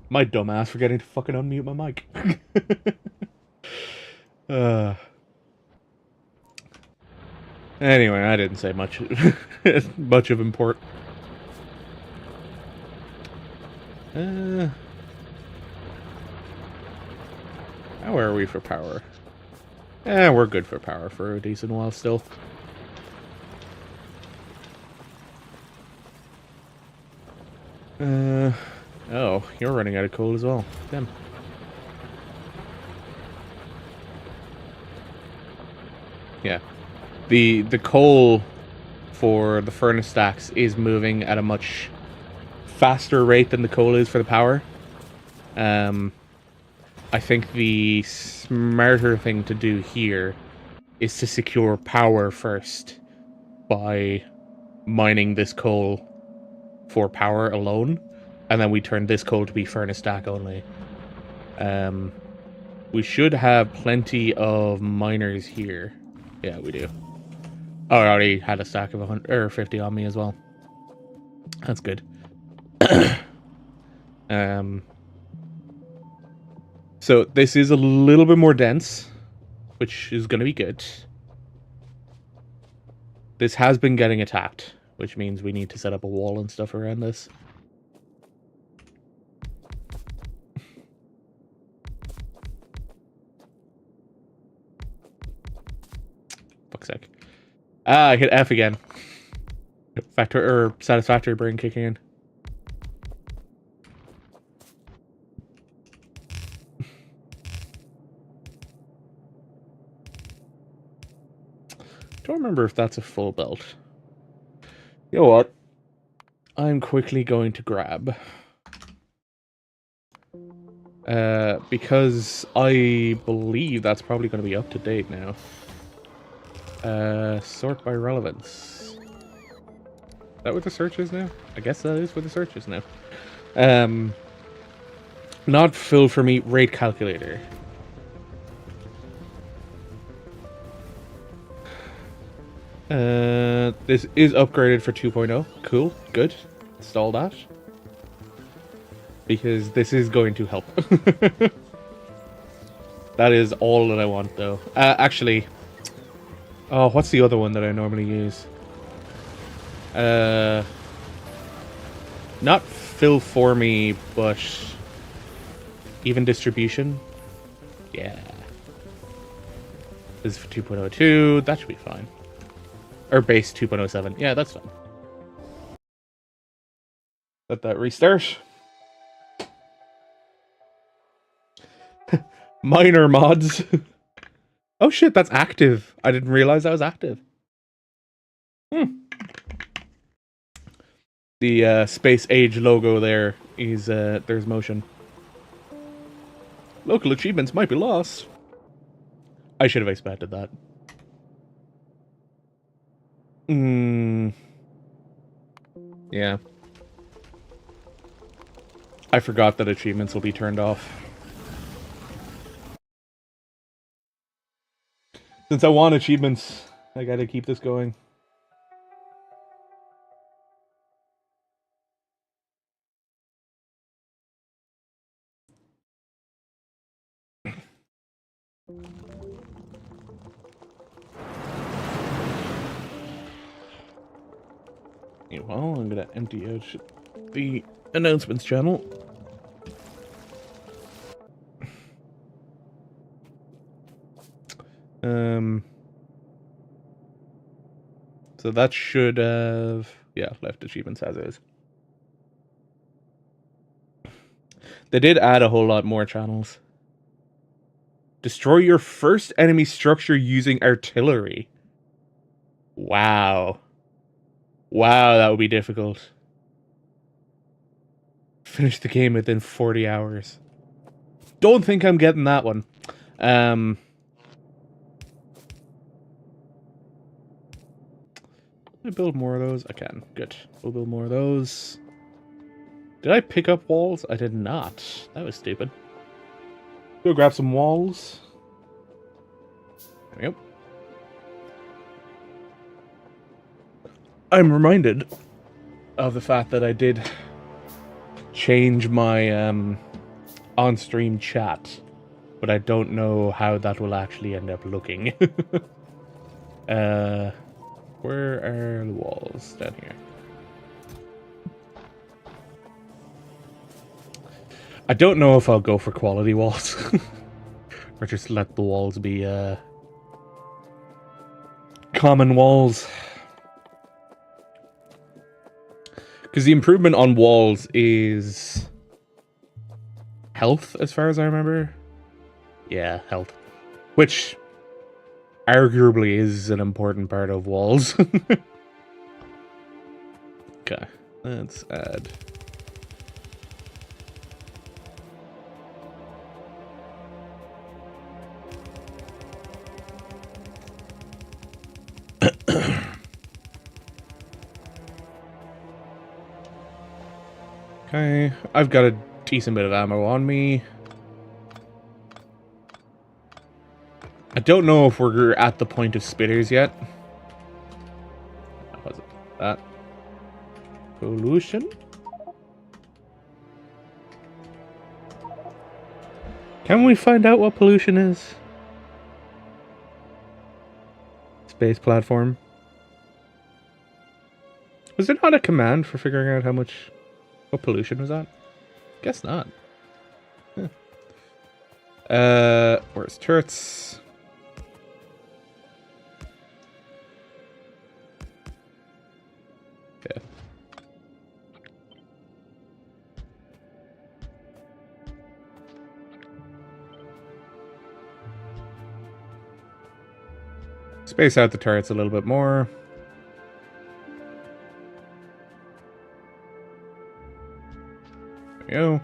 My dumbass forgetting to fucking unmute my mic. uh, anyway, I didn't say much, much of import. How are we for power? We're good for power for a decent while still. Oh, you're running out of coal as well. Damn. Yeah. The coal for the furnace stacks is moving at a much faster rate than the coal is for the power. I think the smarter thing to do here is to secure power first by mining this coal for power alone, and then we turn this coal to be furnace stack only. We should have plenty of miners here. Yeah, we do. Oh, I already had a stack of 100 or 50 on me as well. That's good. So this is a little bit more dense, which is going to be good. This has been getting attacked, which means we need to set up a wall and stuff around this. Fuck's sake. Ah, I hit F again. Satisfactory brain kicking in. Don't remember if that's a full belt. You know what? I'm quickly going to grab. Because I believe that's probably going to be up to date now. Sort by relevance. Is that what the search is now? I guess that is what the search is now. Not fill for me, rate calculator. This is upgraded for 2.0. Cool, good. Install that. Because this is going to help. That is all that I want, though. Actually... Oh, what's the other one that I normally use? Not fill for me, but... even distribution? Yeah. This is for 2.02. That should be fine. Or base 2.07. Yeah, that's fine. Let that restart. Minor mods. Oh shit, that's active. I didn't realize that was active. The Space Age logo there is, there's motion. Local achievements might be lost. I should have expected that. Yeah. I forgot that achievements will be turned off. Since I want achievements, I gotta keep this going. Well, I'm gonna empty out the announcements channel. So that should have, yeah, left achievements as is. They did add a whole lot more channels. Destroy your first enemy structure using artillery. Wow. Wow, that would be difficult. Finish the game within 40 hours. Don't think I'm getting that one. Can I build more of those? I can. Good. We'll build more of those. Did I pick up walls? I did not. That was stupid. Go grab some walls. There we go. I'm reminded of the fact that I did change my on-stream chat, but I don't know how that will actually end up looking. Where are the walls? Down here. I don't know if I'll go for quality walls. Or just let the walls be, common walls. Because the improvement on walls is health, as far as I remember. Yeah, health. Which arguably is an important part of walls. Okay, let's add. Okay, I've got a decent bit of ammo on me. I don't know if we're at the point of spitters yet. How was it? That. Pollution? Can we find out what pollution is? Space platform. Was there not a command for figuring out how much... what pollution was that? Guess not. Huh. Where's turrets? Okay. Space out the turrets a little bit more. There we go.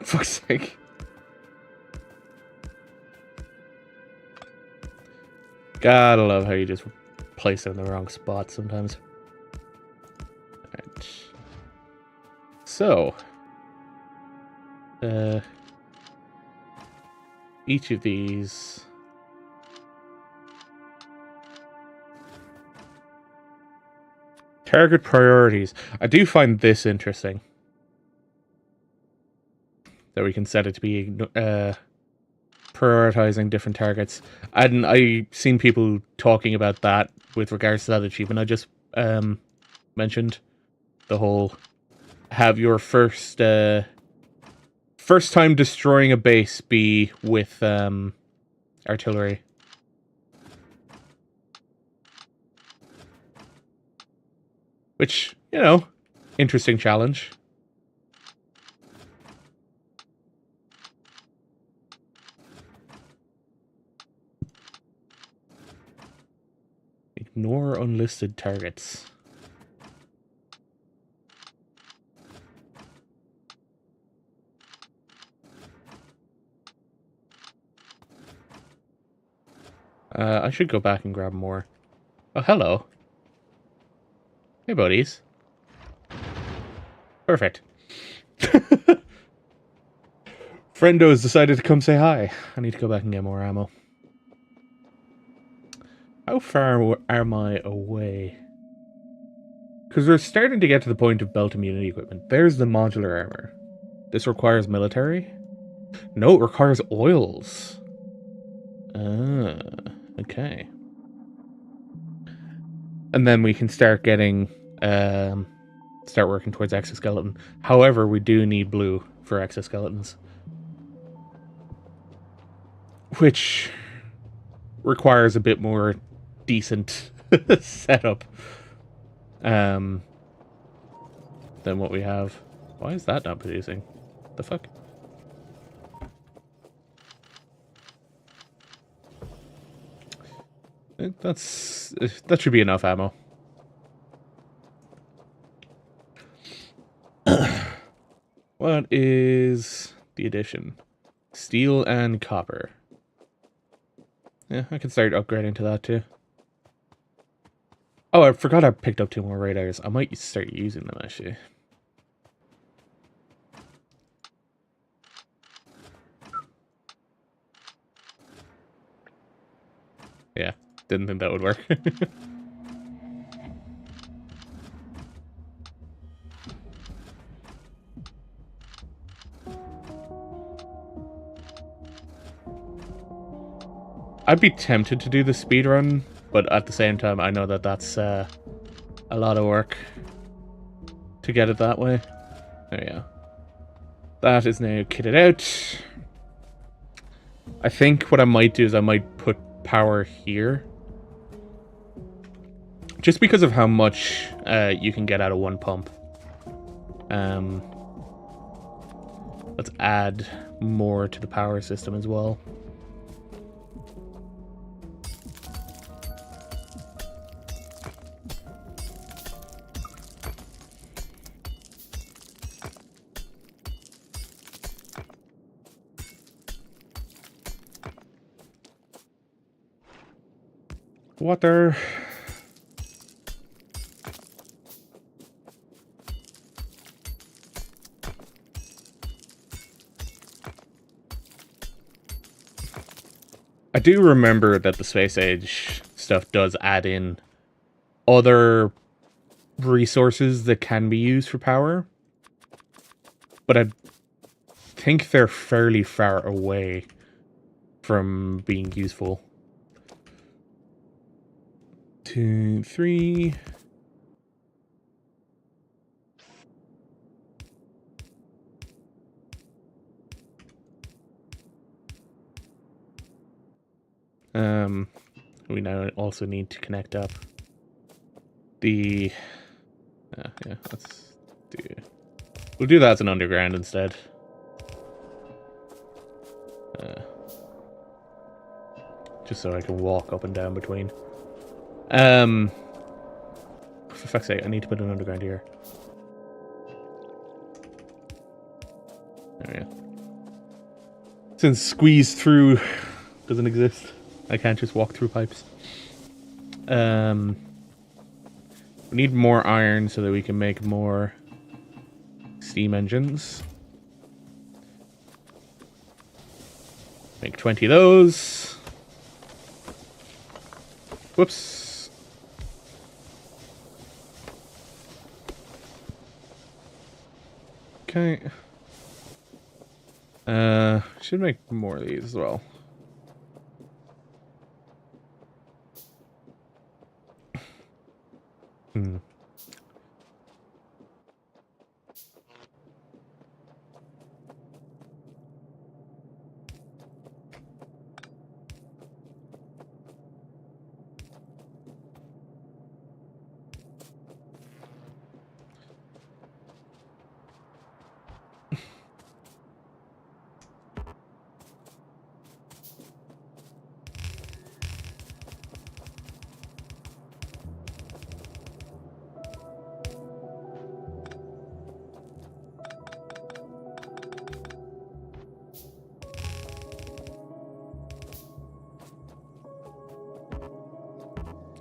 Fuck's sake. Gotta love how you just place it in the wrong spot sometimes. Alright. So. Each of these... Target priorities. I do find this interesting. That we can set it to be prioritizing different targets. And I've seen people talking about that with regards to that achievement I just mentioned. The whole have your first time destroying a base be with artillery. Which, you know, interesting challenge. Ignore unlisted targets. I should go back and grab more. Oh, hello. Hey, buddies. Perfect. Friendo's decided to come say hi. I need to go back and get more ammo. How far am I away? Because we're starting to get to the point of belt immunity equipment. There's the modular armor. This requires military? No, it requires oils. Ah, okay. And then we can start getting... start working towards exoskeleton. However, we do need blue for exoskeletons. Which requires a bit more decent setup than what we have. Why is that not producing? The fuck? That should be enough ammo. What is the addition? Steel and copper. Yeah, I can start upgrading to that too. Oh, I forgot I picked up 2 more radars. I might start using them actually. Didn't think that would work. I'd be tempted to do the speed run, but at the same time, I know that that's a lot of work to get it that way. There we go. That is now kitted out. I think what I might do is I might put power here. Just because of how much you can get out of one pump. Let's add more to the power system as well. Water. I do remember that the space age stuff does add in other resources that can be used for power, but I think they're fairly far away from being useful. 2, 3. We now also need to connect up the. Yeah, let's do. We'll do that as an underground instead. Just so I can walk up and down between. For fuck's sake, I need to put an underground here. There we go. Since squeeze through doesn't exist, I can't just walk through pipes. We need more iron so that we can make more steam engines. Make 20 of those. Whoops. Okay. Should make more of these as well.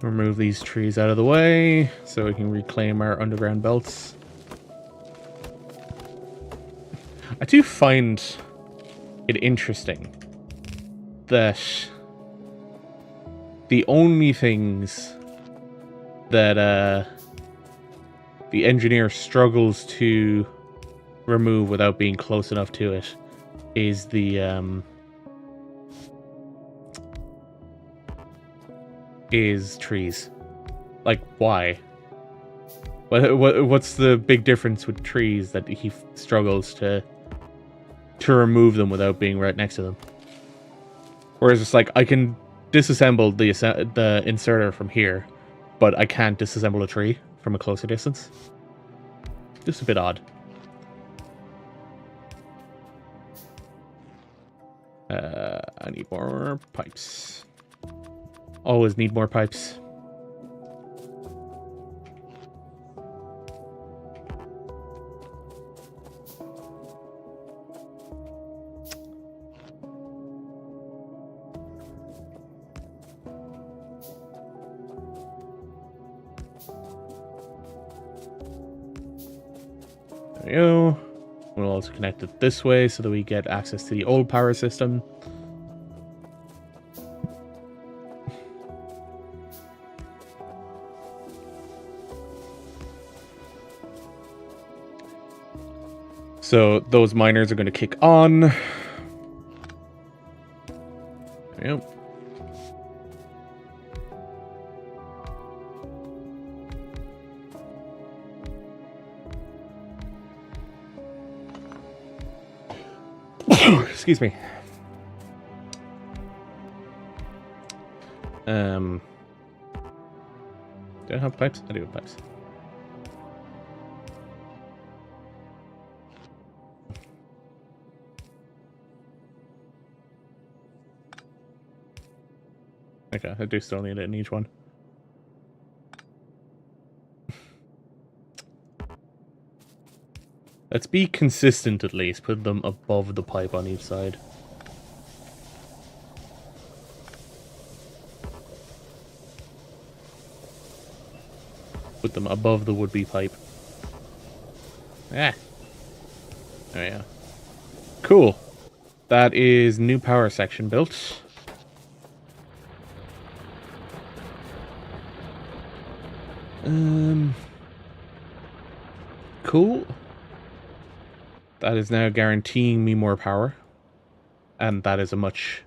Remove these trees out of the way so we can reclaim our underground belts. I do find it interesting that the only things that the engineer struggles to remove without being close enough to it is the is trees. Like, why? What's the big difference with trees that he struggles to remove them without being right next to them? Whereas it's like, I can disassemble the inserter from here, but I can't disassemble a tree from a closer distance. Just a bit odd. I need more pipes. Always need more pipes. There we go. We'll also connect it this way so that we get access to the old power system. So those miners are going to kick on. There we go. Excuse me. Do I have pipes? I do have pipes. Okay, I do still need it in each one. Let's be consistent at least. Put them above the pipe on each side. Put them above the would-be pipe. Ah. There we go. Cool. That is new power section built. Cool. That is now guaranteeing me more power. And that is a much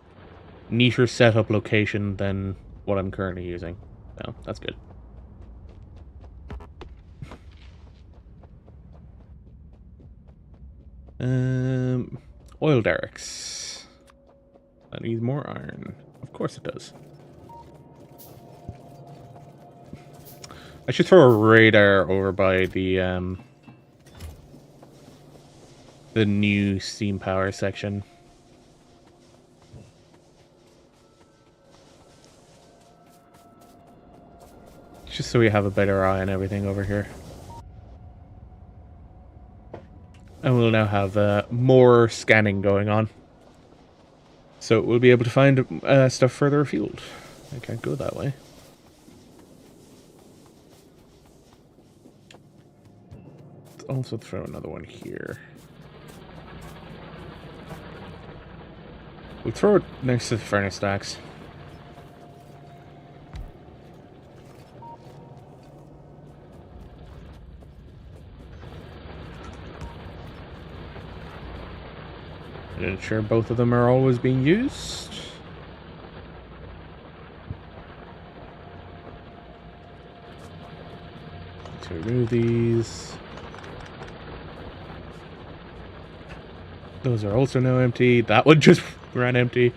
neater setup location than what I'm currently using. So, that's good. Oil derricks. That needs more iron. Of course it does. I should throw a radar over by the new steam power section. Just so we have a better eye on everything over here. And we'll now have more scanning going on. So we'll be able to find stuff further afield. I can't go that way. Let's also throw another one here. We'll throw it next to the furnace stacks. And ensure both of them are always being used. To remove these. Those are also now empty. That one just ran empty.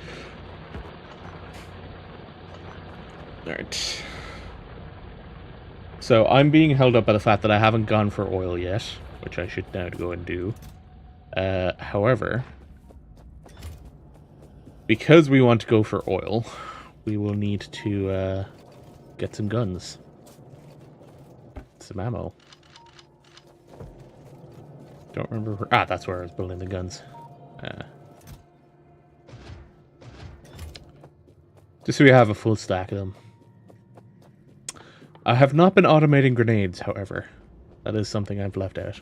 Alright. So I'm being held up by the fact that I haven't gone for oil yet, which I should now go and do. However, because we want to go for oil, we will need to get some guns. Some ammo. Don't remember where... Ah, that's where I was building the guns. Just so we have a full stack of them. I have not been automating grenades, however. That is something I've left out.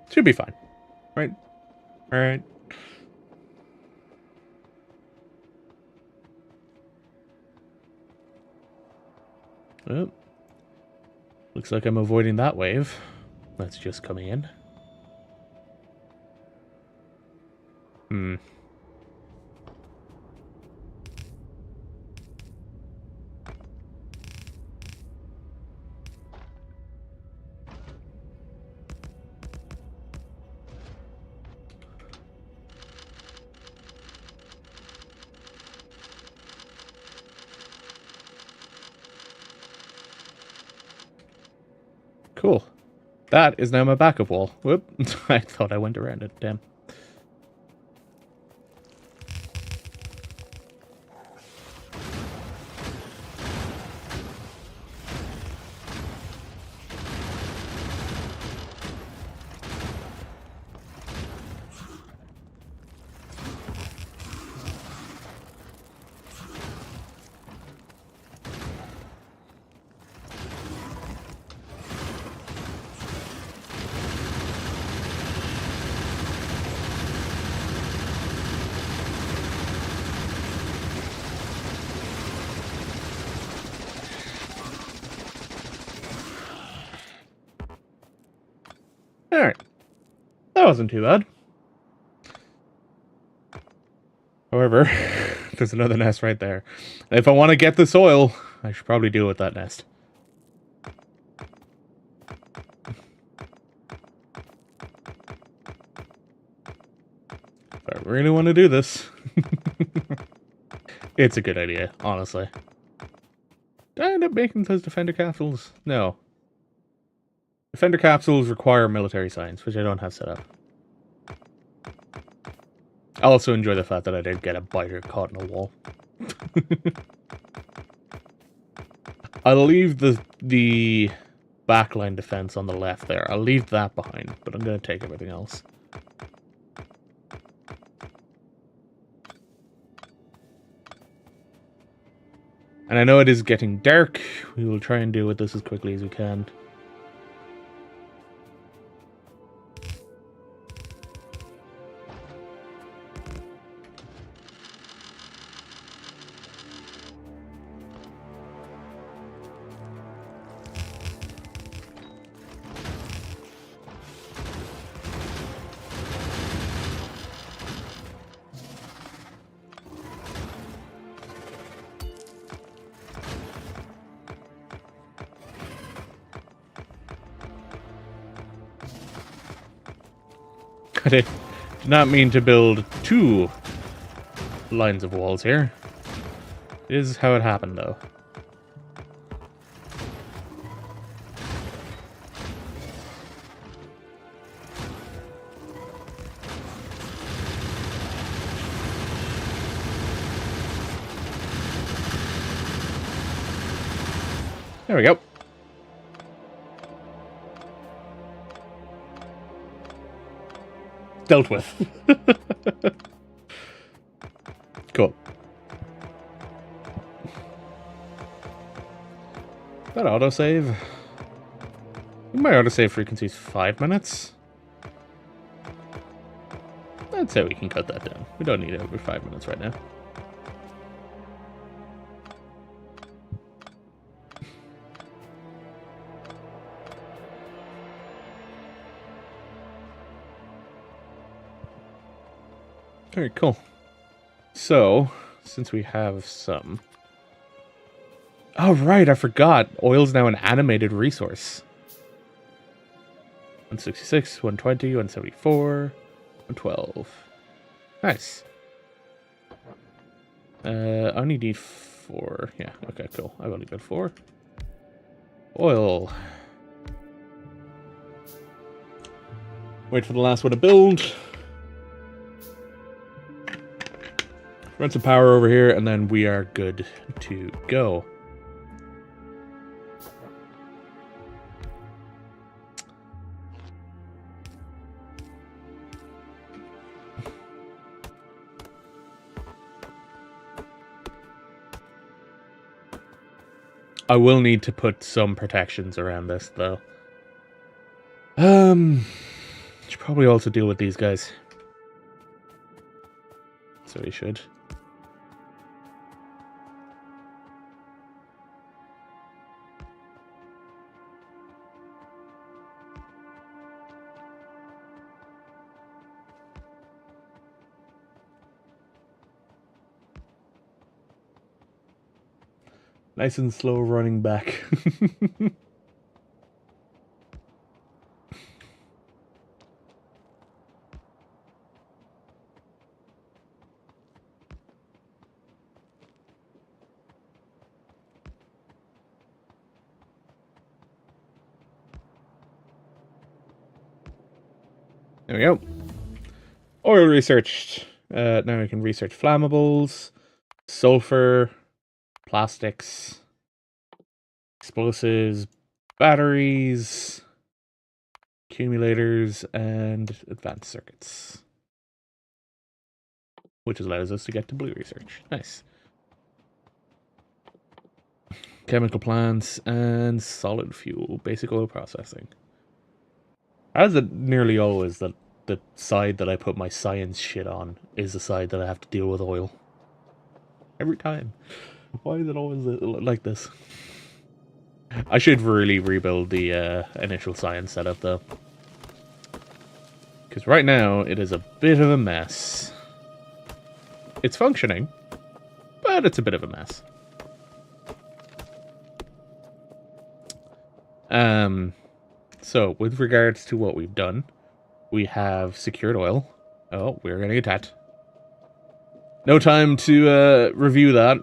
Should be fine. Right? Alright. Well, looks like I'm avoiding that wave. That's just coming in. Cool. That is now my backup wall. Whoop. I thought I went around it. Damn. That wasn't too bad. However, there's another nest right there. If I want to get this oil, I should probably deal with that nest. If I really want to do this, it's a good idea, honestly. Did I end up making those defender capsules? No. Defender capsules require military science, which I don't have set up. I also enjoy the fact that I did get a biter caught in a wall. I'll leave the backline defense on the left there. I'll leave that behind, but I'm going to take everything else. And I know it is getting dark. We will try and deal with this as quickly as we can. I did not mean to build 2 lines of walls here. It is how it happened, though. There we go. Dealt with. Cool. That autosave. My autosave frequency is 5 minutes. I'd say we can cut that down. We don't need it over 5 minutes right now. Very cool. So, since we have some... Oh, right, I forgot. Oil's now an animated resource. 166, 120, 174, 112. Nice. I only need 4. Yeah, okay, cool. I've only got 4. Oil. Wait for the last one to build. Run some power over here, and then we are good to go. I will need to put some protections around this, though. Should probably also deal with these guys. So we should. Nice and slow running back. There we go. Oil researched. Now we can research flammables, sulfur, plastics, explosives, batteries, accumulators, and advanced circuits. Which allows us to get to blue research. Nice. Chemical plants and solid fuel, basic oil processing. As it nearly always that the side that I put my science shit on is the side that I have to deal with oil. Every time. Why is it always like this? I should really rebuild the initial science setup, though. Because right now, it is a bit of a mess. It's functioning, but it's a bit of a mess. So, with regards to what we've done, we have secured oil. Oh, we're getting attacked. No time to review that.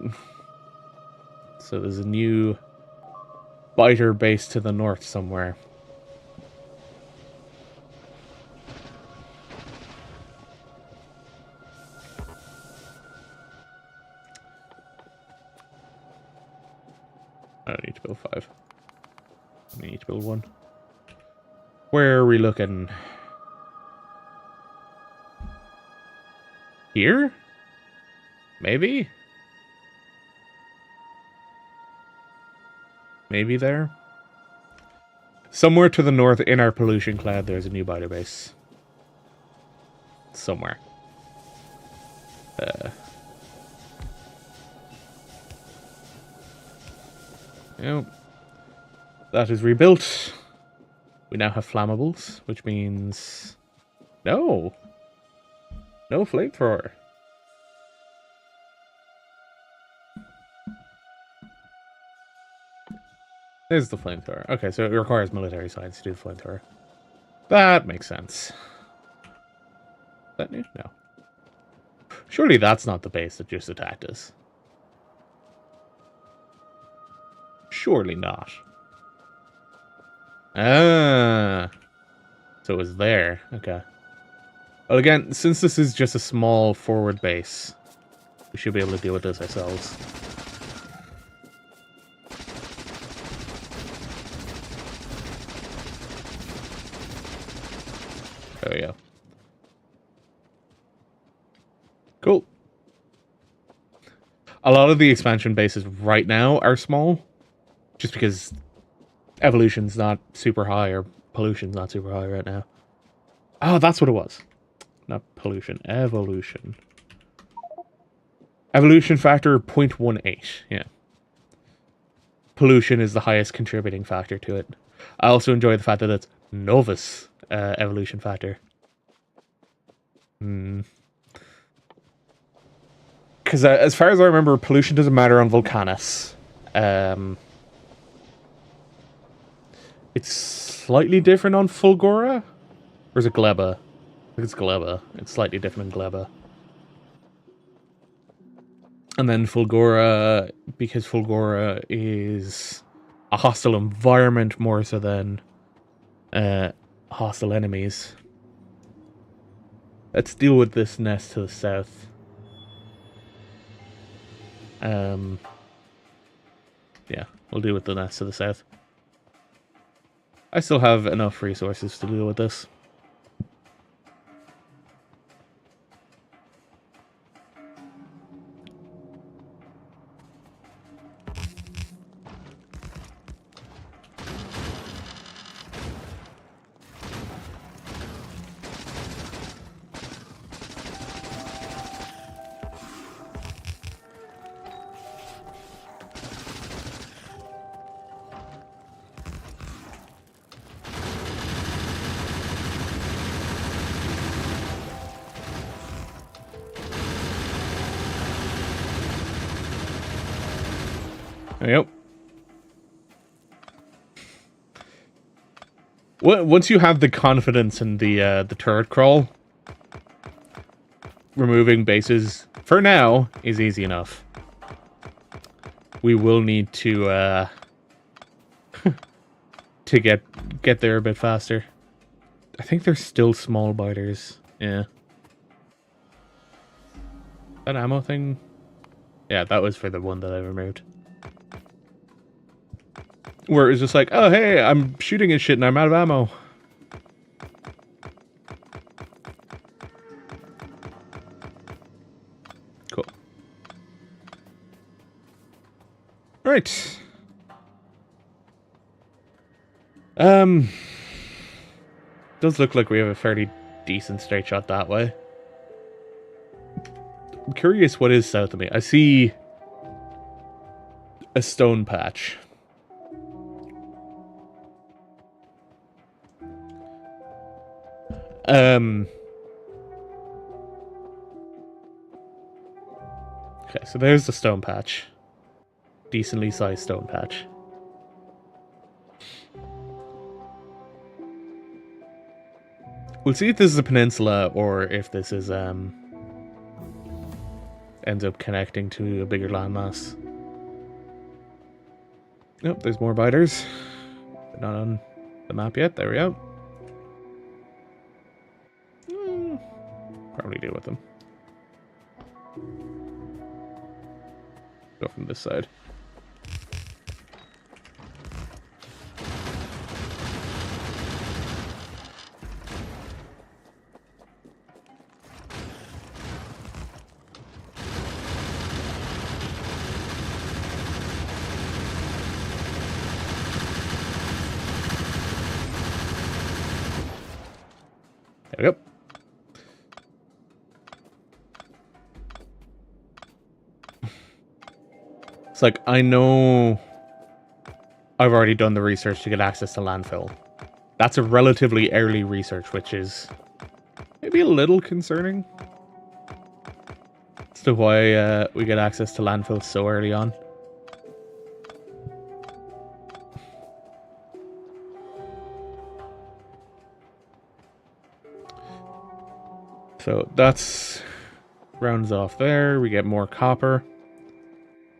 So there's a new biter base to the north somewhere. I don't need to build 5. I need to build 1. Where are we looking? Here? Maybe? Maybe there? Somewhere to the north in our pollution cloud, there's a new biter base. Somewhere. Yep. That is rebuilt. We now have flammables, which means... No! No flamethrower. There's the flamethrower. Okay, so it requires military science to do the flamethrower. That makes sense. Is that new? No. Surely that's not the base that just attacked us. Surely not. Ah. So it was there. Okay. Well, again, since this is just a small forward base, we should be able to deal with this ourselves. There we go. Cool. A lot of the expansion bases right now are small, just because evolution's not super high, or pollution's not super high right now. Oh, that's what it was. Not pollution, evolution. Evolution factor 0.18, yeah. Pollution is the highest contributing factor to it. I also enjoy the fact that it's Novus evolution factor. Because as far as I remember, pollution doesn't matter on Vulcanus. It's slightly different on Fulgora? Or is it Gleba? I think it's Gleba. It's slightly different in Gleba. And then Fulgora, because Fulgora is a hostile environment more so than hostile enemies. Let's deal with this nest to the south. Yeah, we'll deal with the nest to the south. I still have enough resources to deal with this. Yep. Once you have the confidence in the turret crawl, removing bases for now is easy enough. We will need to to get there a bit faster. I think they're still small biters. Yeah. That ammo thing? Yeah, that was for the one that I removed. Where it was just like, oh hey, I'm shooting at shit and I'm out of ammo. Cool. Alright. Does look like we have a fairly decent straight shot that way. I'm curious what is south of me. I see a stone patch. Okay, so there's the stone patch. Decently sized stone patch. We'll see if this is a peninsula or if this is ends up connecting to a bigger landmass. Nope, there's more biters. They're not on the map yet. There we go. Probably deal with them. Go from this side. There we go. It's like, I know I've already done the research to get access to landfill. That's a relatively early research, which is maybe a little concerning as to why we get access to landfill so early on. So that's rounds off there. We get more copper,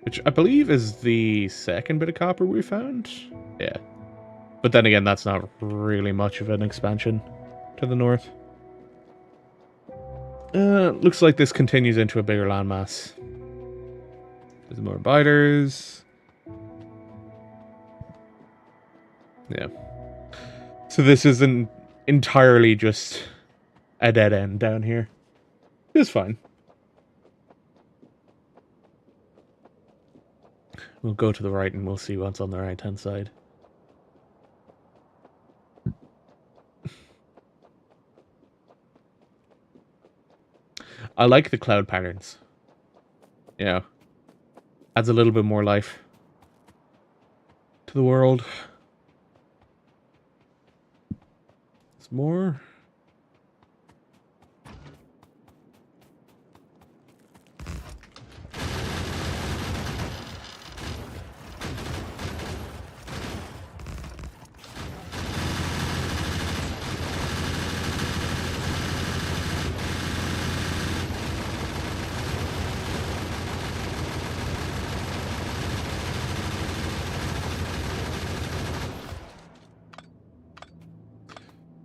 which I believe is the second bit of copper we found. Yeah. But then again, that's not really much of an expansion to the north. Looks like this continues into a bigger landmass. There's more biters. Yeah. So this isn't entirely just a dead end down here. It's fine. We'll go to the right and we'll see what's on the right-hand side. I like the cloud patterns. Yeah. Adds a little bit more life to the world. There's more.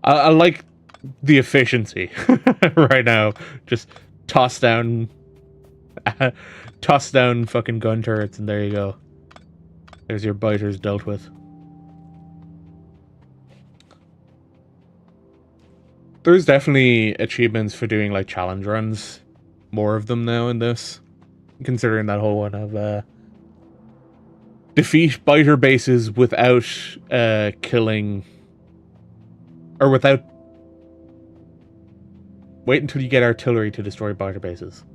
I like the efficiency right now. Just toss down fucking gun turrets and there you go. There's your biters dealt with. There's definitely achievements for doing like challenge runs. More of them now in this. Considering that whole one of defeat biter bases without killing, or without, wait until you get artillery to destroy biter bases,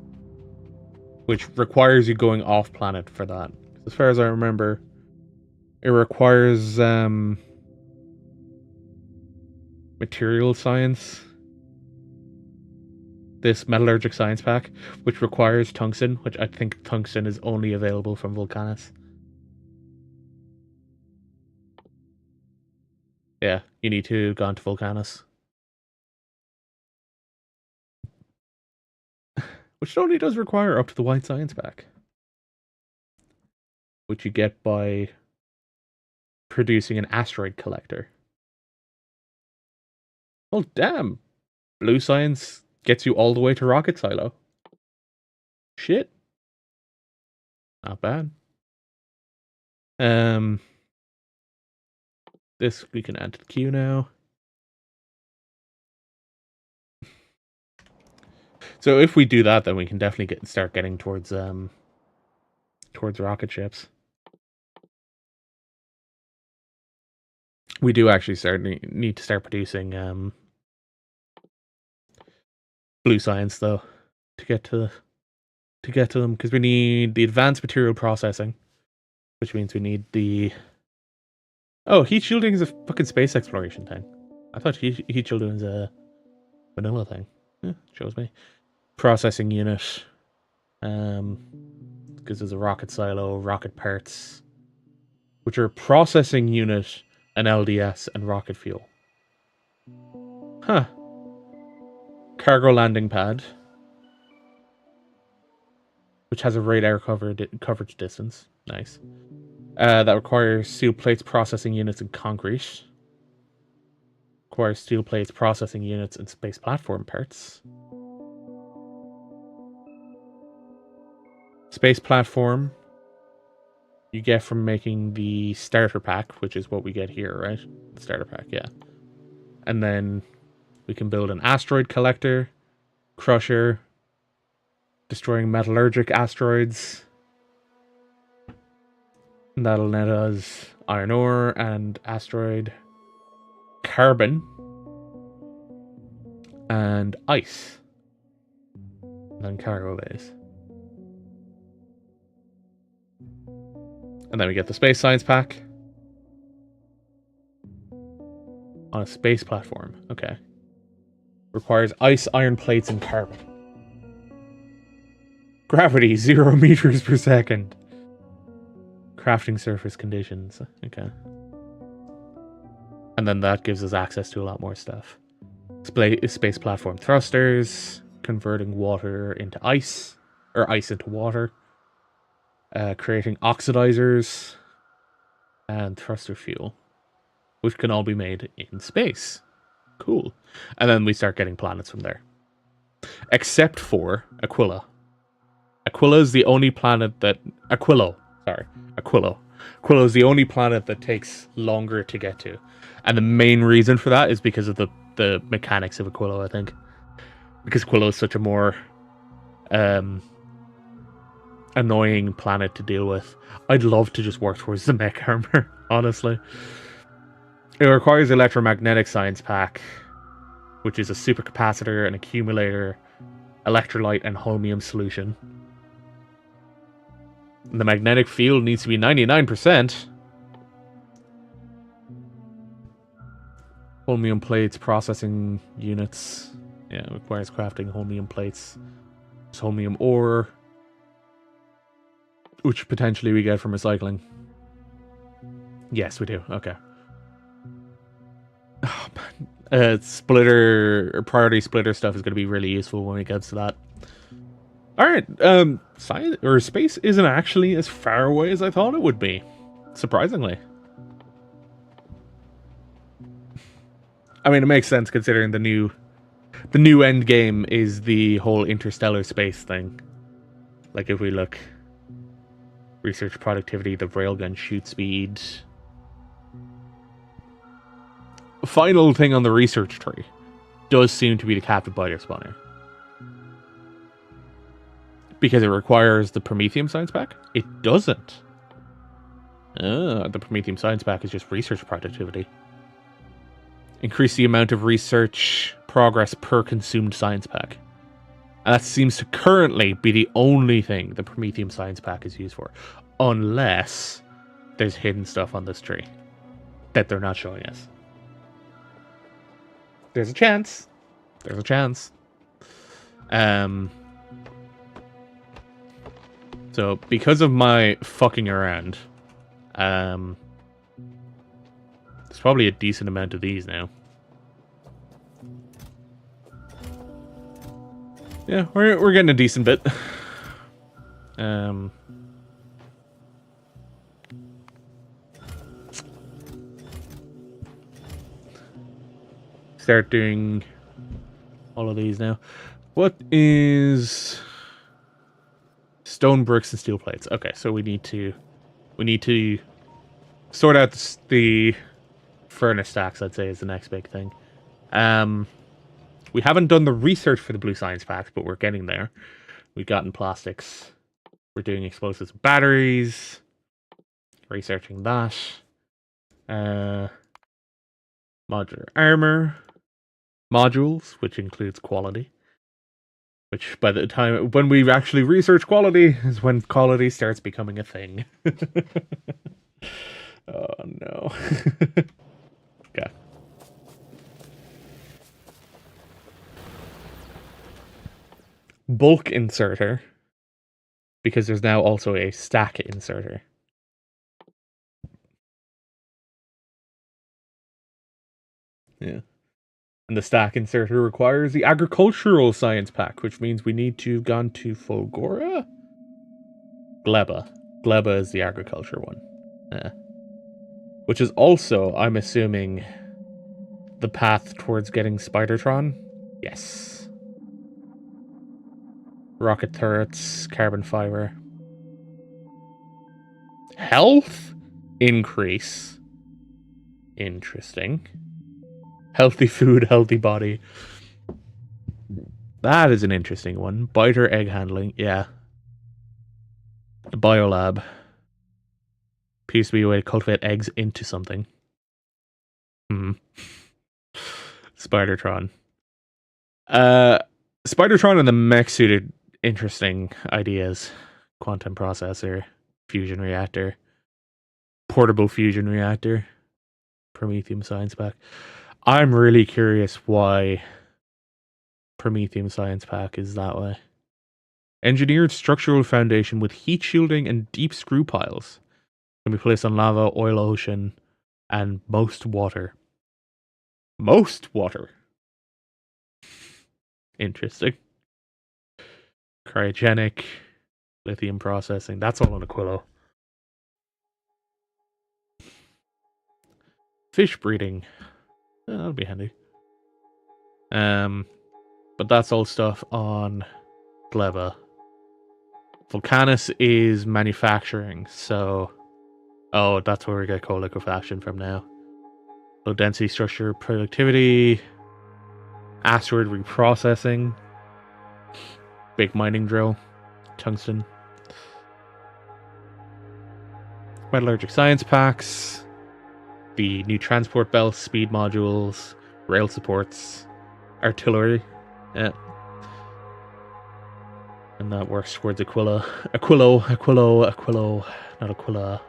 which requires you going off planet for that. As far as I remember, it requires material science, this metallurgic science pack, which requires tungsten, which I think tungsten is only available from Vulcanus. Yeah, you need to go on to Vulcanus. Which only does require up to the white science pack, which you get by producing an asteroid collector. Oh, damn. Blue science gets you all the way to rocket silo. Shit. Not bad. This we can add to the queue now. So if we do that, then we can definitely start getting towards rocket ships. We do actually need to start producing blue science though to get to them, because we need the advanced material processing, which means we need the heat shielding is a fucking space exploration thing. I thought heat shielding was a vanilla thing. Shows me. Processing unit. Because there's a rocket silo, rocket parts, which are a processing unit, an LDS, and rocket fuel. Huh. Cargo landing pad, which has a radar coverage distance. Nice. That requires steel plates, processing units, and concrete. Requires steel plates, processing units, and space platform parts. Space platform you get from making the starter pack, which is what we get here, right? The starter pack, yeah. And then we can build an asteroid collector, crusher, destroying metallurgic asteroids. And that'll net us iron ore and asteroid carbon and ice. And then cargo bays. And then we get the space science pack. On a space platform. Okay. Requires ice, iron plates, and carbon. Gravity, 0 meters per second. Crafting surface conditions. Okay. And then that gives us access to a lot more stuff. Space platform thrusters. Converting water into ice. Or ice into water. Creating oxidizers. And thruster fuel. Which can all be made in space. Cool. And then we start getting planets from there. Except for Aquila. Aquila is the only planet that... Aquilo. Aquilo is the only planet that takes longer to get to. And the main reason for that is because of the mechanics of Aquilo, I think. Because Aquilo is such a more... annoying planet to deal with. I'd love to just work towards the mech armor, honestly. It requires electromagnetic science pack, which is a supercapacitor, an accumulator, electrolyte, and holmium solution. The magnetic field needs to be 99%. Holmium plates, processing units. Yeah, it requires crafting holmium plates. There's holmium ore, which potentially we get from recycling. Yes, we do. Okay. Priority splitter stuff is going to be really useful when it gets to that. Alright, science or space isn't actually as far away as I thought it would be. Surprisingly. I mean, it makes sense considering the new end game is the whole interstellar space thing. Like if we look, research productivity, the railgun shoot speed. Final thing on the research tree does seem to be the captive biter spawner. Because it requires the Prometheum science pack? It doesn't. The Prometheum science pack is just research productivity. Increase the amount of research progress per consumed science pack. And that seems to currently be the only thing the Prometheum science pack is used for. Unless there's hidden stuff on this tree that they're not showing us. There's a chance. There's a chance. So, because of my fucking around, there's probably a decent amount of these now. Yeah, we're getting a decent bit. Start doing all of these now. What is stone bricks and steel plates? Okay, so we need to sort out the furnace stacks, I'd say, is the next big thing. We haven't done the research for the blue science packs, but we're getting there. We've gotten plastics. We're doing explosives and batteries. Researching that. Modular armor. Modules, which includes quality. Which, by the time when we actually research quality, is when quality starts becoming a thing. Oh no. Okay. bulk inserter, because there's now also a stack inserter. Yeah. And the stack inserter requires the agricultural science pack, which means we need to have gone to Fulgora? Gleba. Gleba is the agriculture one. Yeah. Which is also, I'm assuming, the path towards getting Spidertron. Yes. Rocket turrets, carbon fiber. Health increase. Interesting. Healthy food, healthy body. That is an interesting one. Biter egg handling, yeah. The biolab. Appears to be a way to cultivate eggs into something. Spidertron. Spidertron and the mech suited interesting ideas. Quantum processor, fusion reactor, portable fusion reactor, Prometheum science pack. I'm really curious why Prometheum science pack is that way. Engineered structural foundation with heat shielding and deep screw piles. Can be placed on lava, oil ocean, and most water. Most water. Interesting. Cryogenic, lithium processing. That's all on Aquilo. Fish breeding. That'll be handy. But that's all stuff on Gleba. Vulcanus is manufacturing, so... Oh, that's where we get coal liquefaction from now. Low density structure, productivity... Asteroid reprocessing. Big mining drill. Tungsten. Metallurgic science packs. The new transport belt, speed modules, rail supports, artillery. Yeah. And that works towards Aquilo, not Aquila.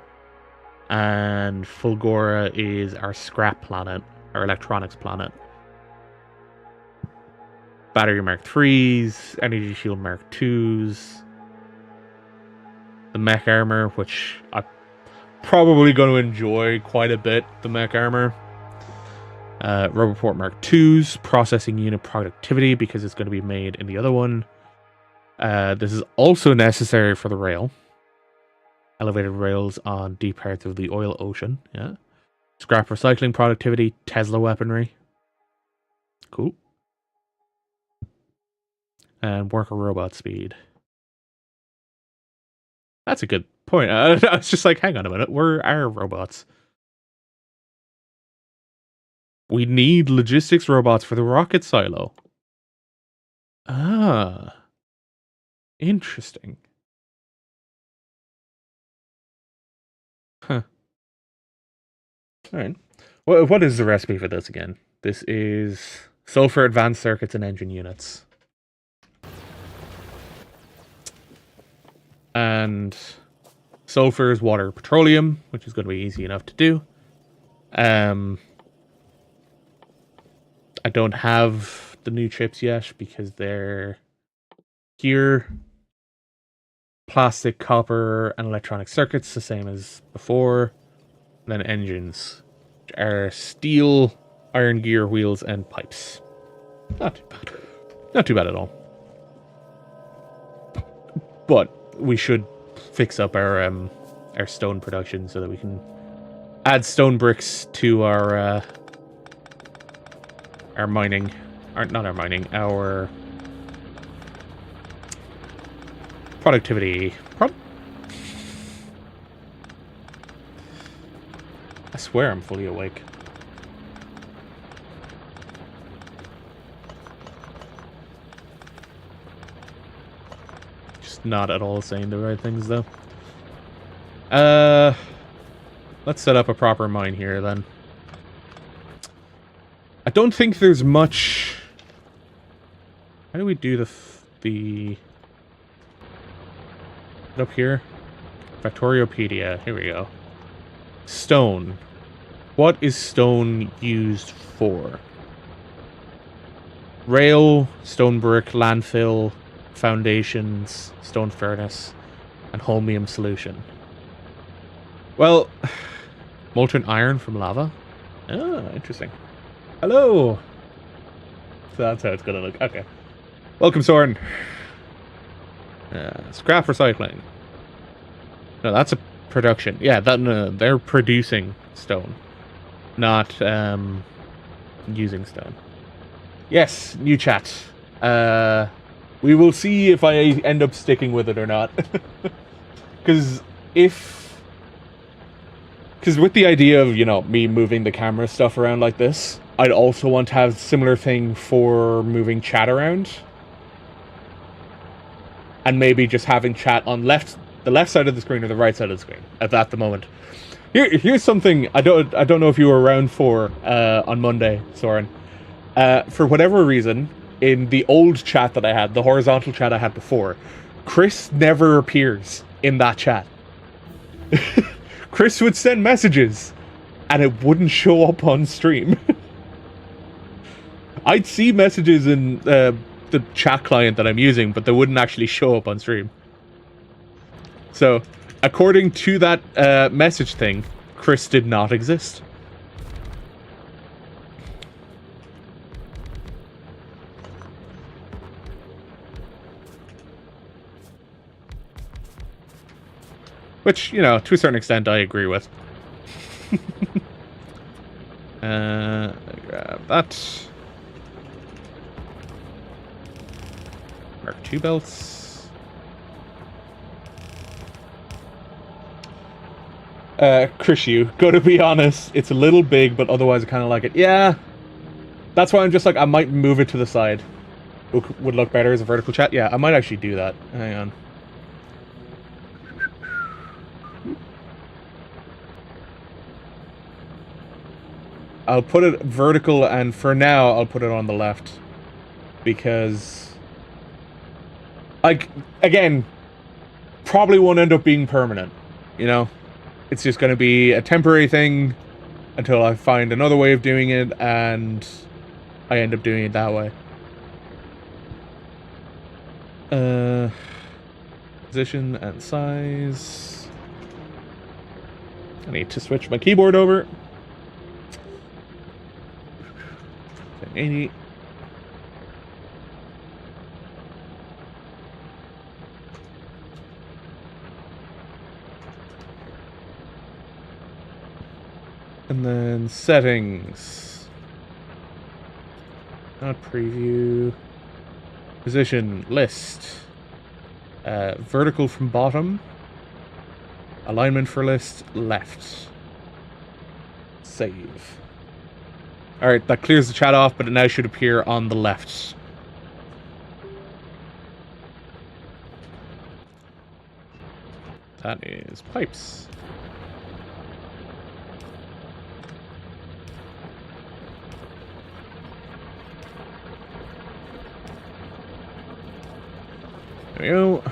And Fulgora is our scrap planet, our electronics planet. Battery Mark 3s, Energy Shield Mark 2s. The mech armor, which I'm probably going to enjoy quite a bit, the mech armor. Roboport Mark 2s, processing unit productivity, because it's going to be made in the other one. This is also necessary for the rail. Elevated rails on deep parts of the oil ocean. Yeah. Scrap recycling productivity, Tesla weaponry. Cool. And worker robot speed. That's a good point. I was just like, hang on a minute. Where are robots? We need logistics robots for the rocket silo. Ah. Interesting. Huh. Alright. What is the recipe for this again? This is sulfur advanced circuits and engine units. And sulfur is water petroleum, which is going to be easy enough to do. I don't have the new chips yet because they're here. Plastic, copper, and electronic circuits, the same as before. And then engines, which are steel, iron gear, wheels, and pipes. Not too bad. Not too bad at all. But we should fix up our stone production so that we can add stone bricks to our mining. Our productivity. I swear I'm fully awake. Just not at all saying the right things, though. Let's set up a proper mine here, then. I don't think there's much... How do we do the... Up here? Factoriopedia. Here we go. Stone. What is stone used for? Rail, stone brick, landfill, foundations, stone furnace, and holmium solution. Well, molten iron from lava. Oh, interesting. Hello. So that's how it's gonna look. Okay. Welcome, Soren. Scrap recycling. No, that's a production. Yeah, they're producing stone, not using stone. Yes, new chat. We will see if I end up sticking with it or not. Because with the idea of, me moving the camera stuff around like this, I'd also want to have similar thing for moving chat around. And maybe just having chat on the left side of the screen or the right side of the screen at the moment. Here's something I don't know if you were around for on Monday, Soren. For whatever reason, in the old chat that I had, the horizontal chat I had before, Chris never appears in that chat. Chris would send messages, and it wouldn't show up on stream. I'd see messages in the chat client that I'm using, but they wouldn't actually show up on stream. So, according to that message thing, Chris did not exist. Which, to a certain extent, I agree with. Grab that. Mark II belts. Chris, gotta be honest, it's a little big, but otherwise I kind of like it. Yeah. That's why I'm just like, I might move it to the side. Would look better as a vertical chat. Yeah, I might actually do that. Hang on. I'll put it vertical, and for now, I'll put it on the left. Because, again, probably won't end up being permanent, It's just going to be a temporary thing until I find another way of doing it, and I end up doing it that way. Position and size. I need to switch my keyboard over. 1080. And then settings. Not preview. Position list. Vertical from bottom. Alignment for list left. Save. Alright, that clears the chat off, but it now should appear on the left. That is pipes. There we go.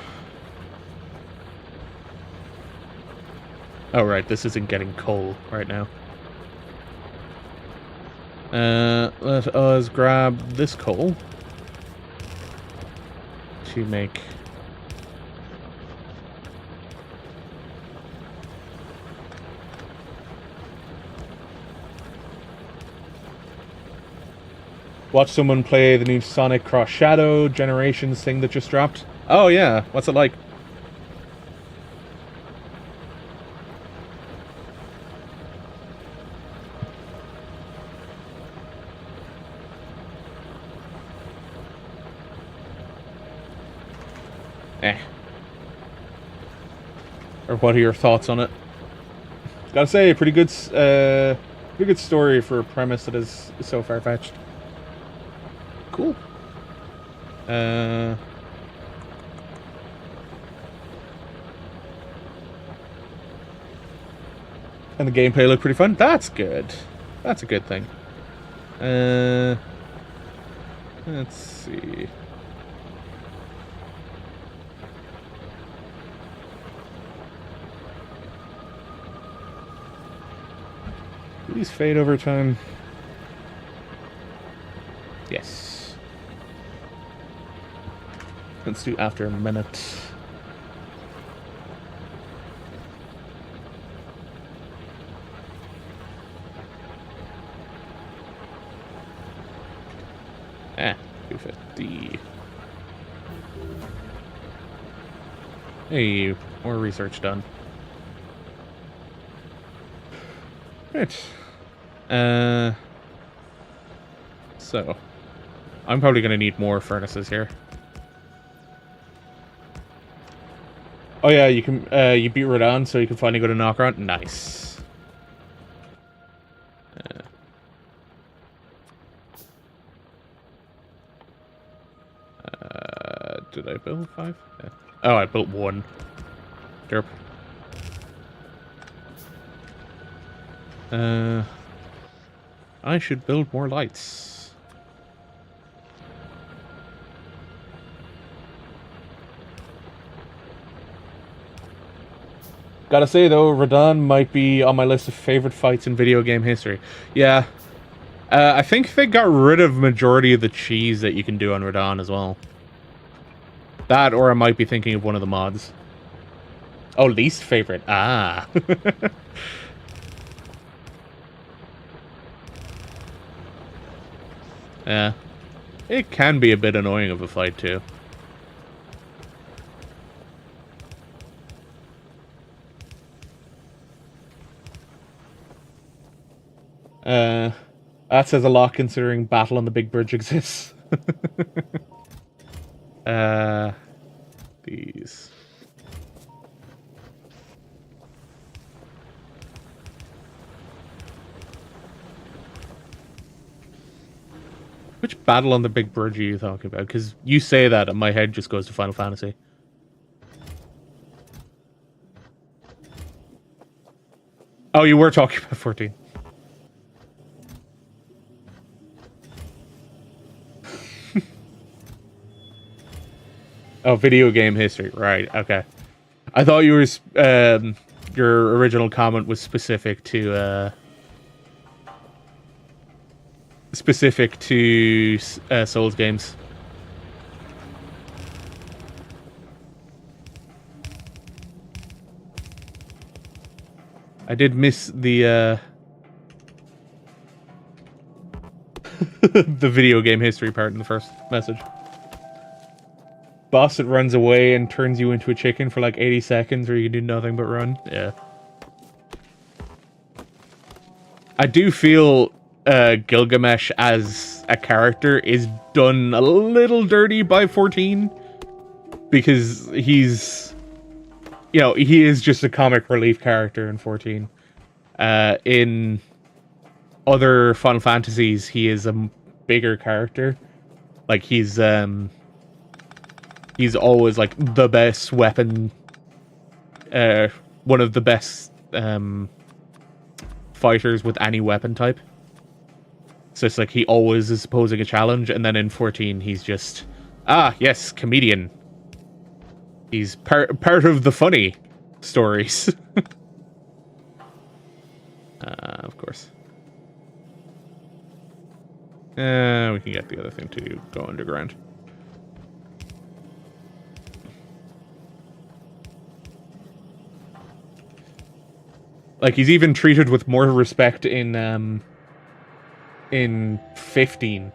Oh, right, this isn't getting coal right now. Let us grab this coal to make watch someone play the new Sonic Cross Shadow Generations thing that just dropped. Oh yeah, what's it like? Or what are your thoughts on it? Gotta say, pretty good story for a premise that is so far-fetched. Cool. And the gameplay looked pretty fun. That's good. That's a good thing. Let's see. Please fade over time. Yes. Let's do after a minute. Ah, 250. Hey, more research done. Right. So, I'm probably going to need more furnaces here. Oh yeah, you can, you beat Radon, so you can finally go to Knockground. Nice. Did I build 5? Yeah. Oh, I built 1. Derp. I should build more lights. Gotta say though, Radon might be on my list of favorite fights in video game history. Yeah. I think they got rid of majority of the cheese that you can do on Radon as well. That, or I might be thinking of one of the mods. Oh, least favorite. Ah. Yeah. It can be a bit annoying of a fight, too. That says a lot considering Battle on the Big Bridge exists. These. Which Battle on the Big Bridge are you talking about? Because you say that and my head just goes to Final Fantasy. Oh, you were talking about 14. Oh, video game history. Right, okay. I thought you were, your original comment was specific to, Souls games. I did miss the, the video game history part in the first message. Boss that runs away and turns you into a chicken for like 80 seconds where you can do nothing but run. Yeah. I do feel Gilgamesh as a character is done a little dirty by 14. Because he's... You know, he is just a comic relief character in 14. In other Final Fantasies, he is a bigger character. Like, he's always, like, the best weapon, one of the best, fighters with any weapon type. So it's like, he always is posing a challenge, and then in 14, he's just, ah, yes, comedian. He's part of the funny stories. Of course. We can get the other thing to go underground. Like, he's even treated with more respect in 15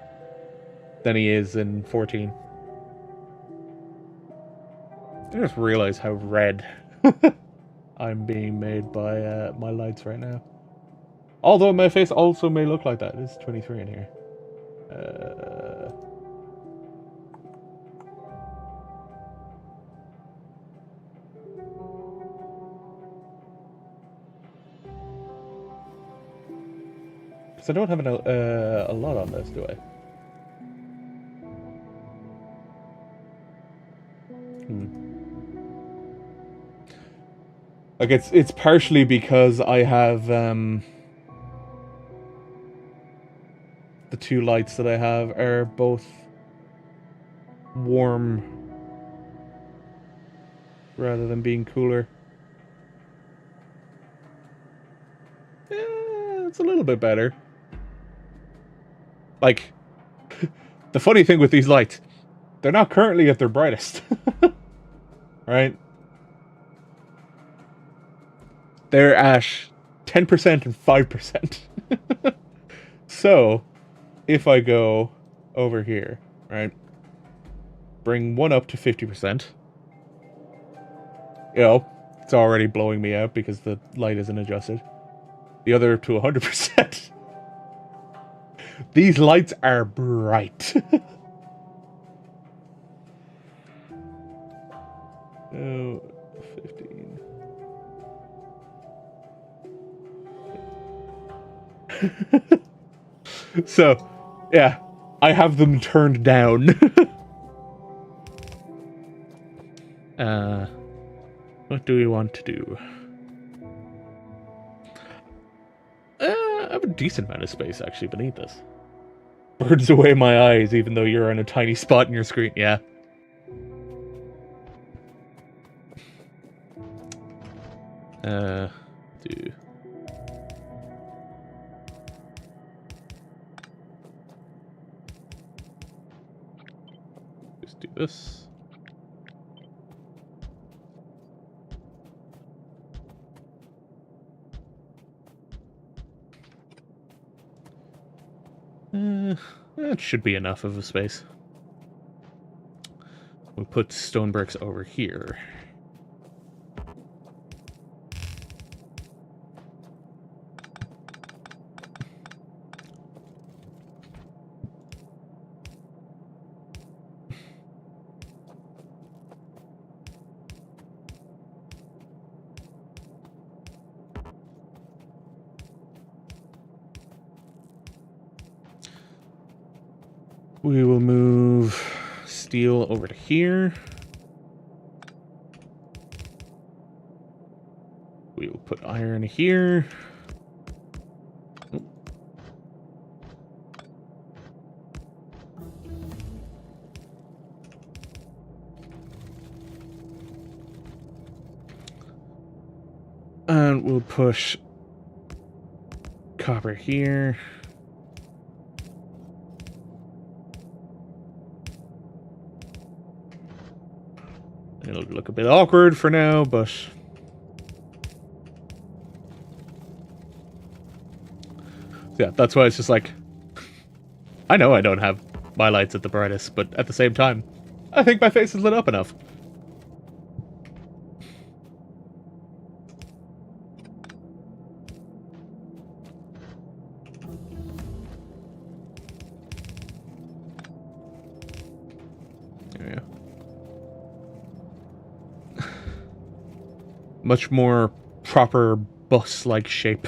than he is in 14. I just realized how red I'm being made by my lights right now. Although my face also may look like that. It's 23 in here. Because I don't have a lot on this, do I? Like, it's partially because I have the 2 lights that I have are both warm rather than being cooler. Yeah, it's a little bit better. Like, the funny thing with these lights, they're not currently at their brightest. Right? They're at 10% and 5%. So, if I go over here, right? Bring one up to 50%. You know, it's already blowing me out because the light isn't adjusted. The other to 100%. These lights are bright. Oh, 15. So, yeah, I have them turned down. What do we want to do? I have a decent amount of space, actually, beneath this. Burns away my eyes, even though you're on a tiny spot in your screen. Yeah. Do... Just do this. That should be enough of a space. We'll put stone bricks over here. We will move steel over to here. We will put iron here. And we'll push copper here. It'll look a bit awkward for now, but... yeah, that's why it's just like... I know I don't have my lights at the brightest, but at the same time, I think my face is lit up enough. Much more proper bus-like shape.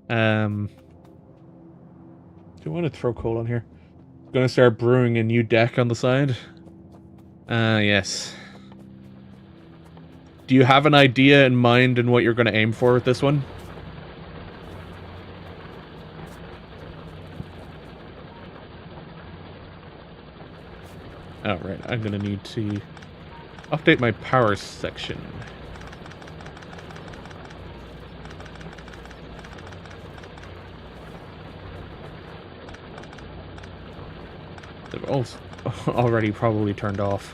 Do you want to throw coal on here? Gonna start brewing a new deck on the side. Yes. Do you have an idea in mind and what you're gonna aim for with this one? Oh, right. I'm gonna need to update my power section. They've also already probably turned off.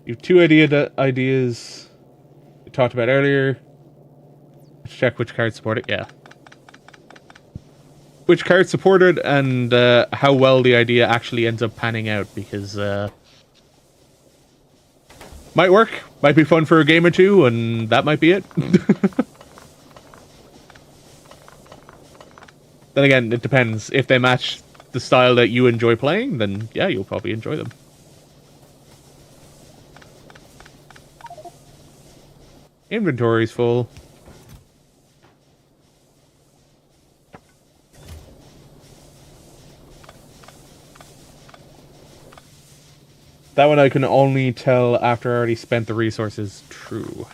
You have two ideas we talked about earlier. Let's check which cards support it. Yeah. Which cards supported and how well the idea actually ends up panning out, because might work, might be fun for a game or two, and that might be it. Then again, it depends. If they match the style that you enjoy playing, then yeah, you'll probably enjoy them. Inventory's full. That one I can only tell after I already spent the resources. True.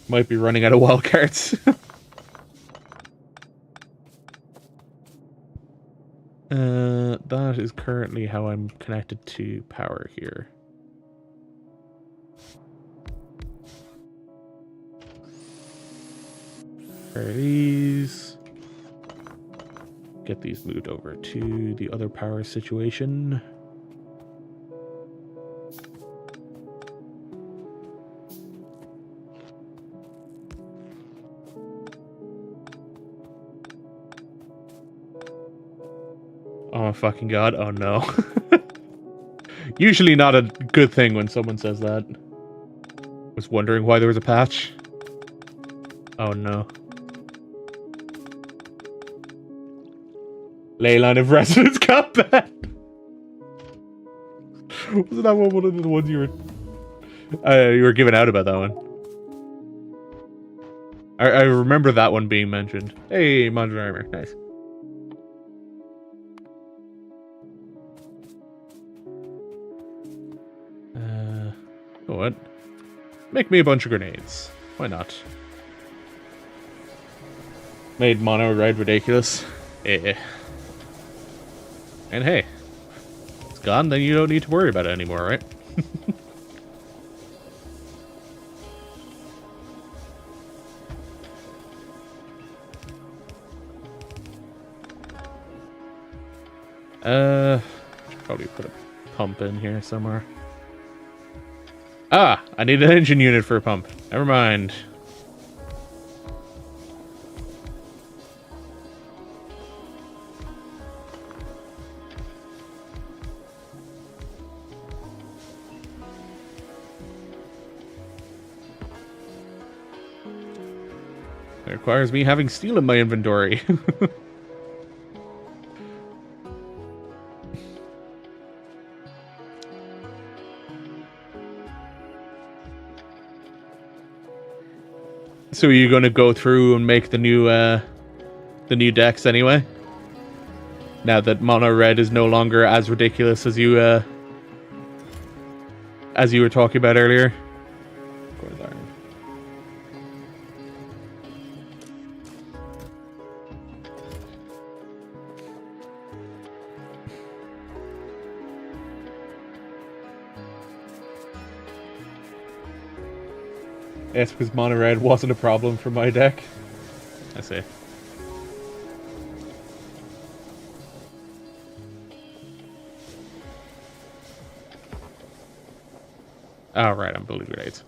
Might be running out of wild cards. That is currently how I'm connected to power here. Repair these. Get these moved over to the other power situation. Oh my fucking god, oh no. Usually not a good thing when someone says that. Was wondering why there was a patch. Oh no. Ley line of residence got bad. Wasn't that one of the ones you were giving out about that one? I remember that one being mentioned. Hey, modular armor, nice. You know what? Make me a bunch of grenades. Why not? Made mono red ridiculous. Eh. And hey, it's gone, then you don't need to worry about it anymore, right? Should probably put a pump in here somewhere. Ah, I need an engine unit for a pump. Never mind. It requires me having steel in my inventory. So are you going to go through and make the new decks anyway? Now that mono red is no longer as ridiculous as you were talking about earlier. Yes, because mono red wasn't a problem for my deck. I see. Oh, right, I'm building grenades.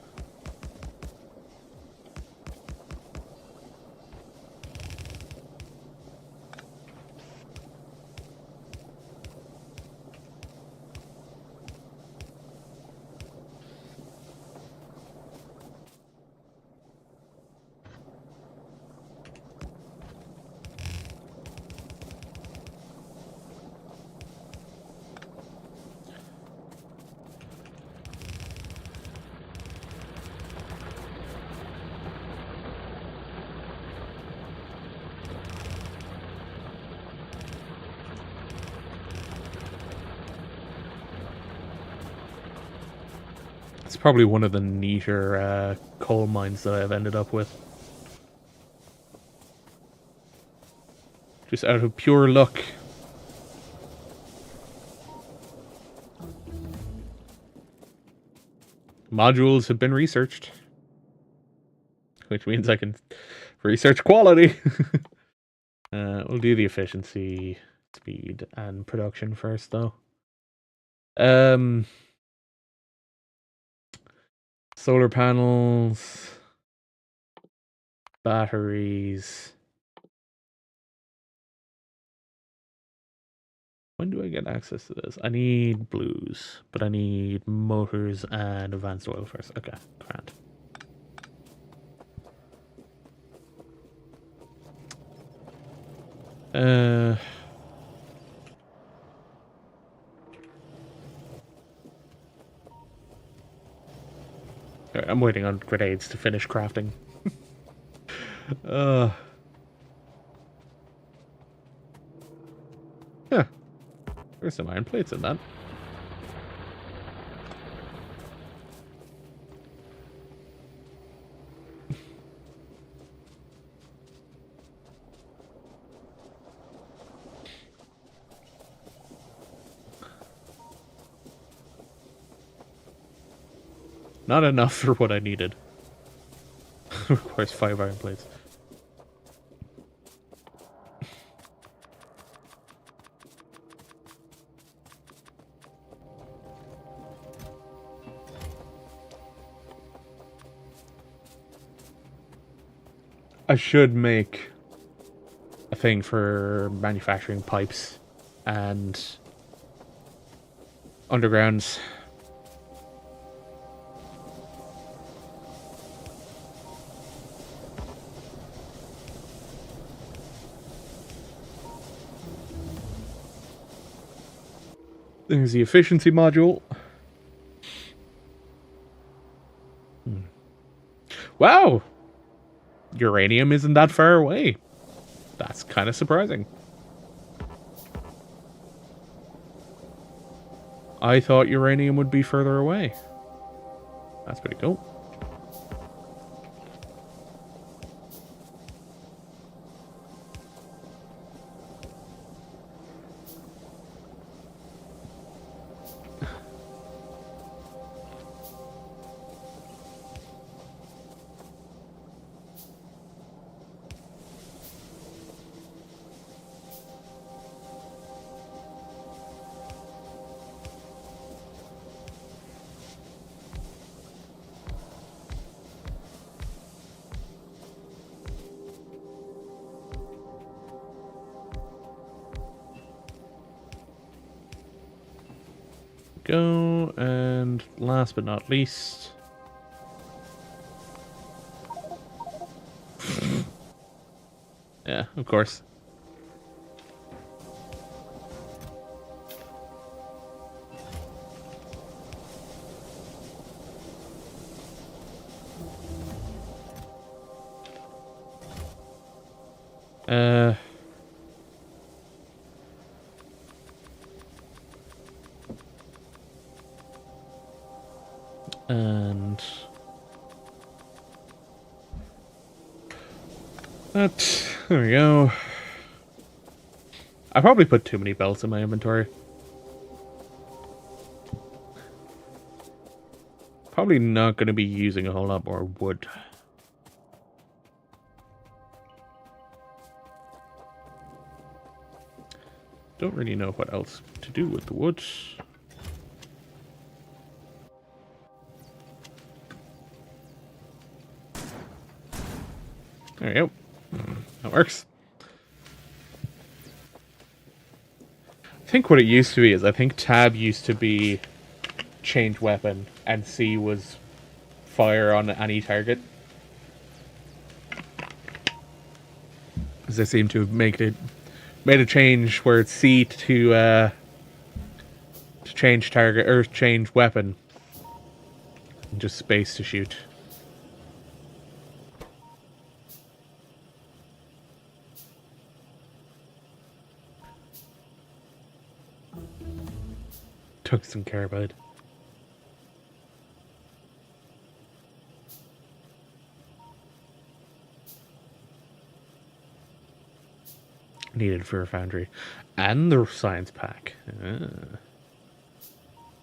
It's probably one of the neater coal mines that I've ended up with. Just out of pure luck. Modules have been researched. Which means I can research quality. We'll do the efficiency, speed, and production first, though. Solar panels, batteries. When do I get access to this? I need blues, but I need motors and advanced oil first. Okay, grand. I'm waiting on grenades to finish crafting. Huh. There's some iron plates in that. Not enough for what I needed. Requires 5 iron plates. I should make a thing for manufacturing pipes and undergrounds. There's the efficiency module. Wow! Uranium isn't that far away. That's kind of surprising. I thought uranium would be further away. That's pretty cool. Go, and last but not least, yeah, of course. And that, there we go. I probably put too many belts in my inventory. Probably not going to be using a whole lot more wood. Don't really know what else to do with the wood. There we go. That works. I think what it used to be is I think tab used to be change weapon and C was fire on any target. Because they seem to have made a change where it's C to change target or change weapon. And just space to shoot. Tungsten carbide. Needed for a foundry. And the science pack.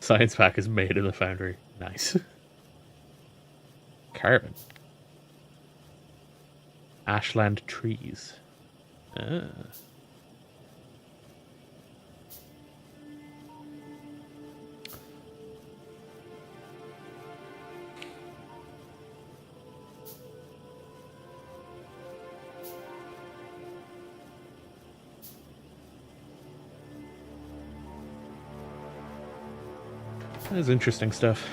Science pack is made in the foundry. Nice. Carbon. Ashland trees. That's interesting stuff.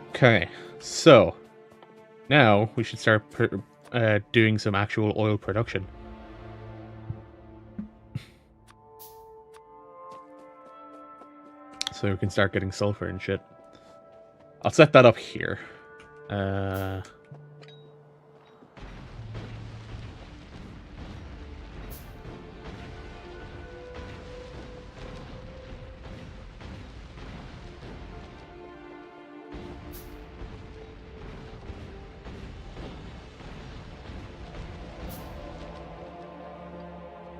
Okay, so now we should start doing some actual oil production. So we can start getting sulfur and shit. I'll set that up here.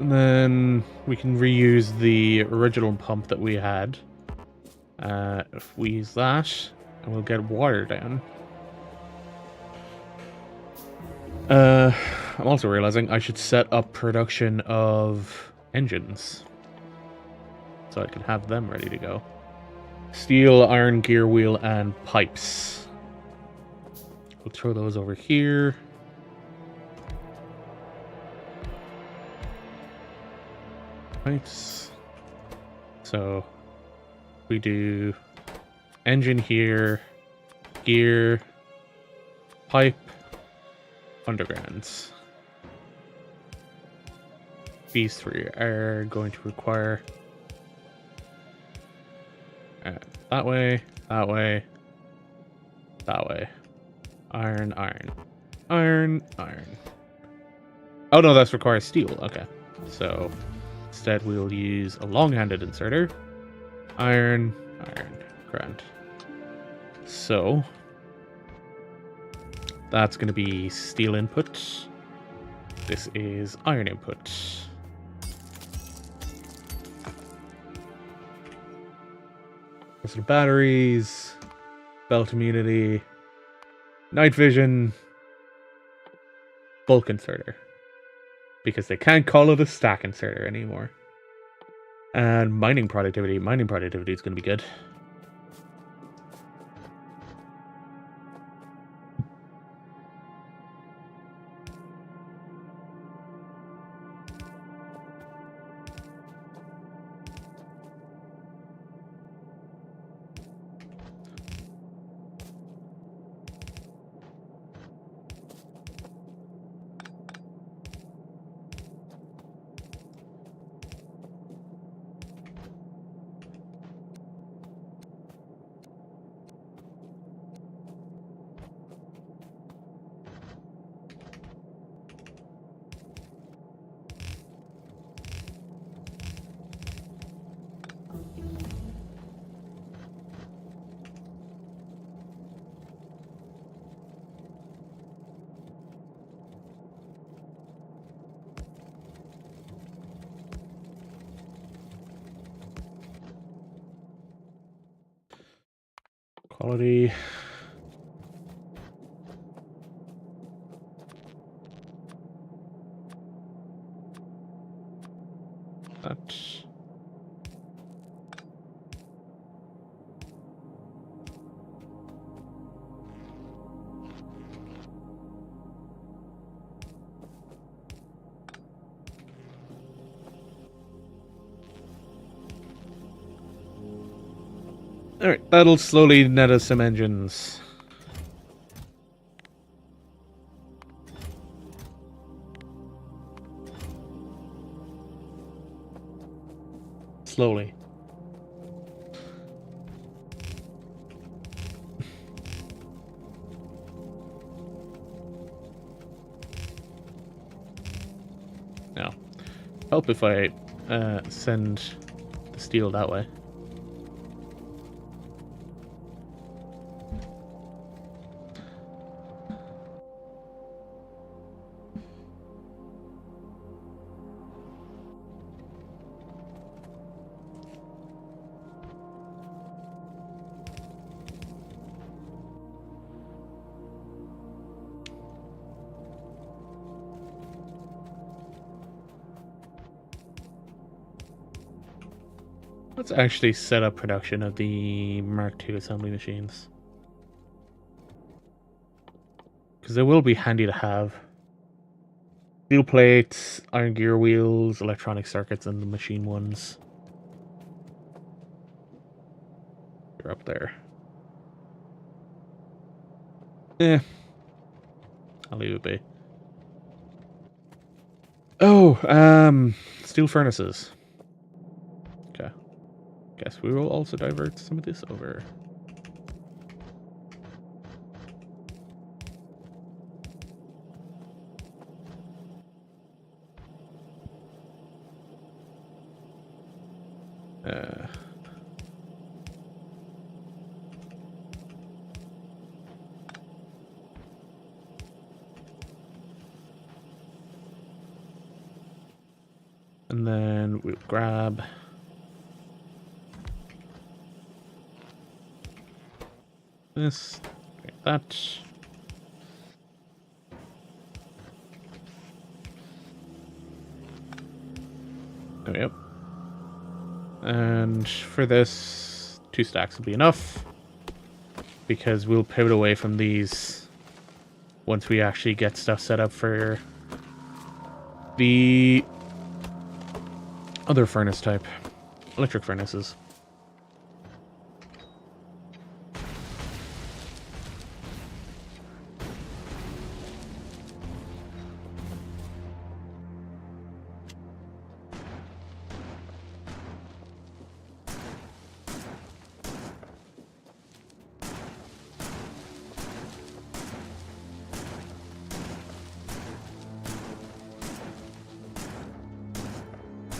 And then we can reuse the original pump that we had. If we use that, and we'll get water down. I'm also realizing I should set up production of engines. so I can have them ready to go. Steel, iron gear wheel, and pipes. We'll throw those over here. Pipes. So we do engine here, gear, pipe, undergrounds. These three are going to require that way, that way, that way. Iron, iron, iron, iron. Oh no, that requires steel. Okay, so instead we'll use a long-handed inserter. Iron, iron, grand. So that's going to be steel input. This is iron input. So batteries, belt immunity, night vision, bulk inserter. Because they can't call it a stack inserter anymore. And mining productivity. Mining productivity is going to be good. Quality. That. Alright, that'll slowly net us some engines. Slowly. Now, help if I send the steel that way. Let's actually set up production of the Mark II assembly machines. Because they will be handy to have. Steel plates, iron gear wheels, electronic circuits, and the machine ones. You're up there. I'll leave it be. Oh, steel furnaces. Okay. Guess we will also divert some of this over. And then we'll grab this, that. Oh, yep. And for this, 2 stacks will be enough. Because we'll pivot away from these once we actually get stuff set up for the other furnace type. Electric furnaces.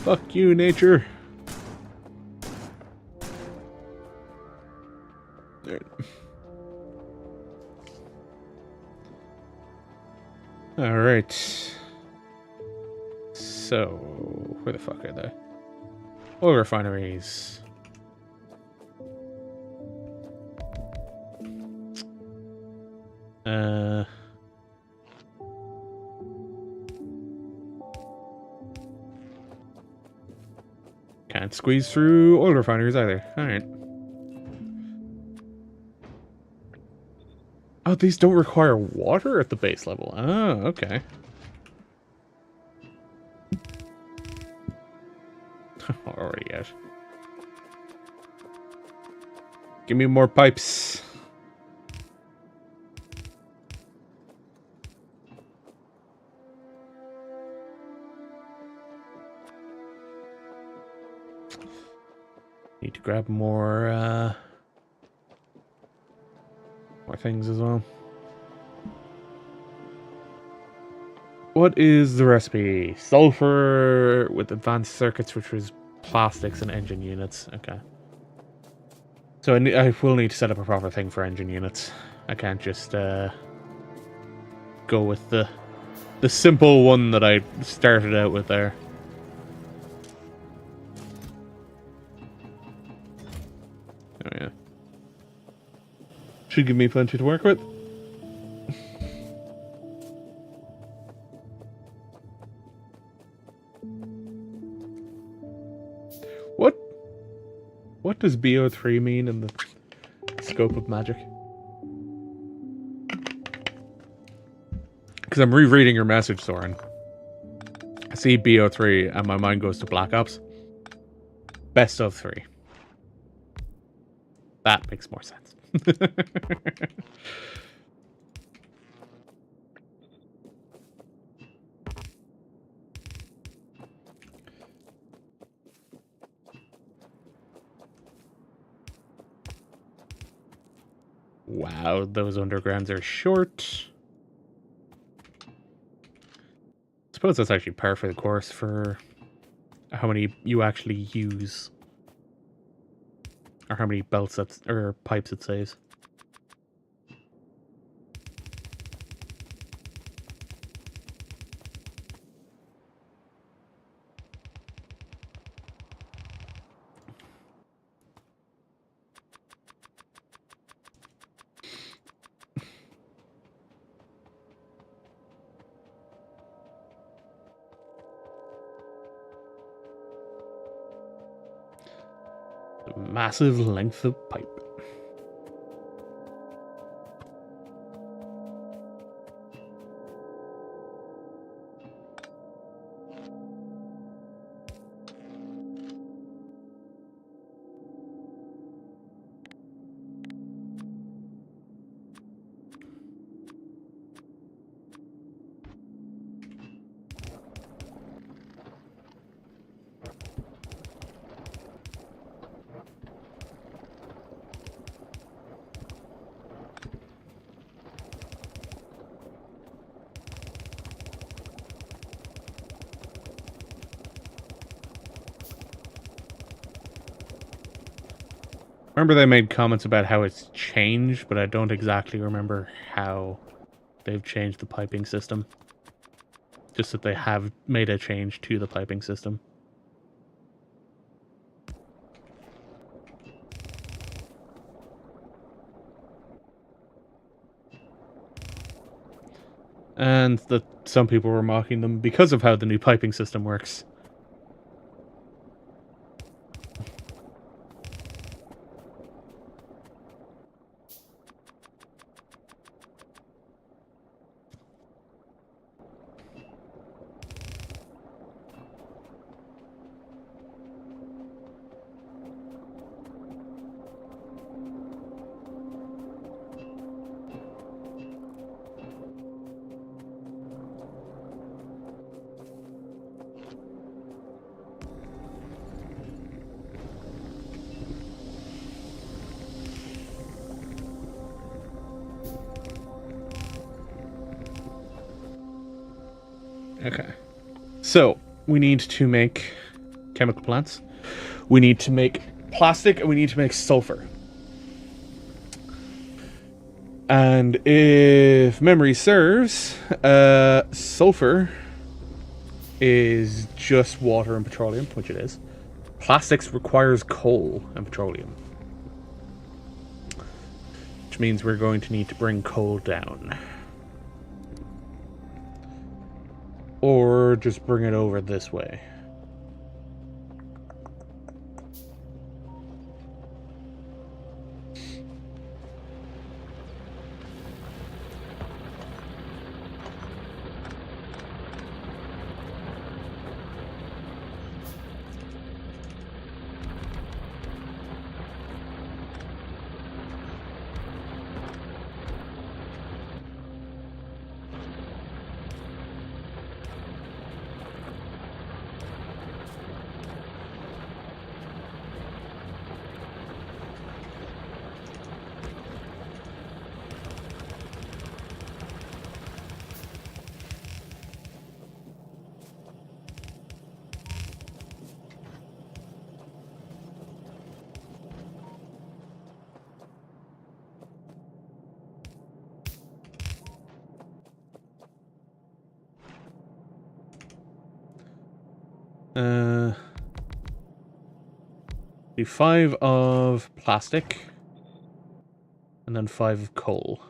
Fuck you, nature. Alright. So, where the fuck are they? Oil refineries. Can't squeeze through oil refineries either. Alright. Oh, these don't require water at the base level. Oh, okay. Already out. Give me more pipes. Need to grab more things as well. What is the recipe? Sulfur with advanced circuits, which was plastics and engine units. Okay. So I will need to set up a proper thing for engine units. I can't just go with the simple one that I started out with there. Oh yeah. Should give me plenty to work with. What does BO3 mean in the scope of magic? Because I'm rereading your message, Soren. I see BO3 and my mind goes to Black Ops. Best of 3. That makes more sense. Wow, those undergrounds are short. I suppose that's actually par for the course for how many you actually use. Or how many belts or pipes it saves. Massive length of pipe. Remember they made comments about how it's changed, but I don't exactly remember how they've changed the piping system. Just that they have made a change to the piping system. And that some people were mocking them because of how the new piping system works. Okay. So, we need to make chemical plants. We need to make plastic, and we need to make sulfur. And if memory serves, sulfur is just water and petroleum, which it is. Plastics requires coal and petroleum. Which means we're going to need to bring coal down. Or just bring it over this way. Do 5 of plastic. And then 5 of coal.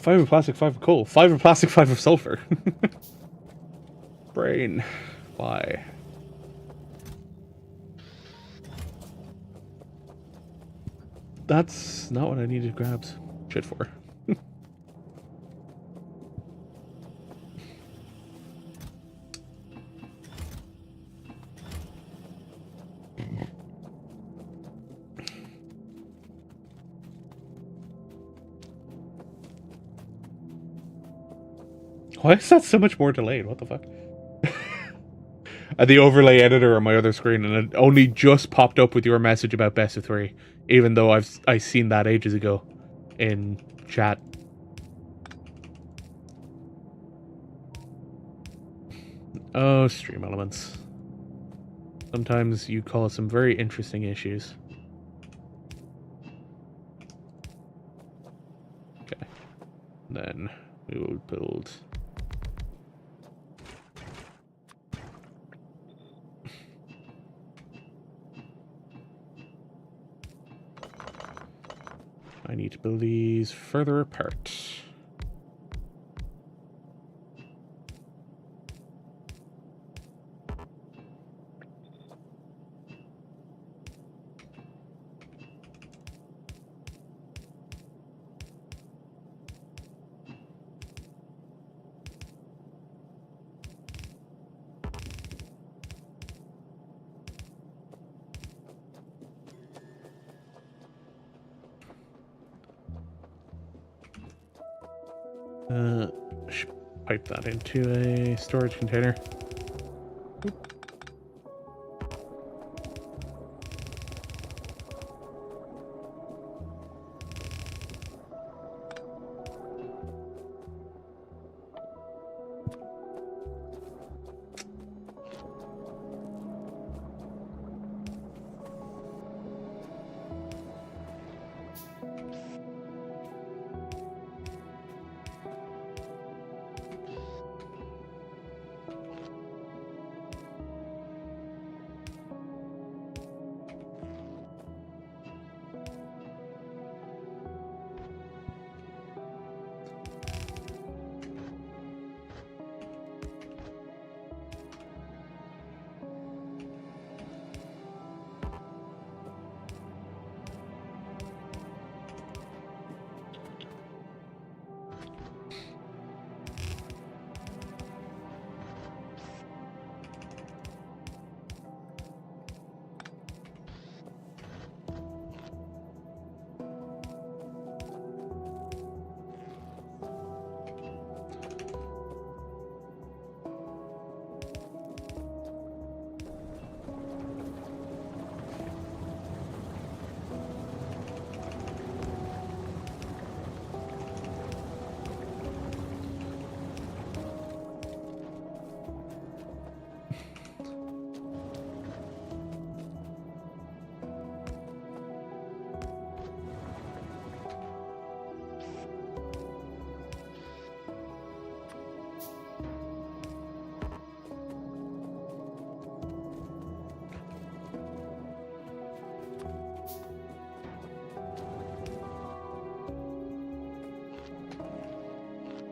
Five of plastic, 5 of coal. 5 of plastic, 5 of sulfur. Brain. Why? That's not what I needed grabs shit for. Why is that so much more delayed? What the fuck? The overlay editor on my other screen, and it only just popped up with your message about best of 3, even though I seen that ages ago in chat. Oh, stream elements. Sometimes you cause some very interesting issues. Okay. Then we will build. I need to build these further apart. Should pipe that into a storage container.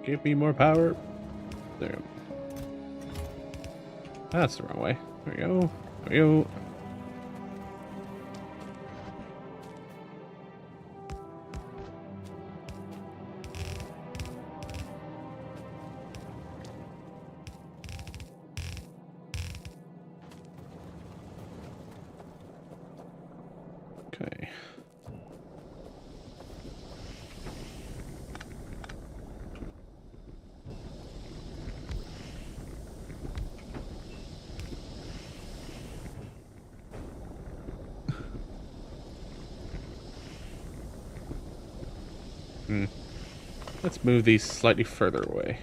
Give me more power. There. That's the wrong way. There we go. There we go. Okay. Let's move these slightly further away.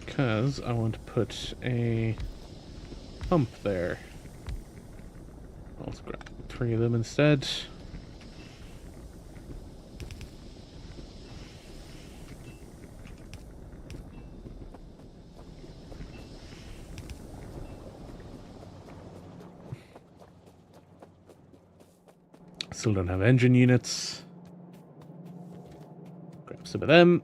Because I want to put a pump there. Let's grab 3 of them instead. Still don't have engine units. Grab some of them.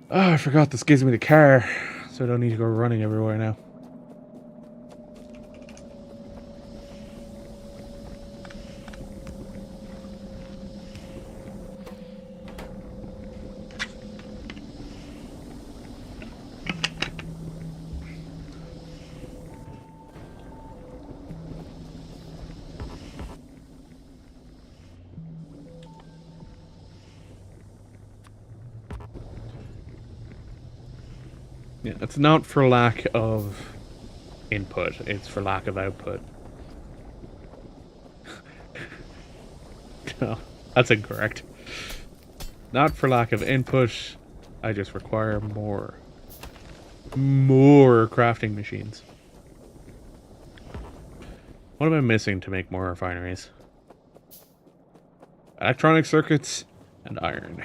Oh, I forgot this gives me the car, so I don't need to go running everywhere now. Yeah, it's not for lack of input, it's for lack of output. No, that's incorrect. Not for lack of input, I just require more crafting machines. What am I missing to make more refineries? Electronic circuits and iron.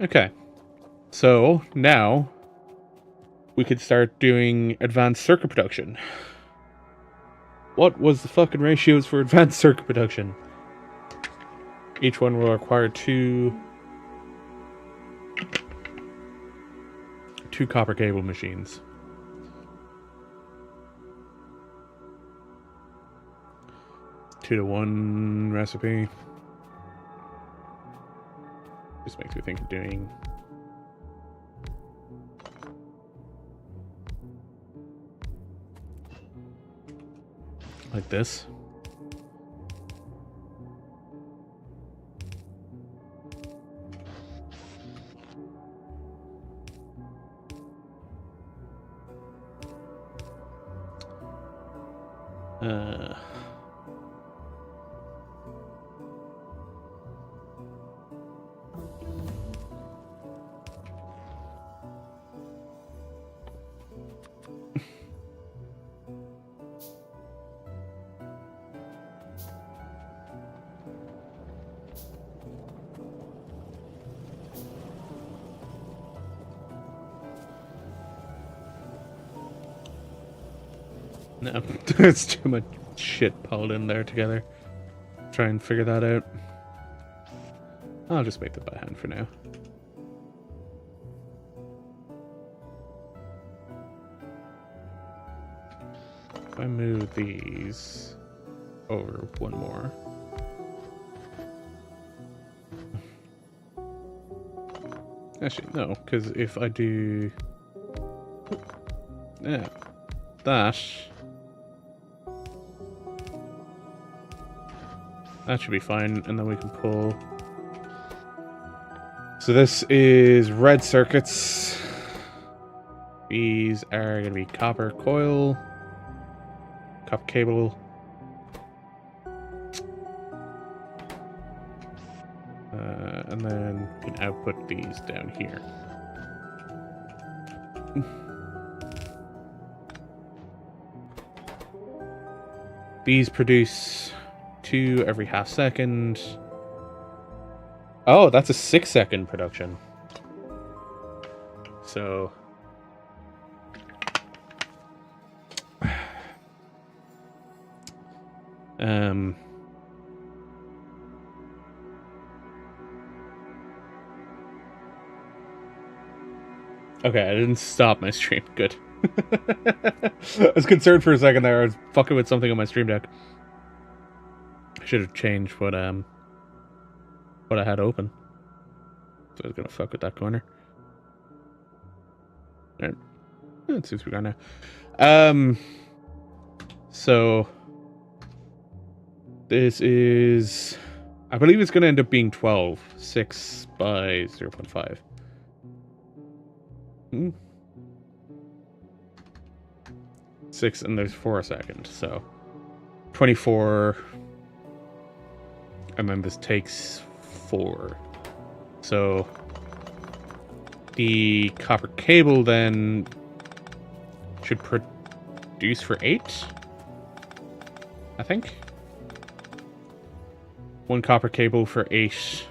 Okay, so now we could start doing advanced circuit production. What was the fucking ratios for advanced circuit production? Each one will require two copper cable machines. Two to one recipe. Just makes me think of doing like this. No, it's too much shit piled in there together. Try and figure that out. I'll just make them by hand for now. If I move these over one more. Actually, no, because if I do... Yeah, that should be fine, and then we can pull. So this is red circuits. These are going to be copper coil, copper cable, and then we can output these down here. These produce 2 every half second. Oh, that's a 6-second production. So... Okay, I didn't stop my stream. Good. I was concerned for a second there. I was fucking with something on my stream deck. I should have changed what I had open. So I was gonna fuck with that corner. Alright. It seems we're gone now. So this is, I believe it's gonna end up being 12. 6 by 0.5. 6, and there's 4 a second, so 24, and then this takes 4. So the copper cable then should produce for 8, I think. 1 copper cable for 8.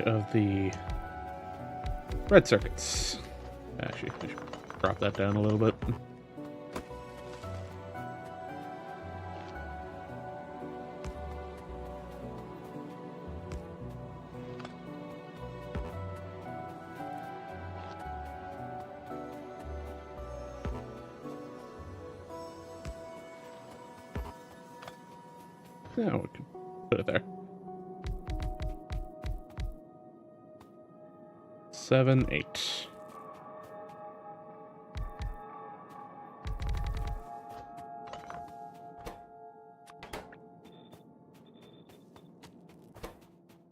Of the red circuits. Actually, I should drop that down a little bit. Yeah, we can put it there. 7, 8.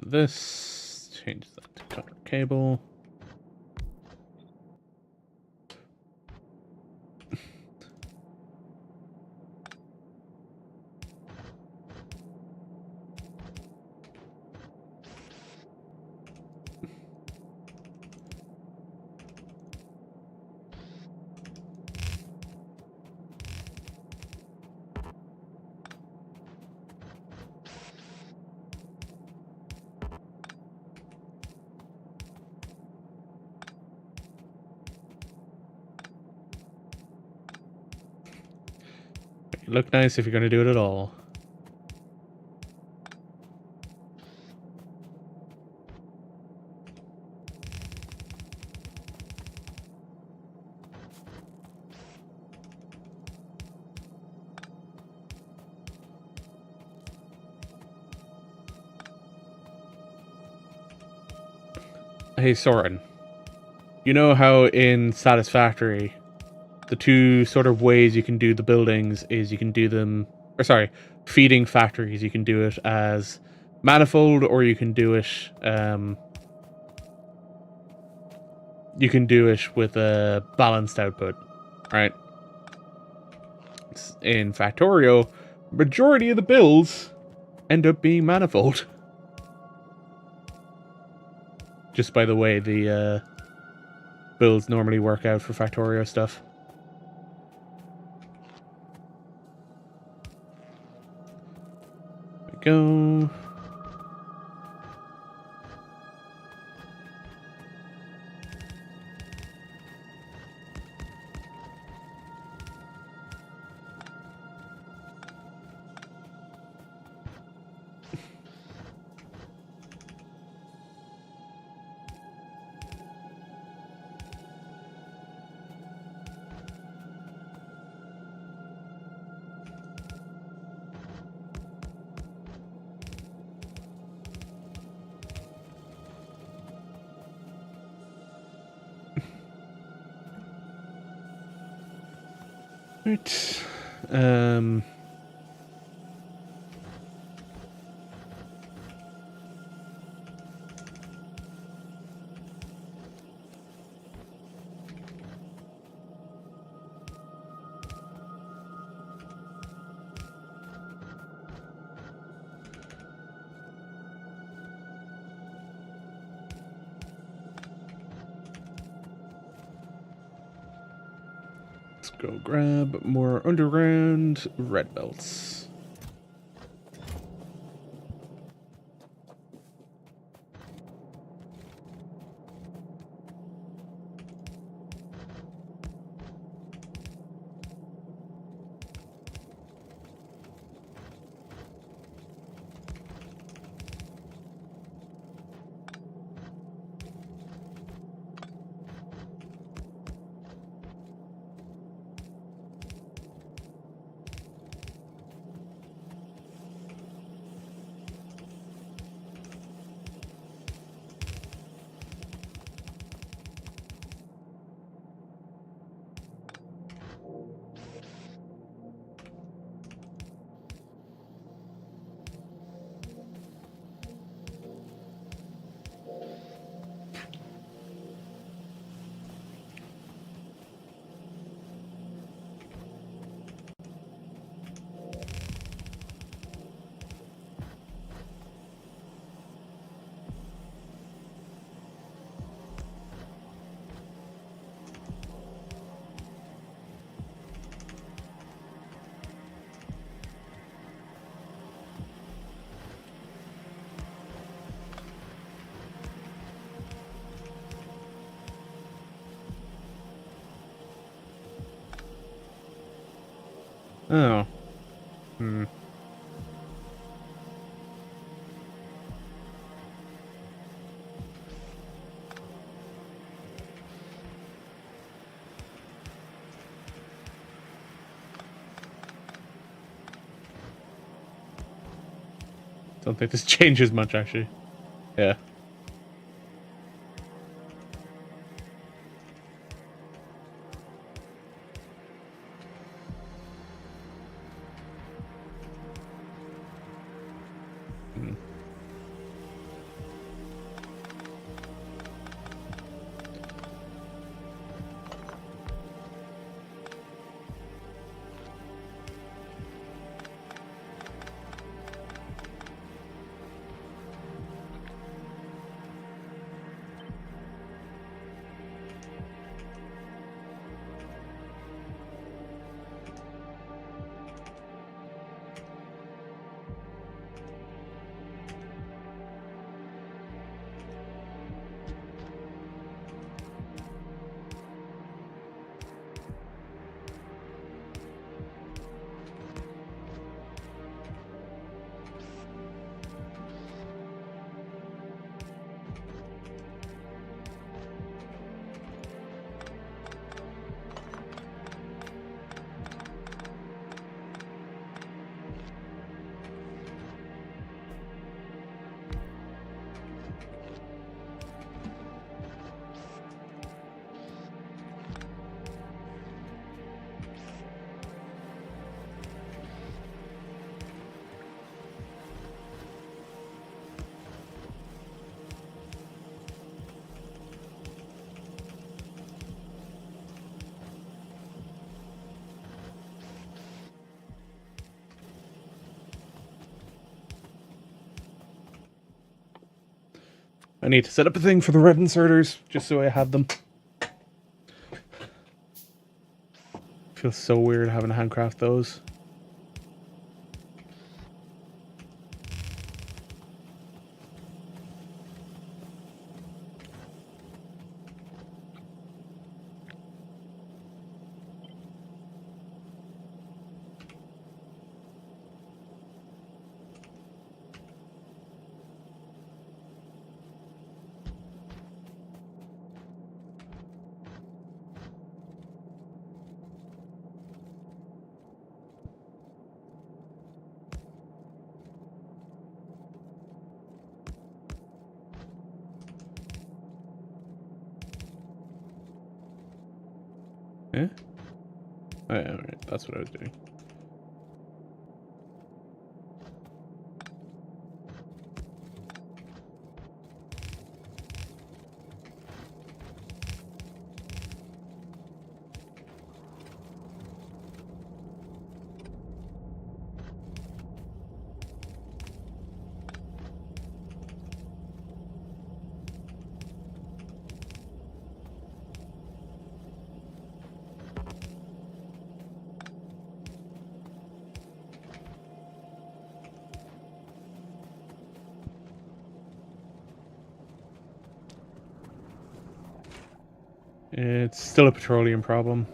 This changes that to copper cable. Look nice if you're going to do it at all. Hey, Soren. You know how in Satisfactory, the 2 sort of ways you can do the buildings is you can do them, or sorry, feeding factories, you can do it as manifold, or you can do it with a balanced output, right? In Factorio, majority of the builds end up being manifold. Just by the way the builds normally work out for Factorio stuff. There we go. Right. Let's go grab more underground red belts. Oh. Don't think this changes much, actually. Yeah. I need to set up a thing for the red inserters, just so I have them. Feels so weird having to handcraft those. Oh, yeah, right. That's what I was doing. It's still a petroleum problem.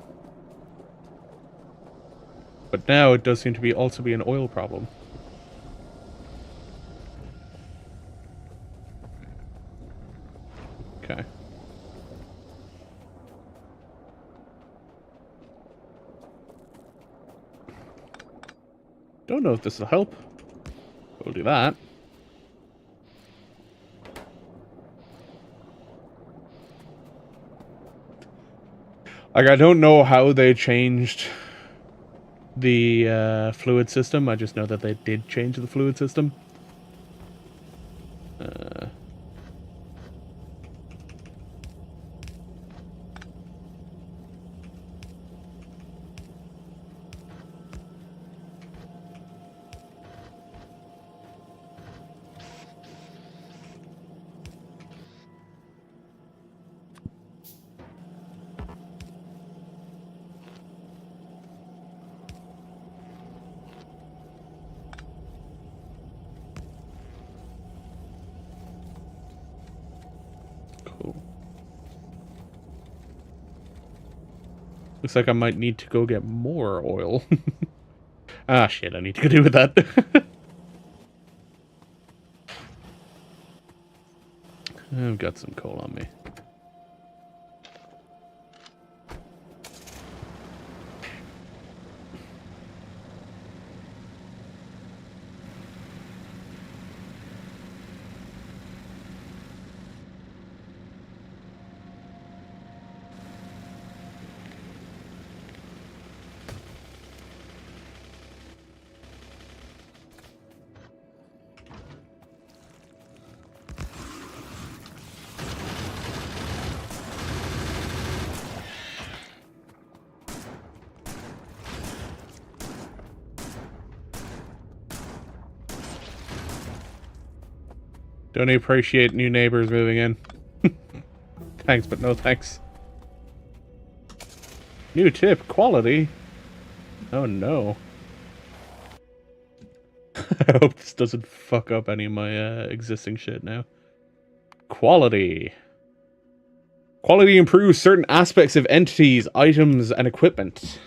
But now it does seem to be also be an oil problem. Okay. Don't know if this will help. We'll do that. Like, I don't know how they changed the fluid system. I just know that they did change the fluid system. Cool. Looks like I might need to go get more oil. Ah, shit, I need to go do with that. I've got some coal on me. Don't appreciate new neighbors moving in. Thanks, but no thanks. New tip, quality. Oh no. I hope this doesn't fuck up any of my existing shit now. Quality. Quality improves certain aspects of entities, items, and equipment.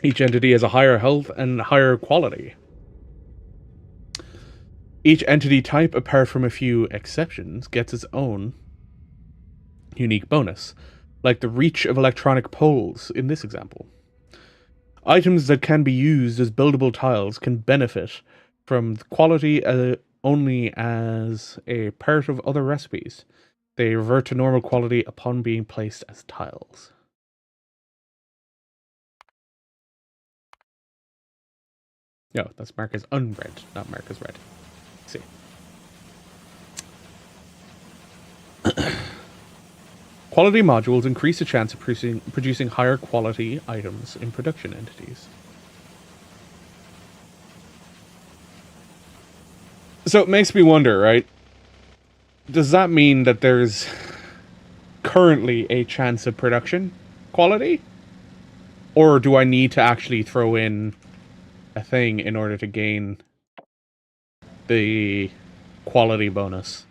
Each entity has a higher health and higher quality. Each entity type, apart from a few exceptions, gets its own unique bonus, like the reach of electronic poles in this example. Items that can be used as buildable tiles can benefit from the quality only as a part of other recipes. They revert to normal quality upon being placed as tiles. No, that's marked as unread, not marked as red. Let's see. Quality modules increase the chance of producing higher quality items in production entities. So it makes me wonder, right? Does that mean that there's currently a chance of production quality? Or do I need to actually throw in a thing in order to gain the quality bonus?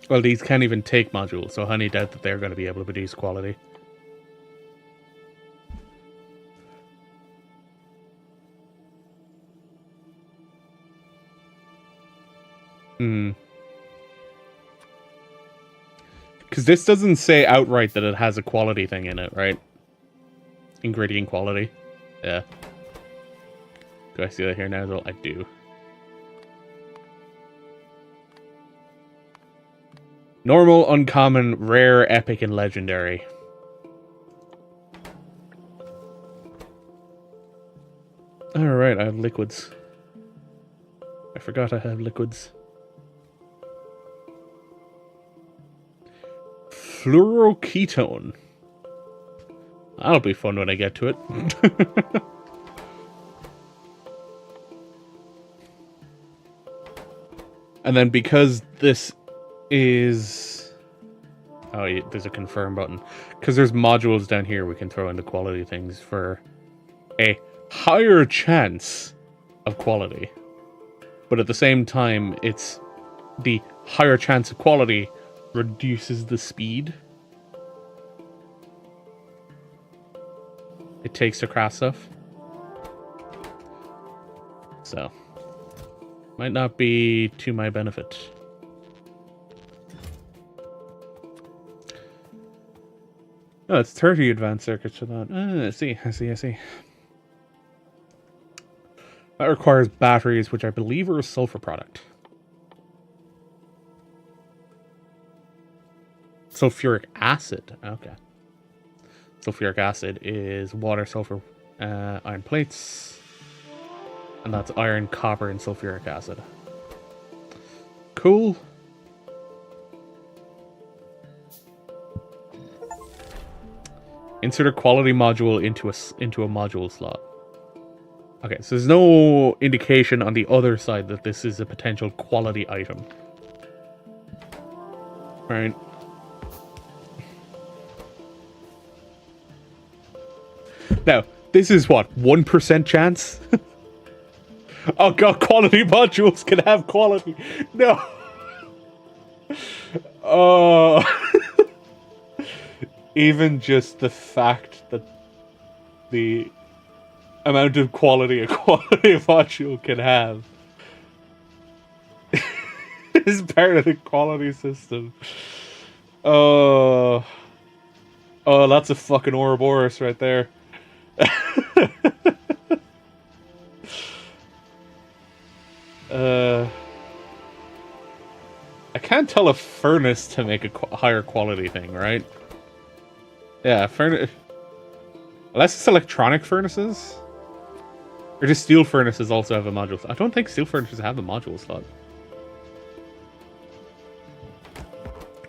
Well, these can't even take modules, so I highly doubt that they're going to be able to produce quality. Hmm. Because this doesn't say outright that it has a quality thing in it, right? Ingredient quality. Yeah. Do I see that here now as well? I do. Normal, uncommon, rare, epic, and legendary. Alright, I have liquids. I forgot I have liquids. Fluoroketone. That'll be fun when I get to it. And then because this is... Oh, yeah, there's a confirm button. Because there's modules down here we can throw into quality things for a higher chance of quality. But at the same time, it's the higher chance of quality reduces the speed it takes to craft stuff. So, might not be to my benefit. Oh, it's 30 advanced circuits for that. I see. That requires batteries, which I believe are a sulfur product. Sulfuric acid. Okay. Sulfuric acid is water, sulfur, iron plates. And that's iron, copper, and sulfuric acid. Cool. Insert a quality module into a module slot. Okay, so there's no indication on the other side that this is a potential quality item. Right. Now, this is what, 1% chance? Oh god, quality modules can have quality. No. Oh. Even just the fact that the amount of quality a quality module can have is part of the quality system. Oh, that's a fucking Ouroboros right there. I can't tell a furnace to make a higher quality thing, right? Yeah, furnace. Unless it's electronic furnaces. Or do steel furnaces also have a module slot? I don't think steel furnaces have a module slot.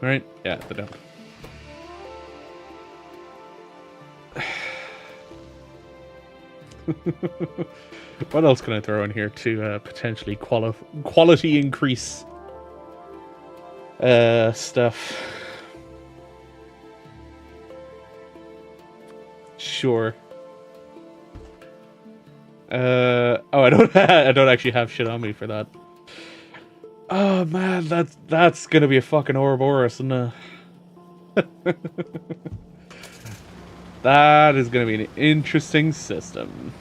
Right? Yeah, they don't. What else can I throw in here to potentially quality increase stuff? Sure. Oh, I don't actually have shit on me for that. Oh man, that's gonna be a fucking Ouroboros, isn't it? That is gonna be an interesting system.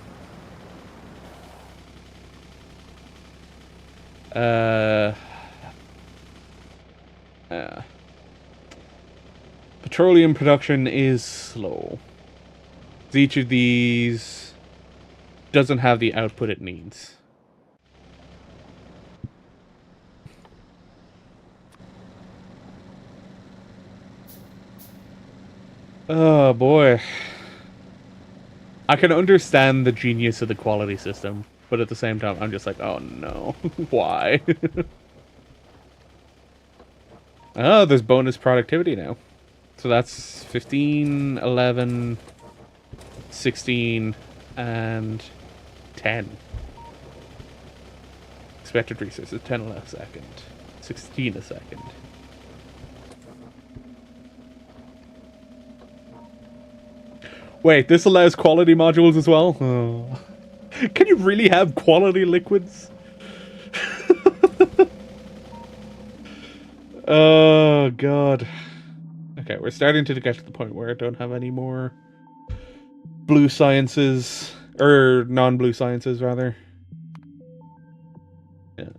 Petroleum production is slow. Each of these doesn't have the output it needs. Oh boy. I can understand the genius of the quality system, but at the same time, I'm just like, oh no, why? Oh, there's bonus productivity now. So that's 15, 11, 16, and 10. Expected resources, 10 a second, 16 a second. Wait, this allows quality modules as well? Oh. Can you really have quality liquids? Oh, God. Okay, we're starting to get to the point where I don't have any more blue sciences, or non-blue sciences, rather. Yeah.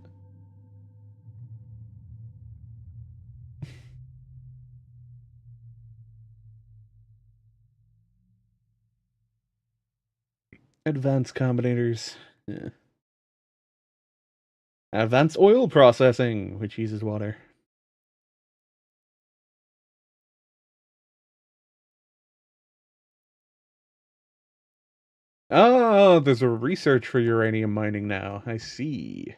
Advanced combinators. Yeah. Advanced oil processing, which uses water. Oh, there's a research for uranium mining now. I see.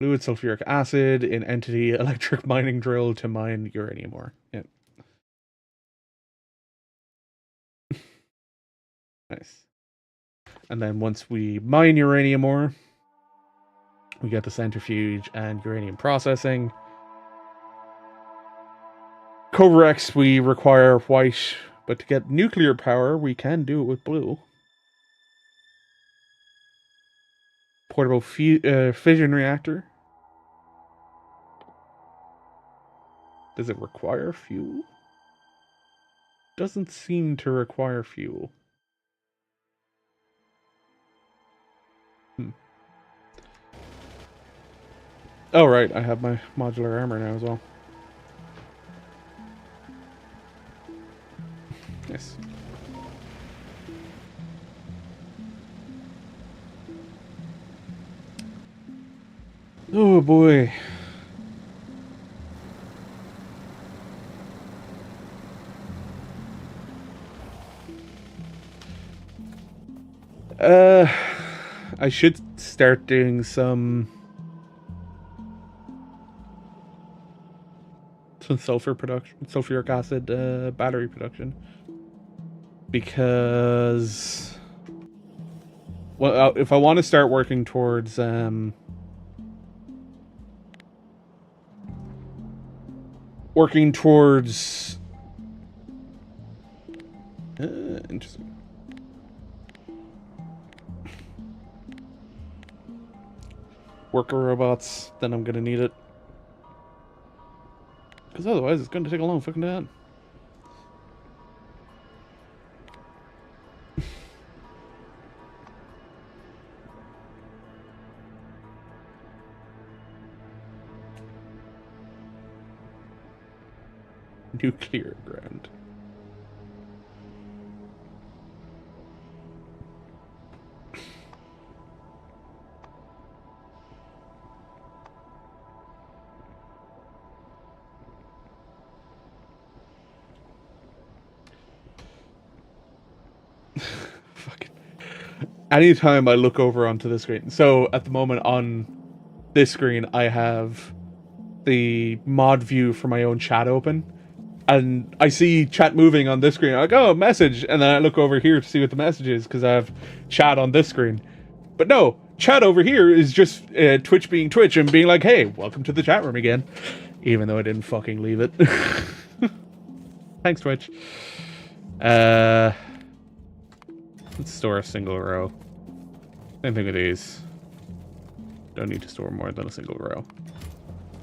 Fluid sulfuric acid in entity electric mining drill to mine uranium ore. Yep. Nice. And then once we mine uranium ore, we get the centrifuge and uranium processing. Corex, we require white, but to get nuclear power, we can do it with blue. Portable fission reactor. Does it require fuel? Doesn't seem to require fuel. Oh, right, I have my modular armor now as well. Yes. Oh boy. I should start doing some sulfur production, sulfuric acid battery production, because well, if I want to start working towards interesting. Worker robots, then I'm gonna need it. Because otherwise it's gonna take a long fucking time. Nuclear ground. Fucking. Anytime I look over onto the screen. So at the moment on this screen, I have the mod view for my own chat open. And I see chat moving on this screen. I'm like, oh, message. And then I look over here to see what the message is because I have chat on this screen. But no, chat over here is just Twitch being Twitch and being like, hey, welcome to the chat room again. Even though I didn't fucking leave it. Thanks, Twitch. Let's store a single row. Same thing with these. Don't need to store more than a single row.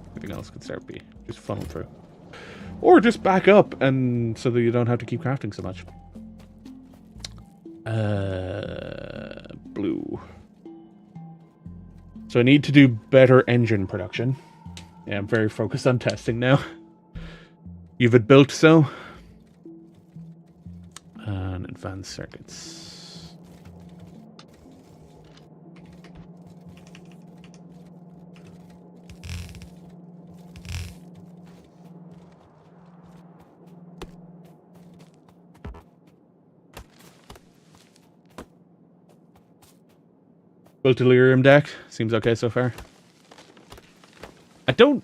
Everything else can start B. Just funnel through. Or just back up and so that you don't have to keep crafting so much. Blue. So I need to do better engine production. Yeah, I'm very focused on testing now. You've it built so. And advanced circuits. Built delirium deck. Seems okay so far. I don't...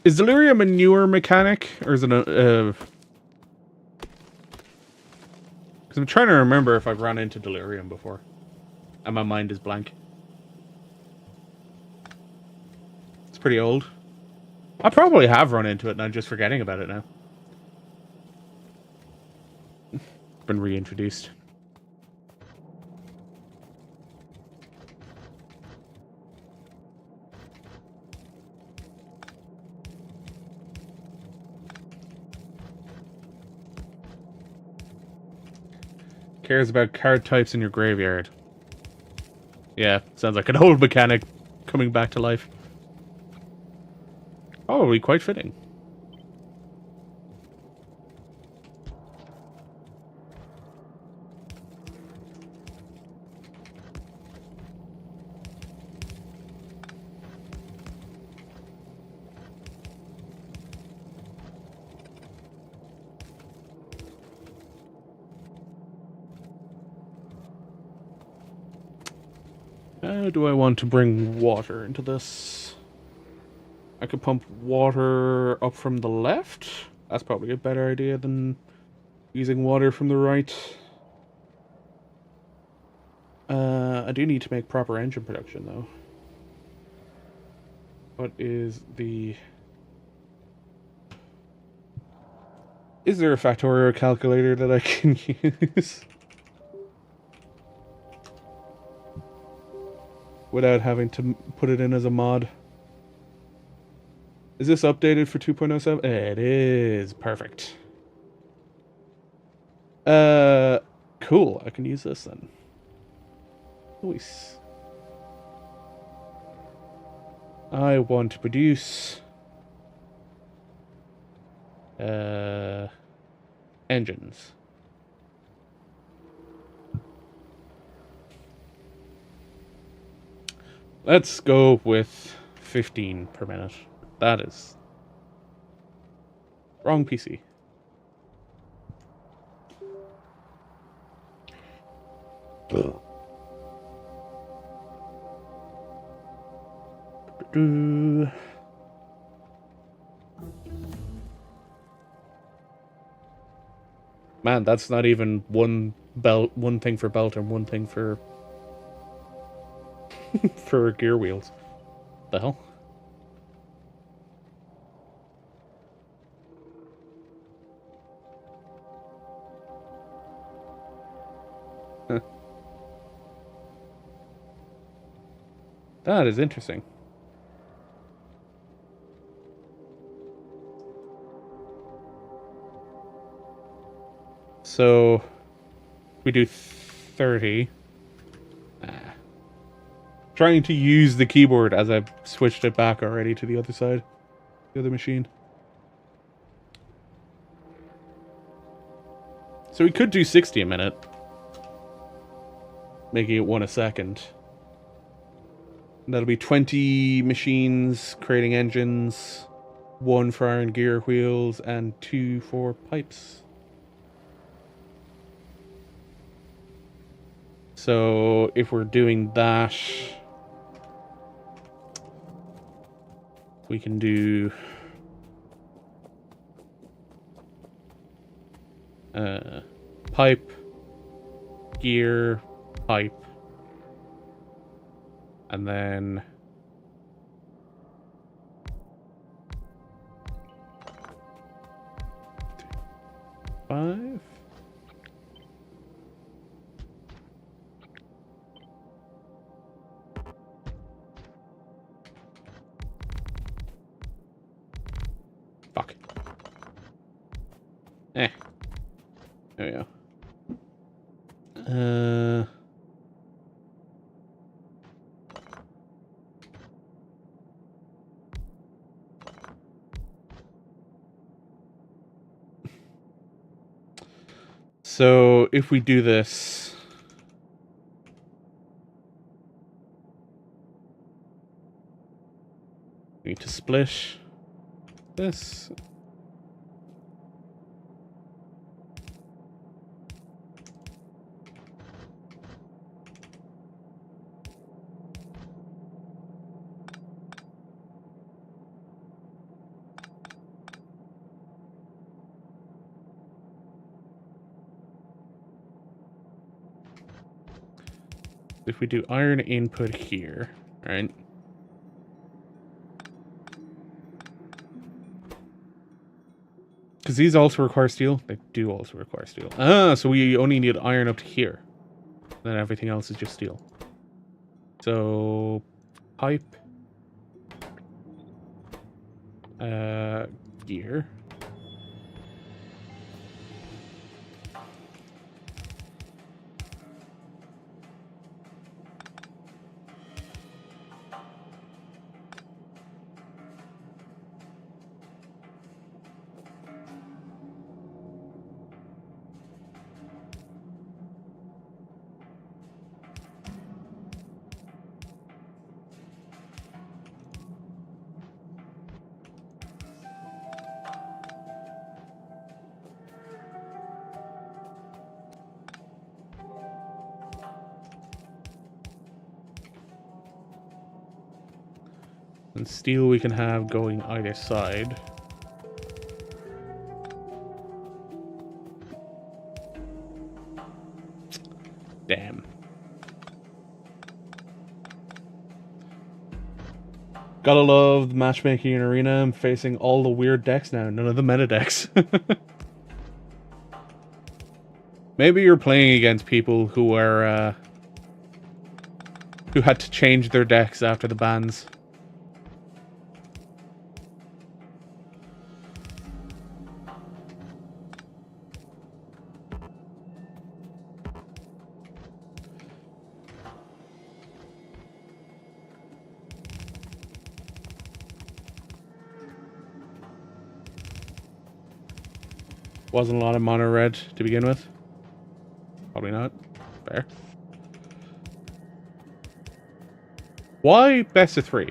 Is delirium a newer mechanic? Or is it a... Because I'm trying to remember if I've run into delirium before. And my mind is blank. It's pretty old. I probably have run into it and I'm just forgetting about it now. Been reintroduced. Cares about card types in your graveyard. Yeah, sounds like an old mechanic coming back to life. Probably quite fitting. Do I want to bring water into this? I could pump water up from the left. That's probably a better idea than using water from the right. I do need to make proper engine production, though. What is the... Is there a Factorio calculator that I can use? Without having to put it in as a mod. Is this updated for 2.07? It is. Perfect. Cool. I can use this then. Nice. I want to produce engines. Let's go with 15 per minute. That is wrong PC. Ugh. Man, that's not even one thing for belt and one thing for for gear wheels. The hell? Huh. That is interesting. So we do 30. Trying to use the keyboard as I've switched it back already to the other side, the other machine. So we could do 60 a minute, making it 1 a second. And that'll be 20 machines creating engines, 1 for iron gear wheels, and 2 for pipes. So if we're doing that, we can do pipe, gear, pipe, and then five. Fuck. There we go. So if we do this, we need to split this. If we do iron input here, right? Because these also require steel. They do also require steel. Ah, so we only need iron up to here. Then everything else is just steel. So, pipe. Gear. And steel we can have going either side. Damn. Gotta love the matchmaking in Arena. I'm facing all the weird decks now. None of the meta decks. Maybe you're playing against people who are, who had to change their decks after the bans. Wasn't a lot of mono red to begin with. Probably not. Fair. Why best of 3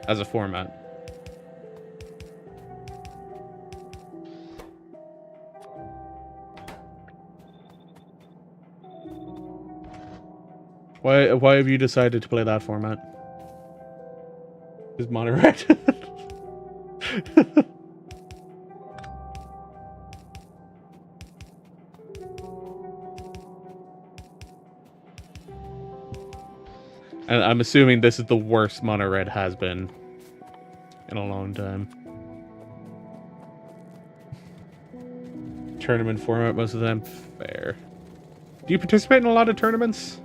as a format? Why have you decided to play that format? Is mono red? And I'm assuming this is the worst mono red has been in a long time. Tournament format, most of them. Fair. Do you participate in a lot of tournaments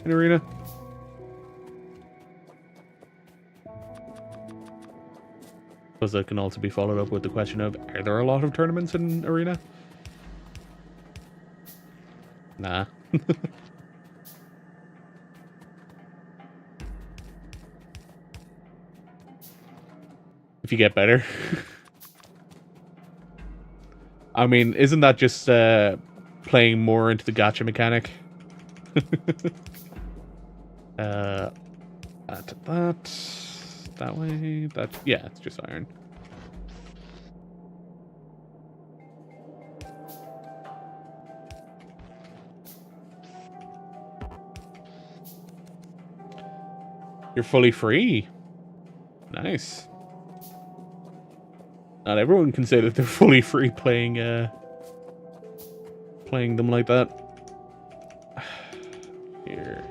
in Arena? Because that can also be followed up with the question of, are there a lot of tournaments in Arena? Nah. If you get better. I mean, isn't that just playing more into the gacha mechanic? That way, that, yeah, it's just iron. You're fully free. Nice. Not everyone can say that they're fully free playing playing them like that. Here.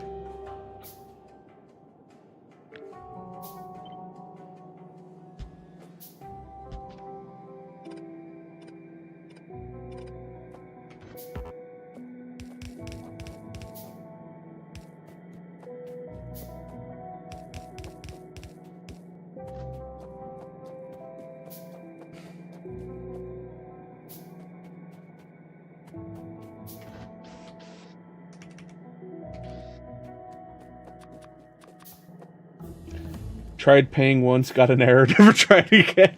Tried paying once, got an error, never tried again.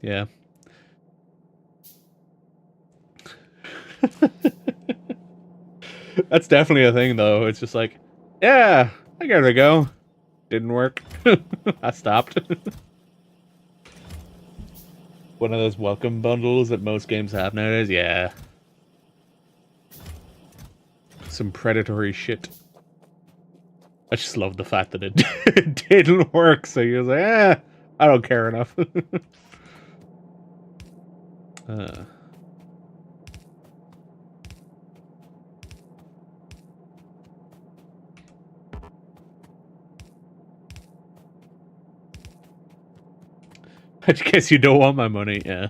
Yeah. That's definitely a thing, though. It's just like, yeah, I gave it a go. Didn't work. I stopped. One of those welcome bundles that most games have nowadays. Yeah. Some predatory shit. I just love the fact that it didn't work, so he was like, I don't care enough. I guess you don't want my money, yeah.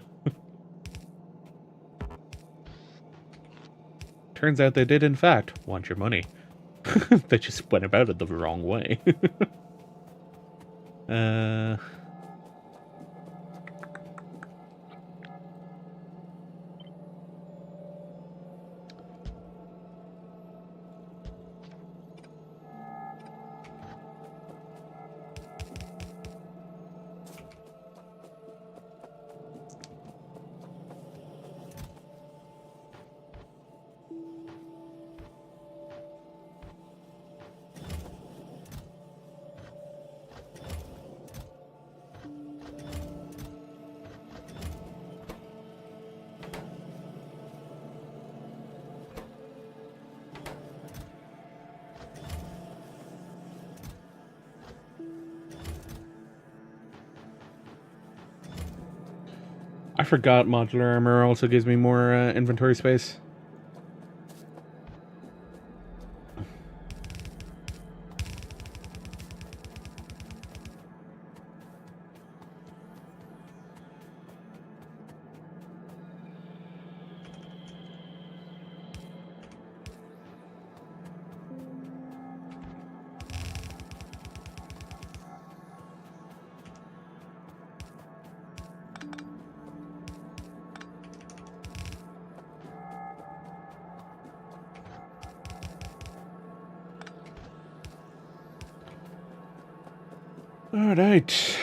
Turns out they did, in fact, want your money. They just went about it the wrong way. I forgot modular armor also gives me more inventory space. All right.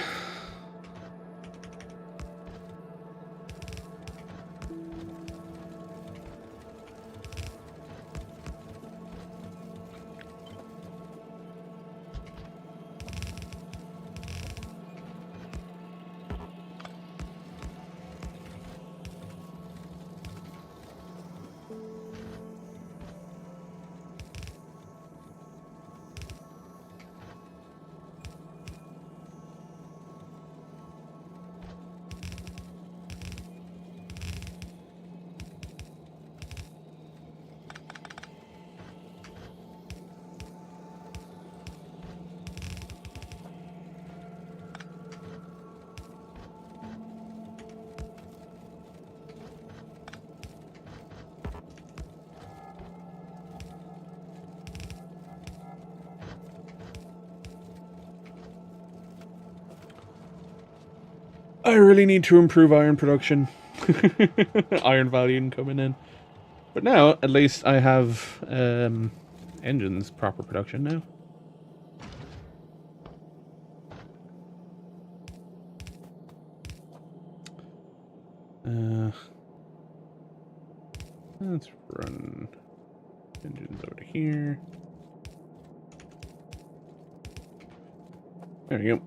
I really need to improve iron production. Iron volume coming in. But now, at least I have engines proper production now. Let's run engines over to here. There we go.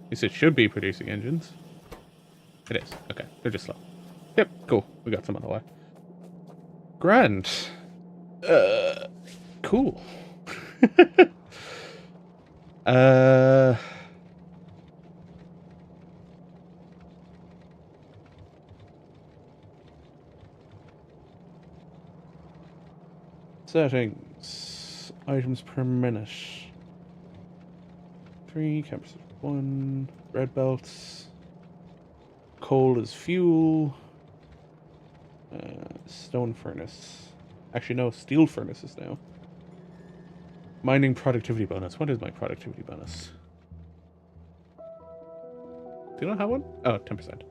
At least it should be producing engines. It is. Okay, they're just slow. Yep, cool. We got some on the way. Grand. Cool. Settings. Items per minute. 3, campers 1, red belts. Coal is fuel. Stone furnace. Actually, no, steel furnaces now. Mining productivity bonus. What is my productivity bonus? Do you not have one? Oh, 10%.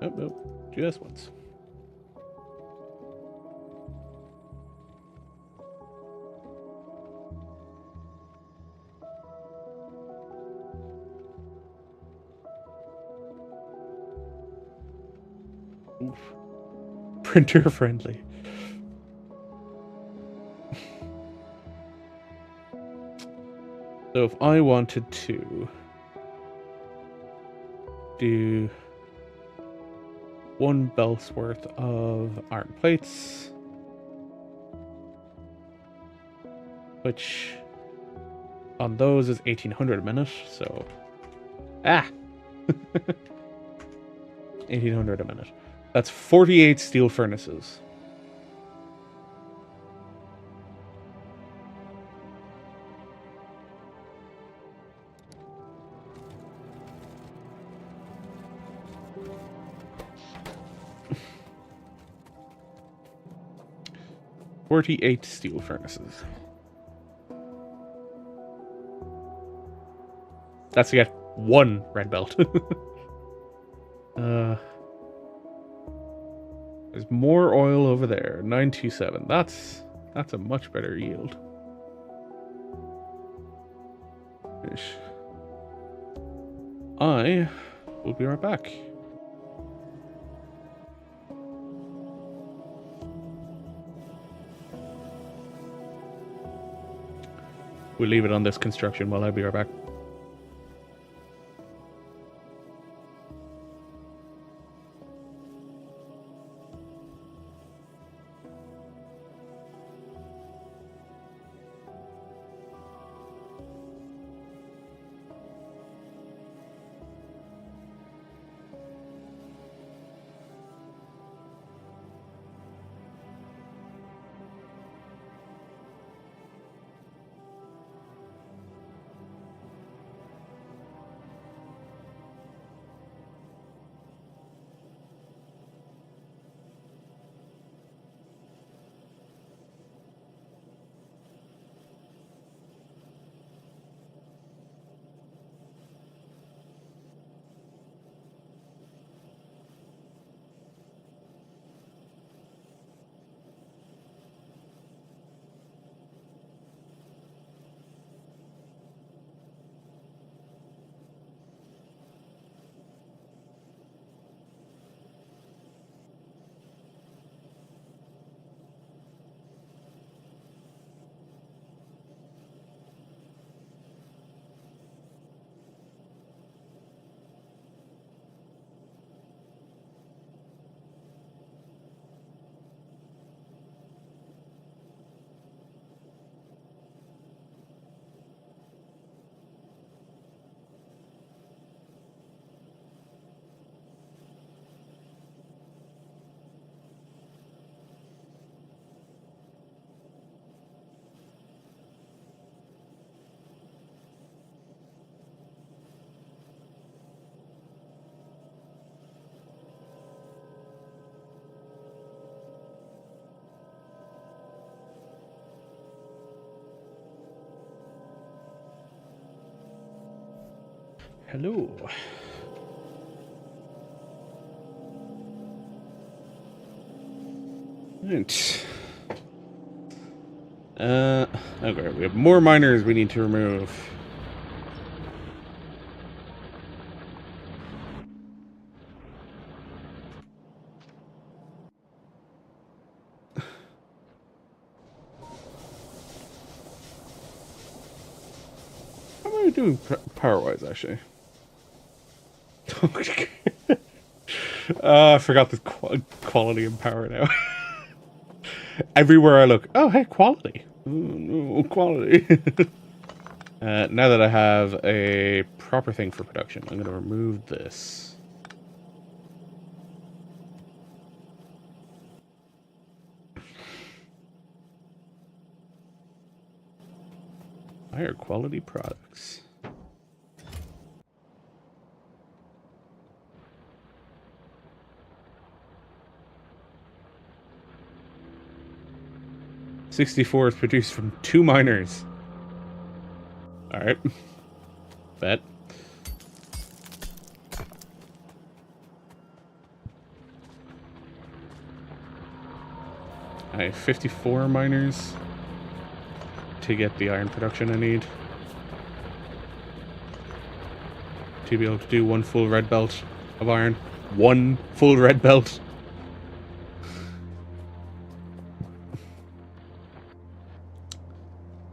Nope, nope. Just once. Oof. Printer friendly. So if I wanted to do 1 belt's worth of iron plates, which on those is 1800 a minute, so 1800 a minute. That's 48 steel furnaces. $48 steel furnaces. That's to get 1 red belt. There's more oil over there. 927. That's a much better yield. I will be right back. We'll leave it on this construction while I be right back. Hello. Right. Okay, we have more miners we need to remove. How am I doing power-wise, actually? I forgot the quality and power now. Everywhere I look, oh, hey, quality. Oh, no, quality. Now that I have a proper thing for production, I'm going to remove this. Higher quality products. $64 is produced from 2 miners. Alright. Bet. I have 54 miners to get the iron production I need. To be able to do 1 full red belt of iron. 1 full red belt.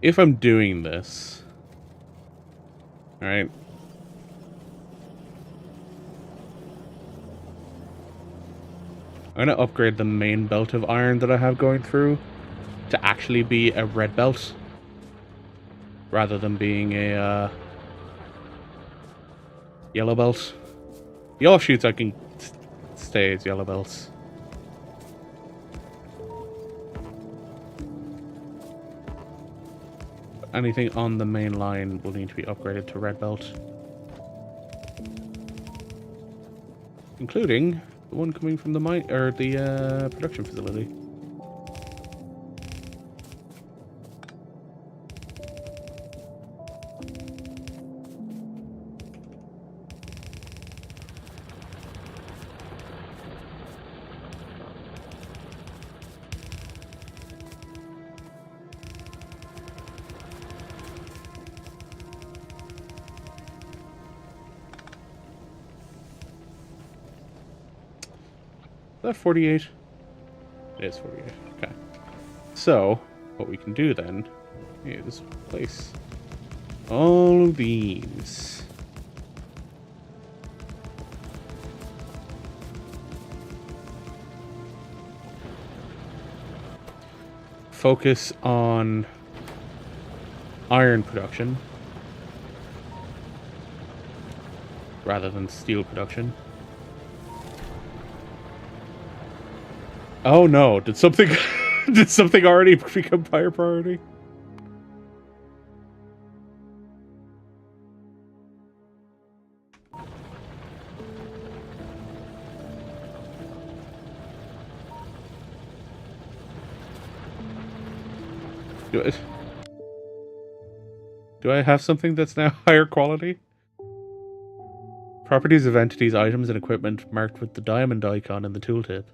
If I'm doing this, alright, I'm going to upgrade the main belt of iron that I have going through to actually be a red belt, rather than being a yellow belt. The offshoots I can stay as yellow belts. Anything on the main line will need to be upgraded to red belt. Including the one coming from the mine, or the production facility. Is that 48? It is 48. Okay. So, what we can do then is place all of these. Focus on iron production rather than steel production. Oh no, did something did something already become higher priority? Do I have something that's now higher quality? Properties of entities, items, and equipment marked with the diamond icon in the tooltip.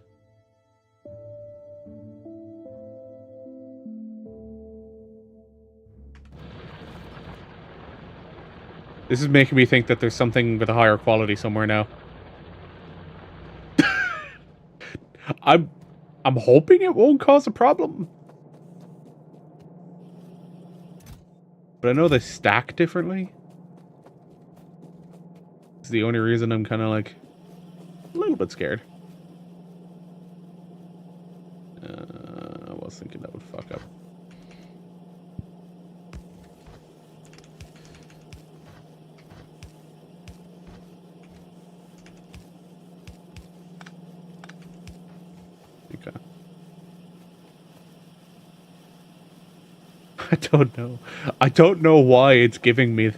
This is making me think that there's something with a higher quality somewhere now. I'm hoping it won't cause a problem. But I know they stack differently. It's the only reason I'm kind of like a little bit scared. I was thinking that would fuck up. Okay. I don't know. I don't know why it's giving me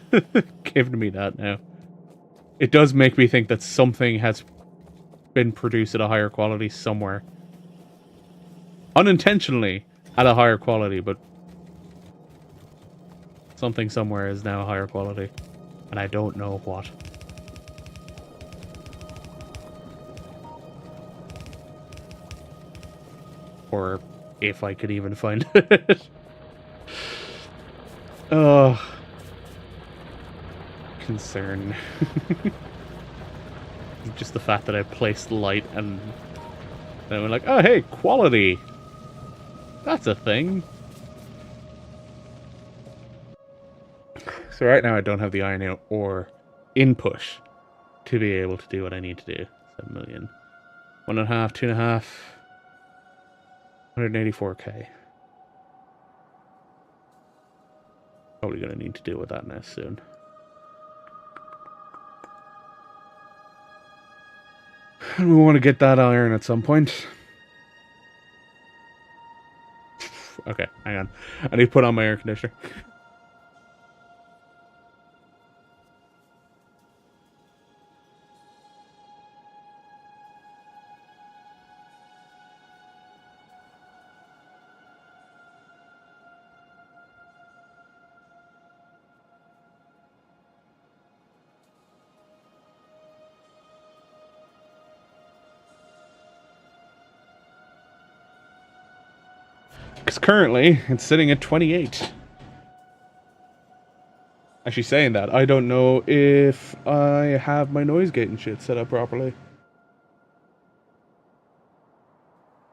giving me that now. It does make me think that something has been produced at a higher quality somewhere. Unintentionally at a higher quality, but something somewhere is now higher quality. And I don't know what. Or if I could even find it. Oh. Concern. Just the fact that I placed light and then we're like, oh hey, quality. That's a thing. So right now I don't have the iron ore input to be able to do what I need to do. 7 million. 1.5, 2.5. 184k. Probably gonna need to deal with that now soon. We want to get that iron at some point. Okay, hang on. I need to put on my air conditioner. Because currently, it's sitting at 28. Actually saying that, I don't know if I have my noise gate and shit set up properly.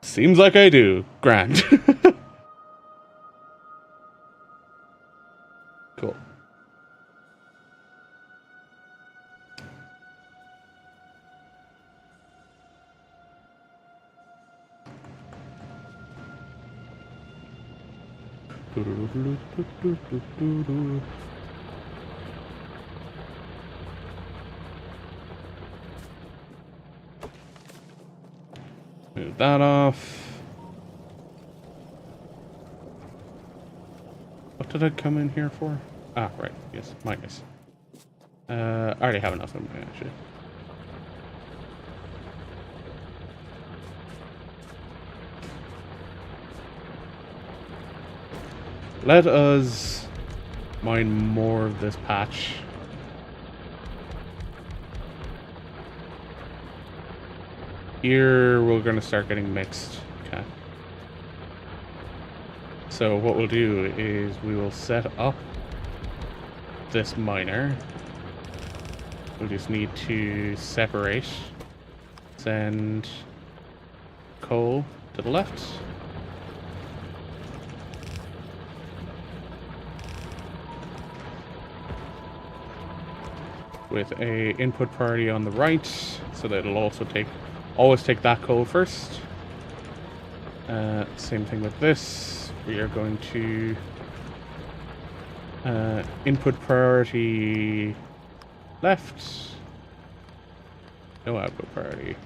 Seems like I do. Grand. Cool. Move that off. What did I come in here for? Ah, right. Yes, minus. I already have enough of them, actually. Let us mine more of this patch. Here, we're going to start getting mixed. Okay. So what we'll do is we will set up this miner. We just need to separate. Send coal to the left. With a input priority on the right, so that it'll also always take that coal first. Same thing with this. We are going to input priority left. No output priority.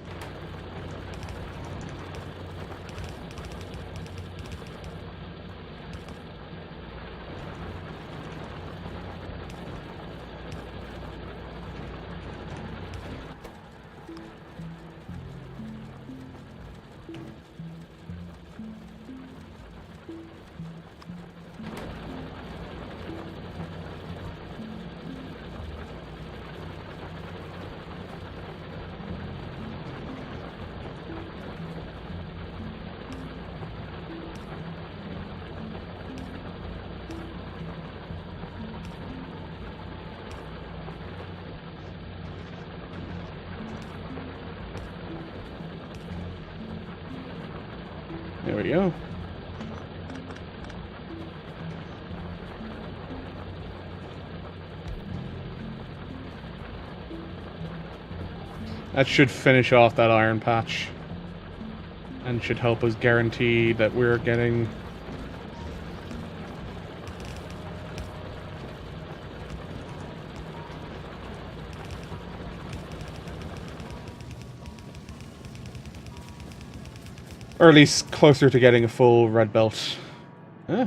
There we go. That should finish off that iron patch and should help us guarantee that we're getting or at least closer to getting a full red belt. Huh?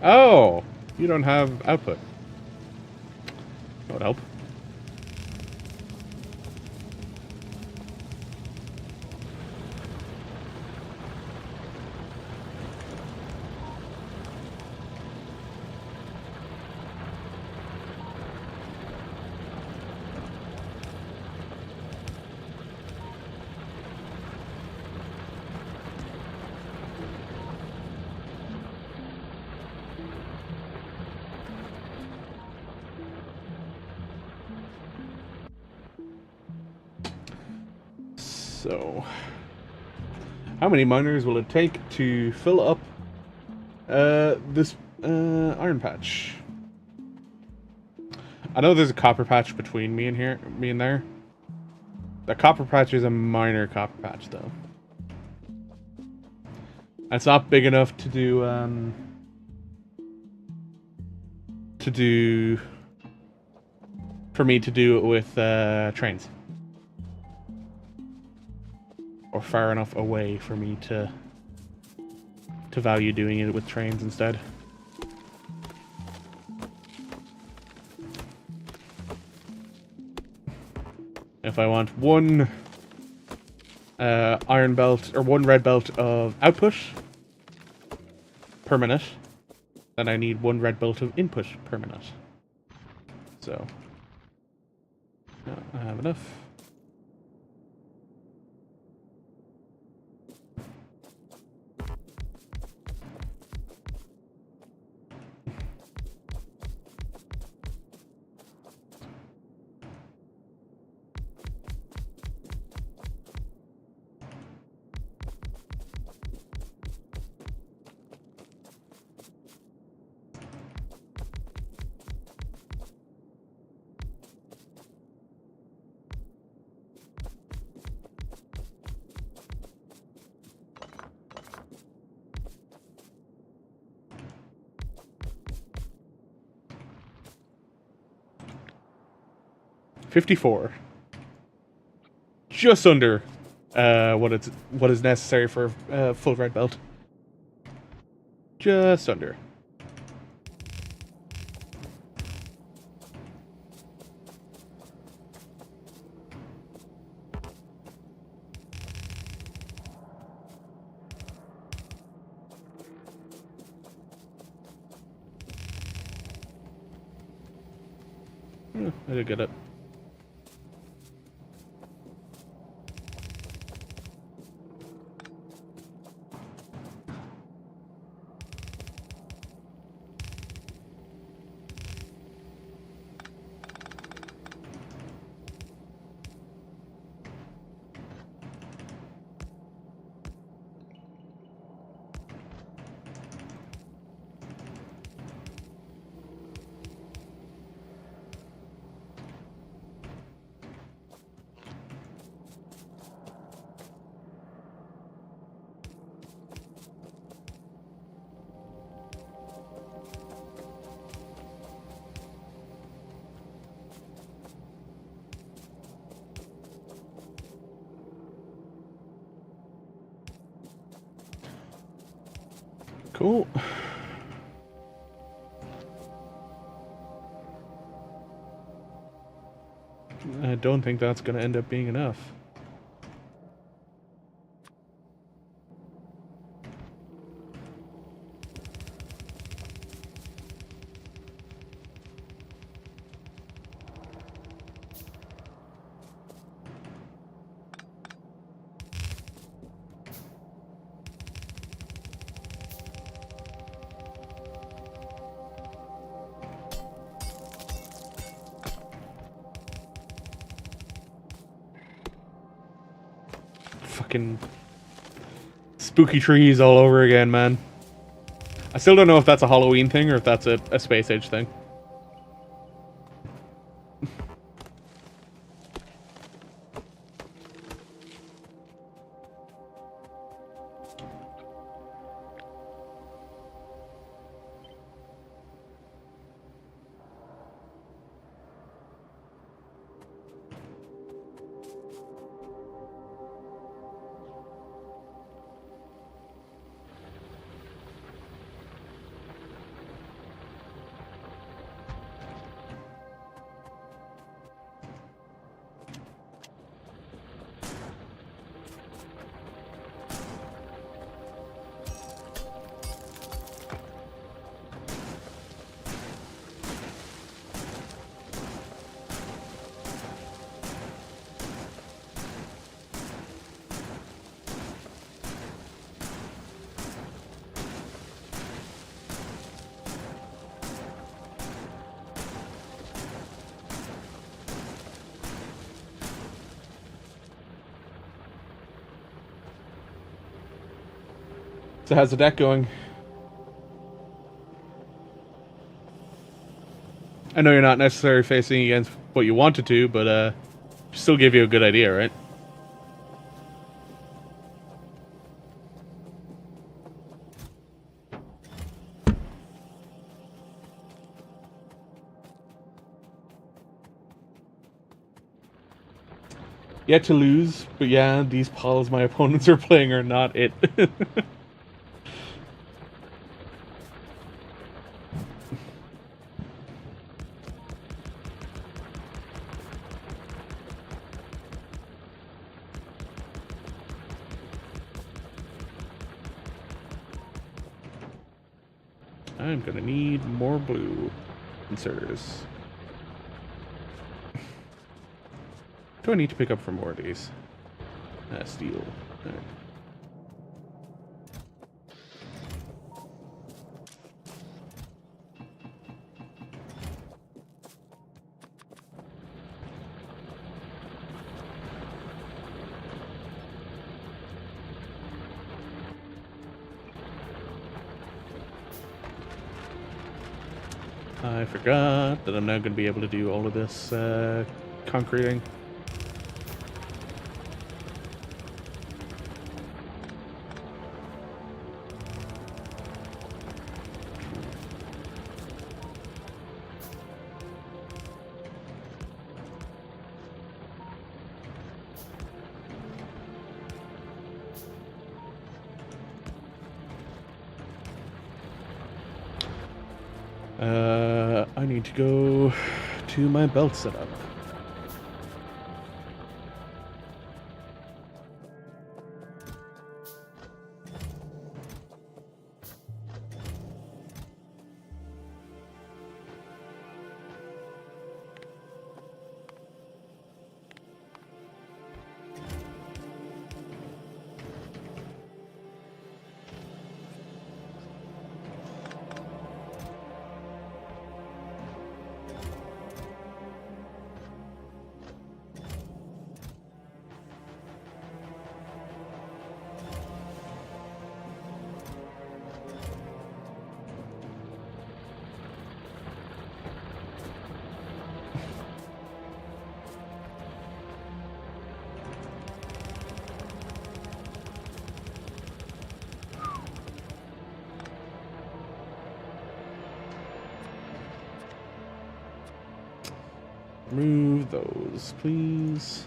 Oh, you don't have output. That would help. So, how many miners will it take to fill up this iron patch? I know there's a copper patch between me and there. The copper patch is a minor copper patch, though. It's not big enough to do for me to do it with trains, or far enough away for me to value doing it with trains instead. If I want one iron belt or one red belt of output per minute, then I need one red belt of input per minute. So, no, I have enough. $54. Just under what is necessary for a full red belt. Just under. I did get it. Cool. I don't think that's going to end up being enough. Fucking spooky trees all over again, man. I still don't know if that's a Halloween thing or if that's a space age thing. So how's the deck going? I know you're not necessarily facing against what you wanted to, but still give you a good idea, right? Yet to lose, but yeah, these piles my opponents are playing are not it. I'm gonna need more blue inserters. Do I need to pick up for more of these? Steel. Alright. I forgot that I'm now going to be able to do all of this concreting. I need to go to my belt setup. Remove those, please.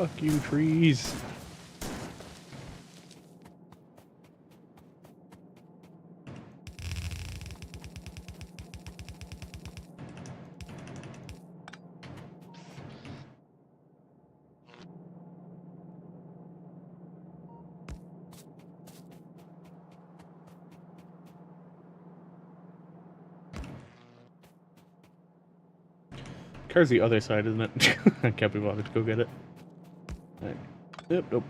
Fuck you, trees. Car's the other side, isn't it? I can't be bothered to go get it. Right. Yep, nope.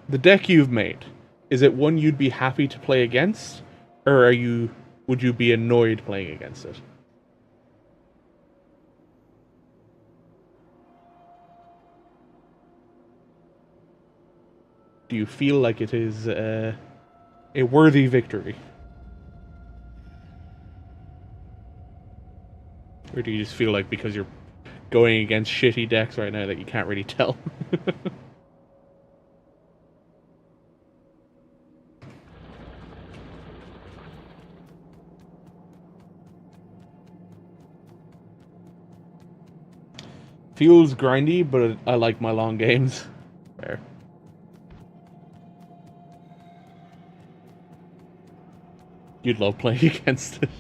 The deck you've made, is it one you'd be happy to play against, or would you be annoyed playing against it? Do you feel like it is a worthy victory? Or do you just feel like because you're going against shitty decks right now that you can't really tell? Feels grindy, but I like my long games. Fair. You'd love playing against it.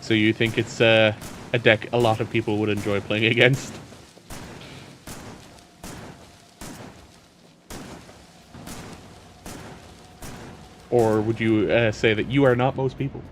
So you think it's a deck a lot of people would enjoy playing against? Or would you say that you are not most people?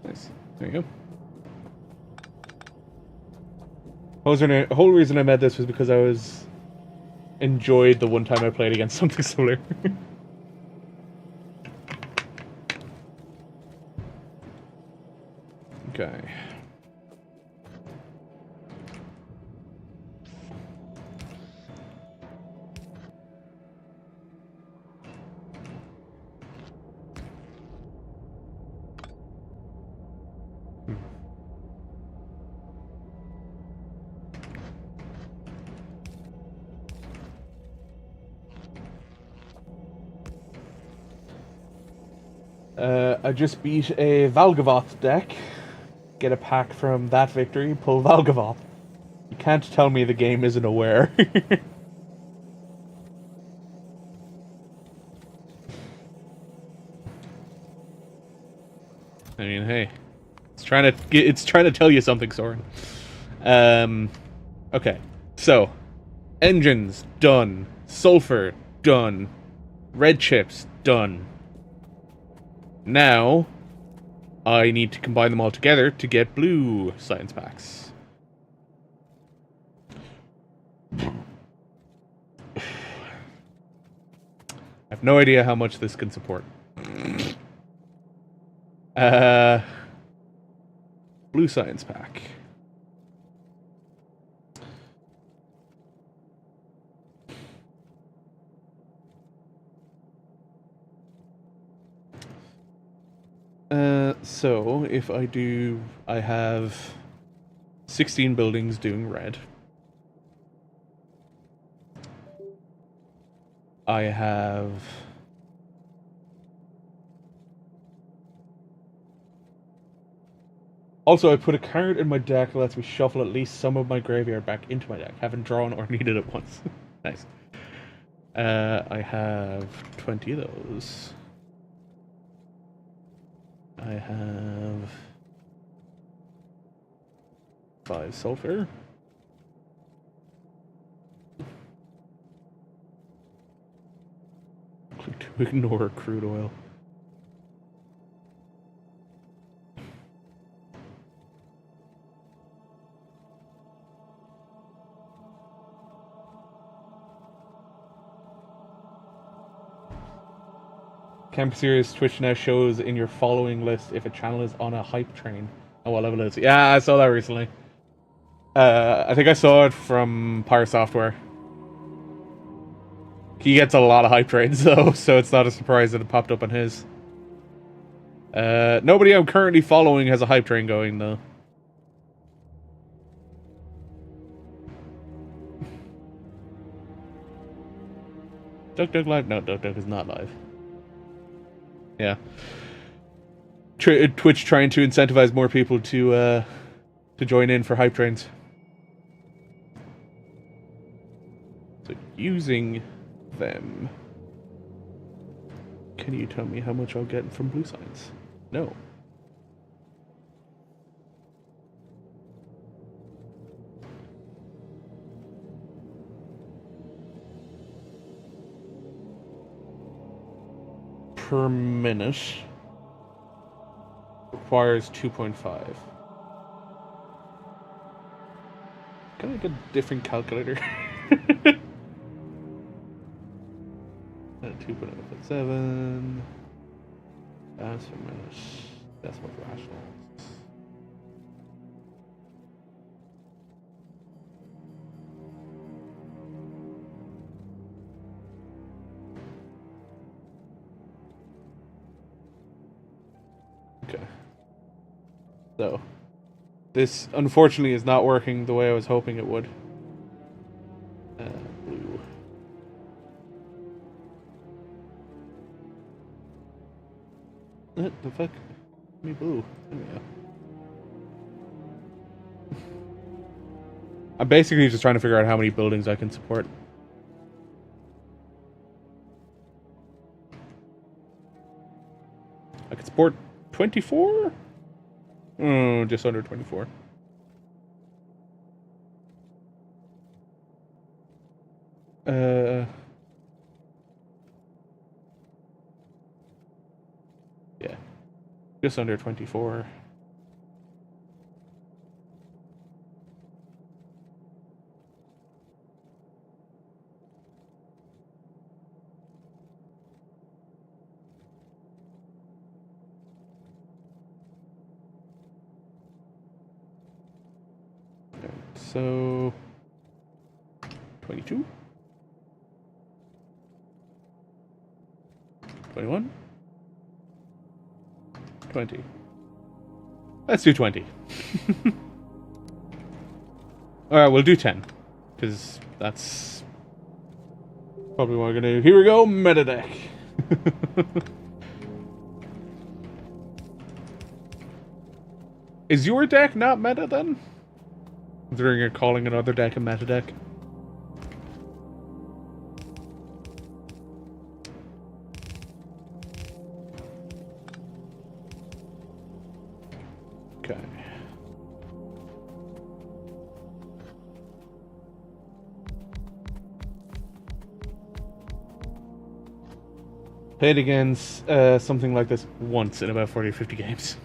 Nice. There you go. The whole reason I made this was because I enjoyed the one time I played against something similar. Okay. I just beat a Valgavoth deck. Get a pack from that victory, pull Valgavoth. You can't tell me the game isn't aware. I mean, hey, it's trying to tell you something, Soren. Okay, so engines done, sulfur done, red chips done. Now I need to combine them all together to get blue science packs. I have no idea how much this can support. Blue science pack. So if I have 16 buildings doing red. I have also, I put a card in my deck that lets me shuffle at least some of my graveyard back into my deck. Haven't drawn or needed it once. Nice. I have 20 of those. I have 5 sulfur. Click to ignore crude oil. Camp Serious Twitch now shows in your following list if a channel is on a hype train. Oh, what level is it? Yeah, I saw that recently. I think I saw it from Pyre Software. He gets a lot of hype trains though, so it's not a surprise that it popped up on his. Nobody I'm currently following has a hype train going though. Duck Duck Live? No, Duck Duck is not live. Yeah. Twitch trying to incentivize more people to join in for hype trains. So using them. Can you tell me how much I'll get from Blue Science? No. Per minute requires 2.5. Can I get a different calculator? 2.07. That's per minute. That's what rational. Okay. So, this unfortunately is not working the way I was hoping it would. Blue. What the fuck? Give me blue. There we go. I'm basically just trying to figure out how many buildings I can support. I can support 24? Oh, just under 24. Yeah. Just under 24. So 22, 21, 20. Let's do 20. Alright, we'll do 10. Because that's probably what we're gonna do. Here we go, meta deck. Is your deck not meta then? Considering you're calling another deck a meta deck. Okay. Played against something like this once in about 40 or 50 games.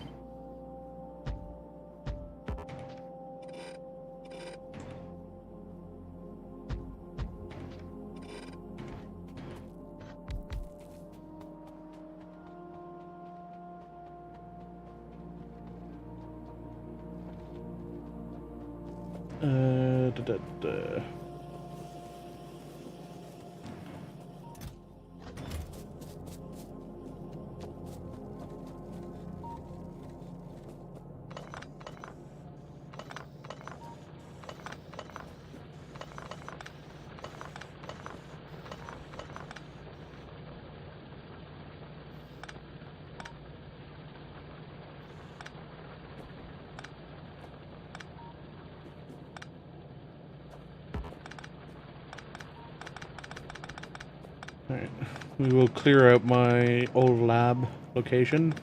Alright, we will clear out my old lab location.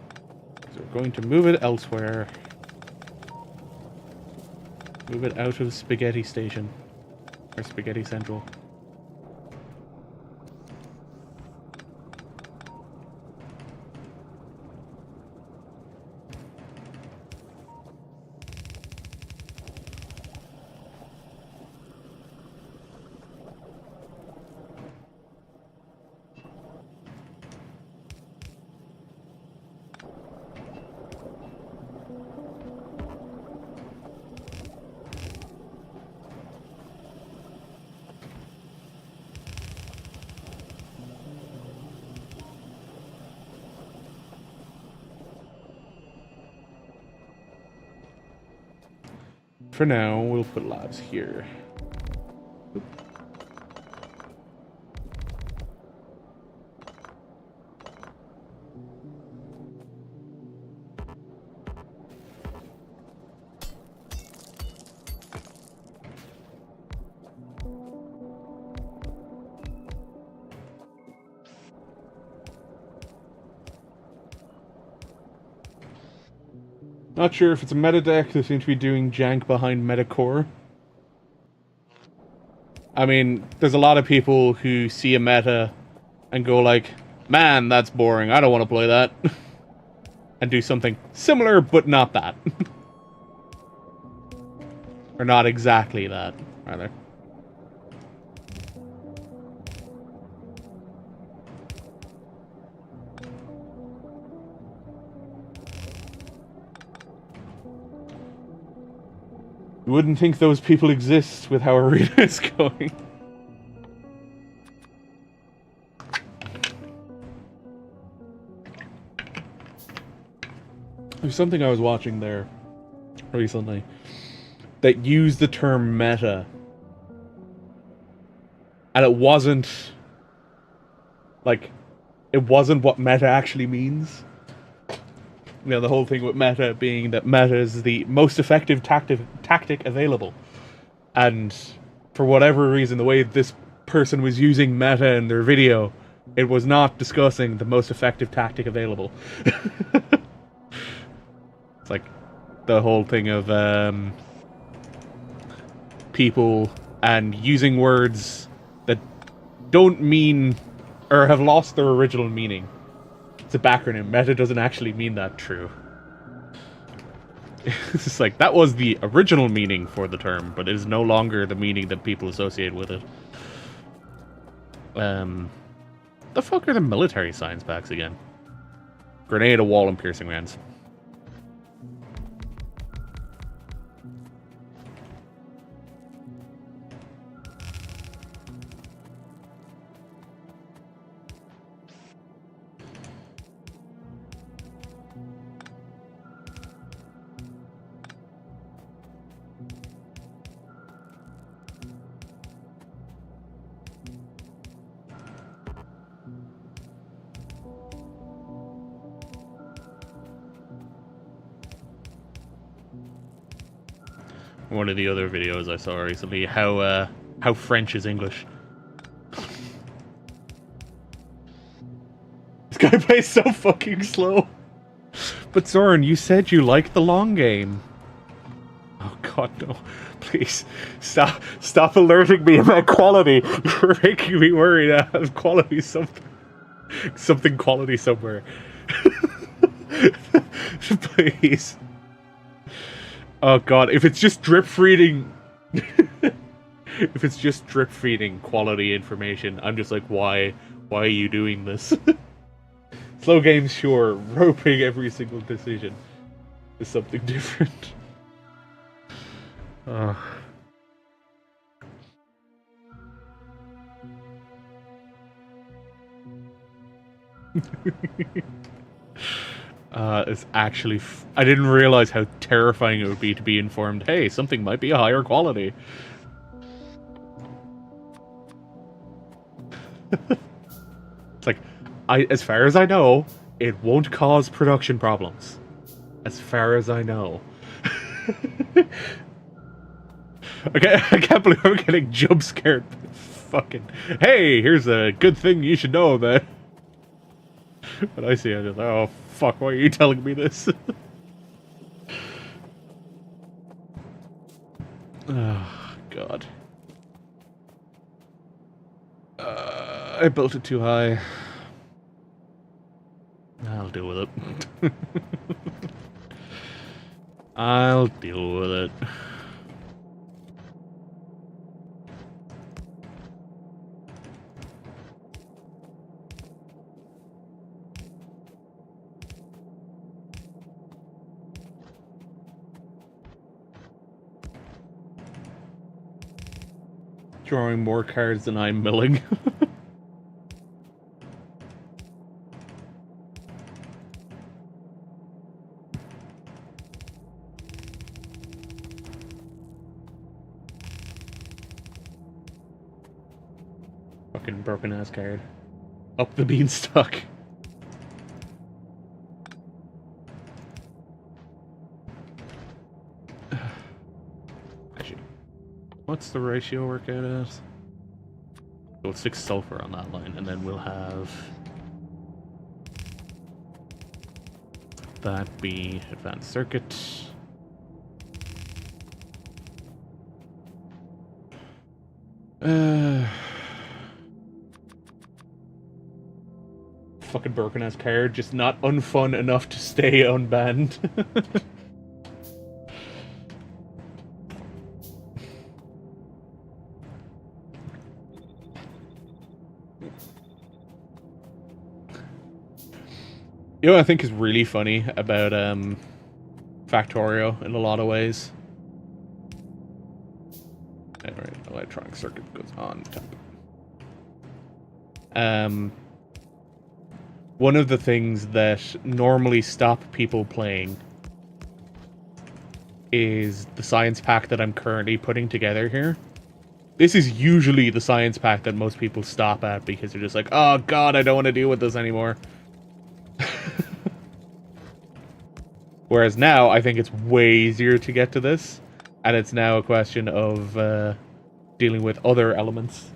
So we're going to move it elsewhere. Move it out of Spaghetti Station. Or Spaghetti Central. For now, we'll put labs here. Not sure if it's a meta deck. They seem to be doing jank behind meta core. I mean, there's a lot of people who see a meta and go like, man, that's boring. I don't want to play that. And do something similar, but not that. Or not exactly that, rather. You wouldn't think those people exist with how Arena is going. There's something I was watching there recently that used the term meta. And it wasn't like, it wasn't what meta actually means. You know, the whole thing with meta being that meta is the most effective tactic available. And for whatever reason, the way this person was using meta in their video, it was not discussing the most effective tactic available. It's like the whole thing of people and using words that don't mean or have lost their original meaning. It's a backronym. Meta doesn't actually mean that true. It's just like, that was the original meaning for the term, but it is no longer the meaning that people associate with it. The fuck are the military science packs again? Grenade, a wall, and piercing rounds. One of the other videos I saw recently, how French is English. This guy plays so fucking slow. But Zoran, you said you like the long game. Oh god, no. Please, stop alerting me about quality. You're making me worried I have quality something quality somewhere. Please. Oh god, if it's just drip feeding... if it's just drip feeding quality information, I'm just like, why are you doing this? Slow games, sure. Roping every single decision is something different. It's actually... I didn't realize how terrifying it would be to be informed, hey, something might be a higher quality. It's like, as far as I know, it won't cause production problems. As far as I know. Okay, I can't believe I'm getting jump scared. Fucking, hey, here's a good thing you should know about. But I see it, I'm just like, oh fuck, why are you telling me this? Oh, God. I built it too high. I'll deal with it. I'll deal with it. Drawing more cards than I'm milling. Fucking broken ass card. Up the beanstalk. Actually, what's the ratio work out as? So 6 sulfur on that line, and then we'll have that be advanced circuit. Fucking broken ass card, just not unfun enough to stay unbanned. You know what I think is really funny about Factorio in a lot of ways? Alright, electronic circuit goes on top. One of the things that normally stop people playing is the science pack that I'm currently putting together here. This is usually the science pack that most people stop at because they're just like, oh god, I don't want to deal with this anymore. Whereas now, I think it's way easier to get to this, and it's now a question of dealing with other elements.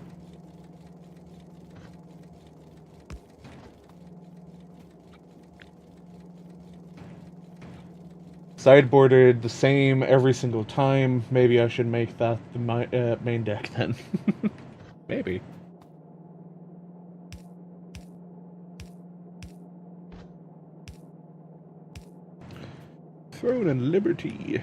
Sideboarded the same every single time. Maybe I should make that the main deck then. Maybe. Throne and Liberty.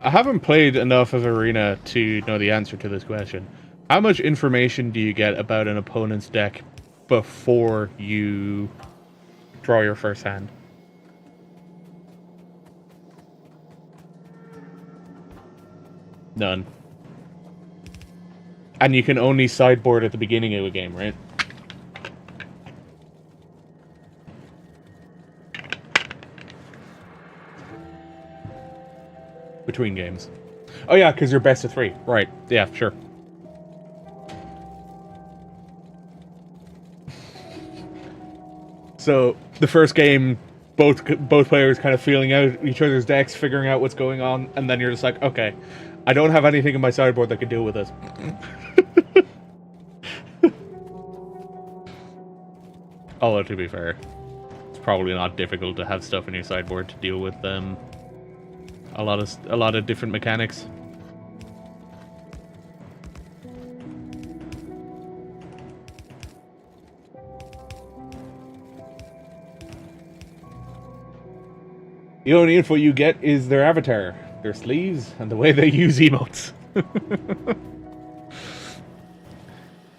I haven't played enough of Arena to know the answer to this question. How much information do you get about an opponent's deck before you draw your first hand? None. And you can only sideboard at the beginning of a game, right? Between games. Oh yeah, because you're best of 3. Right. Yeah, sure. So, the first game, both players kind of feeling out each other's decks, figuring out what's going on, and then you're just like, okay, I don't have anything in my sideboard that can deal with this. Although, to be fair, it's probably not difficult to have stuff in your sideboard to deal with a lot of different mechanics. The only info you get is their avatar, their sleeves, and the way they use emotes.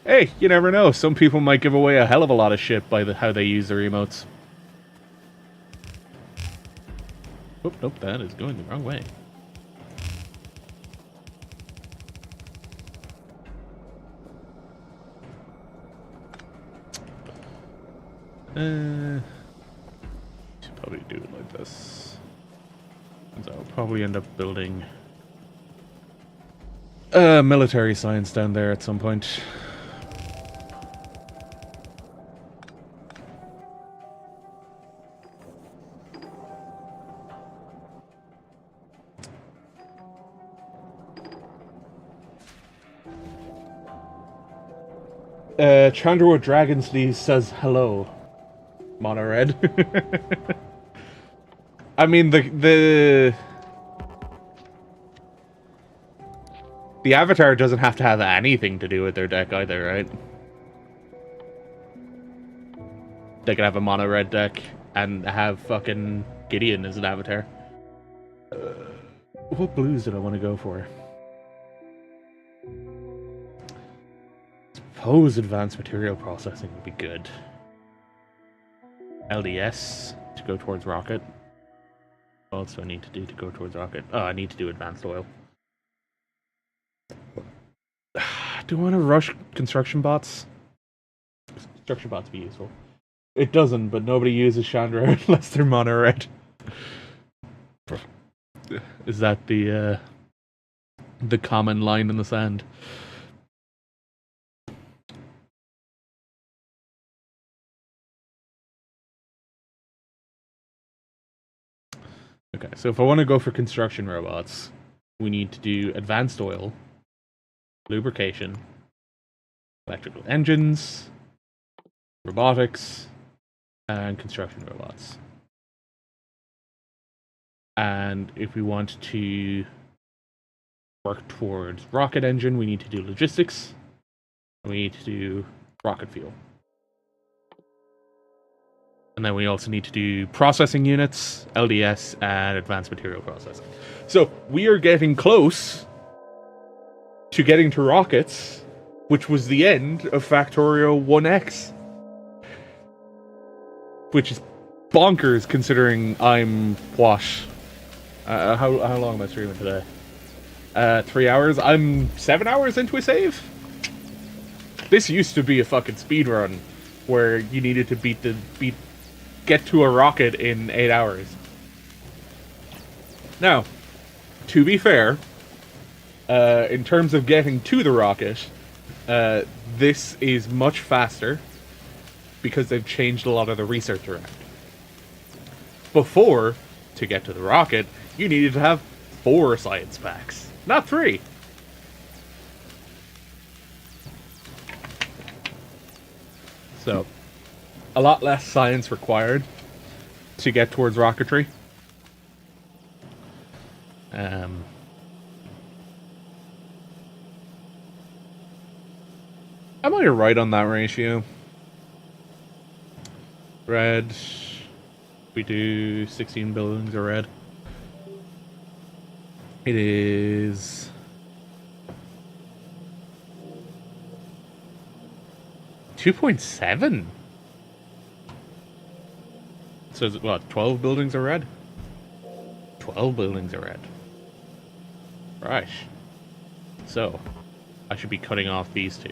Hey, you never know. Some people might give away a hell of a lot of shit by how they use their emotes. Oh, nope, that is going the wrong way. Should probably do it like this. So I'll probably end up building military science down there at some point. Chandra Dragonsleeve says hello. Mono red. I mean the avatar doesn't have to have anything to do with their deck either, right? They could have a mono red deck and have fucking Gideon as an avatar. What blues did I want to go for? Suppose advanced material processing would be good. LDS to go towards rocket. What else do I need to do to go towards rocket? Oh, I need to do advanced oil. Do I want to rush construction bots? Construction bots be useful. It doesn't, but nobody uses Chandra unless they're mono red. Is that the common line in the sand? Okay, so if I want to go for construction robots, we need to do advanced oil, lubrication, electrical engines, robotics, and construction robots. And if we want to work towards rocket engine, we need to do logistics, and we need to do rocket fuel. And then we also need to do processing units, LDS, and advanced material processing. So we are getting close to getting to rockets, which was the end of Factorio 1X. Which is bonkers considering I'm, what? How long am I streaming today? 3 hours? I'm 7 hours into a save? This used to be a fucking speedrun where you needed to get to a rocket in 8 hours. Now, to be fair, in terms of getting to the rocket, this is much faster because they've changed a lot of the research around. Before, to get to the rocket, you needed to have 4 science packs, not 3. So, a lot less science required to get towards rocketry. Am I right on that ratio? Red. We do 16 buildings of red. It is 2.7. So is it what, 12 buildings are red? 12 buildings are red. Right. So, I should be cutting off these two.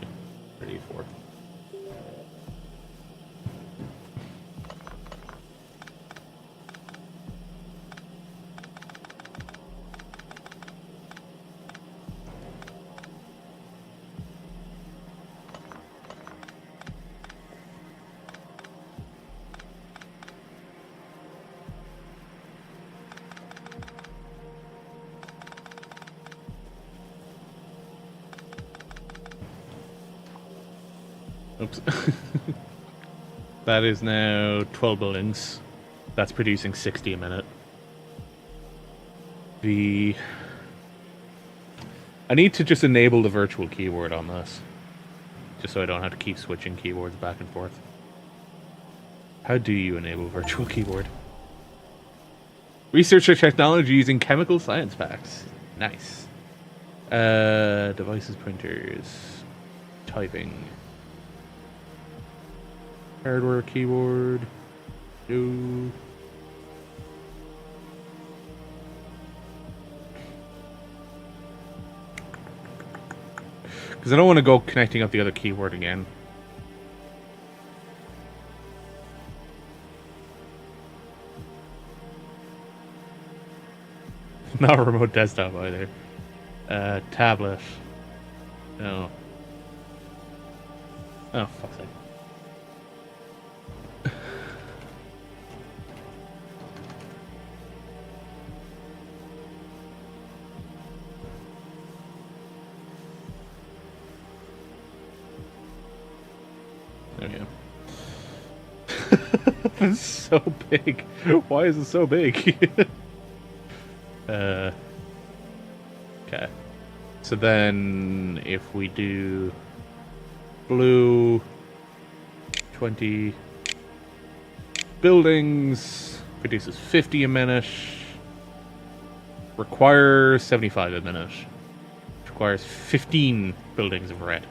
34. Oops. That is now 12 buildings. That's producing 60 a minute. I need to just enable the virtual keyboard on this. Just so I don't have to keep switching keyboards back and forth. How do you enable virtual keyboard? Research or technology using chemical science packs. Nice. Devices, printers, typing. Hardware, keyboard. Do. Because I don't want to go connecting up the other keyboard again. Not a remote desktop either. Tablet. No. Oh, fuck's sake. There we go. It's so big. Why is it so big? Okay. So then, if we do blue, 20 buildings, produces 50 a minute, requires 75 a minute, requires 15 buildings of red.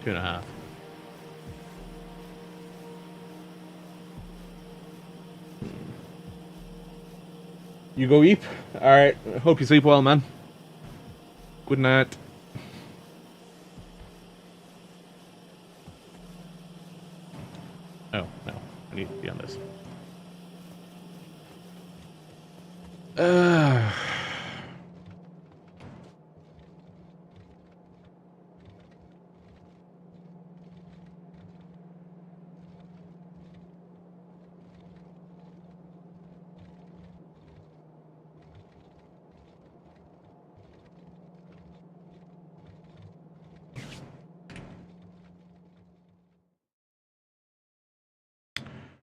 2.5. You go eep. Alright, hope you sleep well, man. Good night. Oh, no. I need to be on this.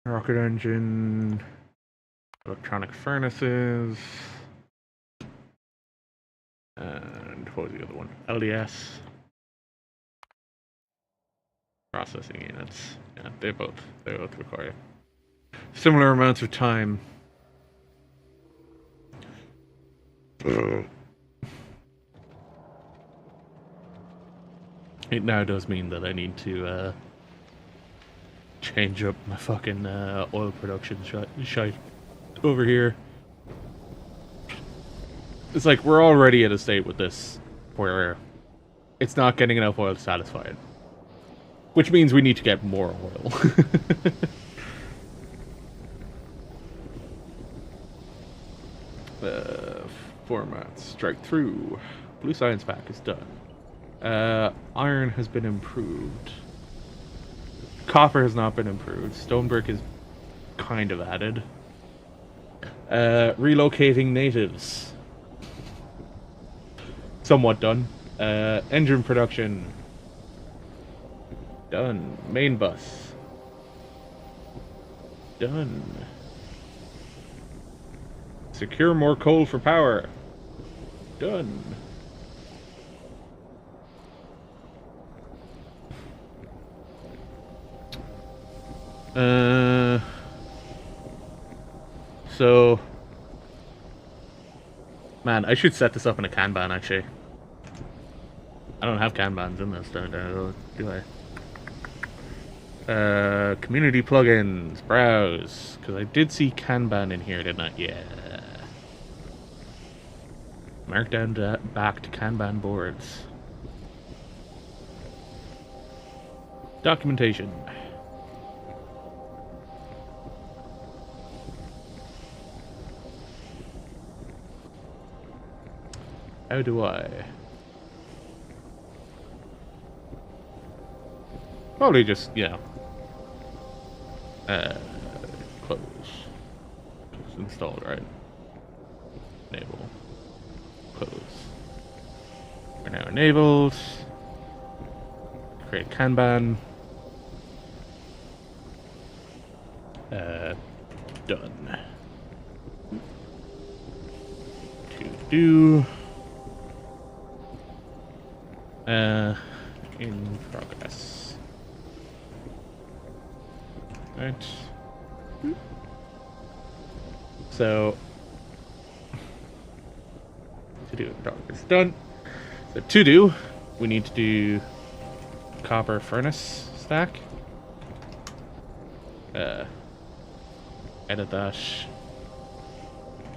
Rocket engine, electronic furnaces, and what was the other one? LDS. Processing units. Yeah, they both require similar amounts of time. It now does mean that I need to change up my fucking oil production shite over here. It's like we're already at a state with this where it's not getting enough oil to satisfy it. Which means we need to get more oil. Format, strike through. Blue science pack is done. Iron has been improved. Copper has not been improved. Stonebrick is kind of added. Relocating natives. Somewhat done. Engine production. Done. Main bus. Done. Secure more coal for power. Done. So, man, I should set this up in a Kanban, actually. I don't have Kanbans in this, do I? Community plugins, browse, because I did see Kanban in here, didn't I? Yeah. Markdown back to Kanban boards. Documentation. How do I? Probably just, yeah. Close. It's installed, right? Enable. Close. We're now enabled. Create Kanban. Done. To do. In progress. Right. So, to do in progress done. So to do, we need to do copper furnace stack. Edit that.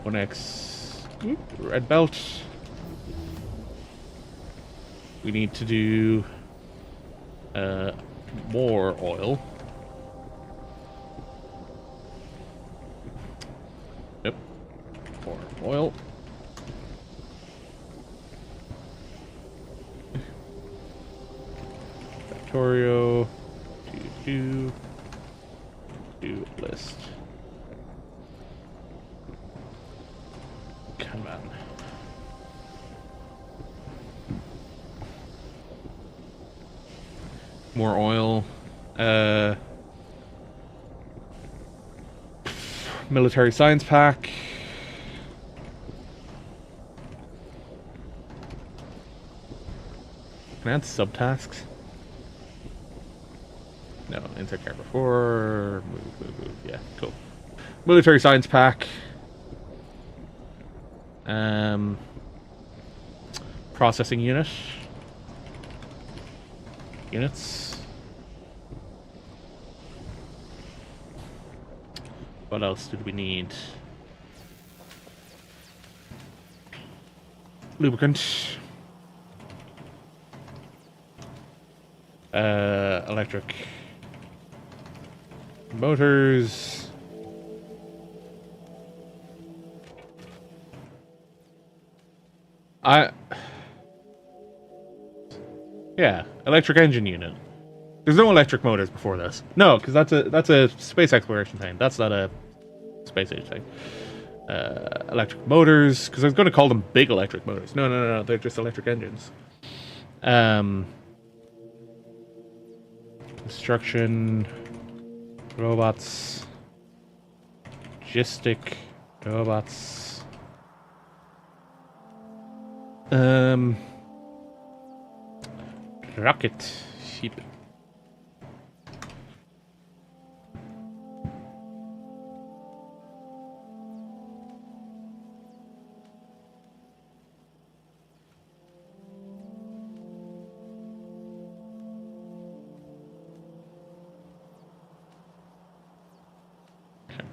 1x red belt. We need to do more oil. Yep. More oil. Factorio. Do list. Come on. More oil. Military science pack. Can I add subtasks? No, insert care before. Move. Yeah, cool. Military science pack. Processing unit. Units. What else did we need? Lubricant. Electric. Motors. Yeah, electric engine unit. There's no electric motors before this. No, because that's a space exploration thing. That's not a space age thing. Electric motors, because I was going to call them big electric motors. No, they're just electric engines. Construction, robots, logistic, robots. Rocket ship.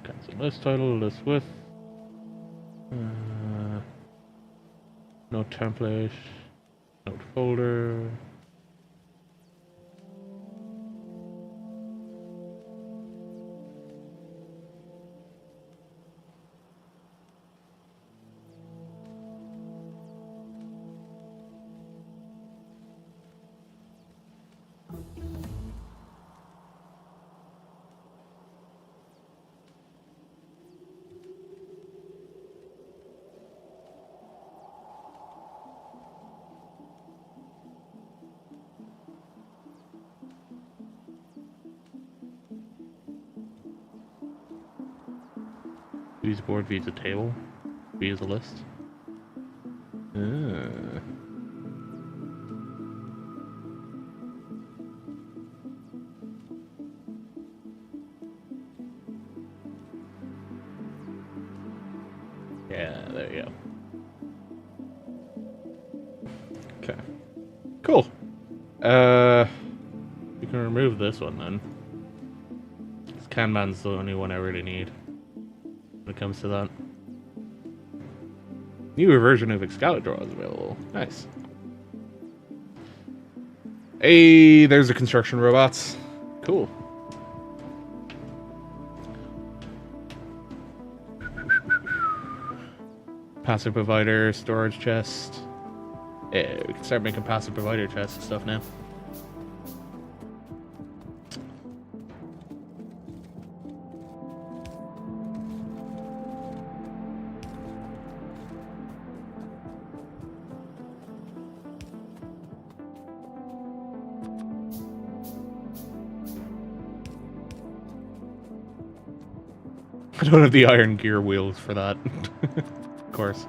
Cancel this title, this with. No template. Note folder. Views board, views a table, views a list. Yeah, there you go. Okay. Cool. We can remove this one then. This Kanban's the only one I really need when it comes to that. Newer version of Excalibur is available. Nice. Hey, there's the construction robots. Cool. Passive provider, storage chest. Yeah, we can start making passive provider chests and stuff now. I don't have the iron gear wheels for that. Of course.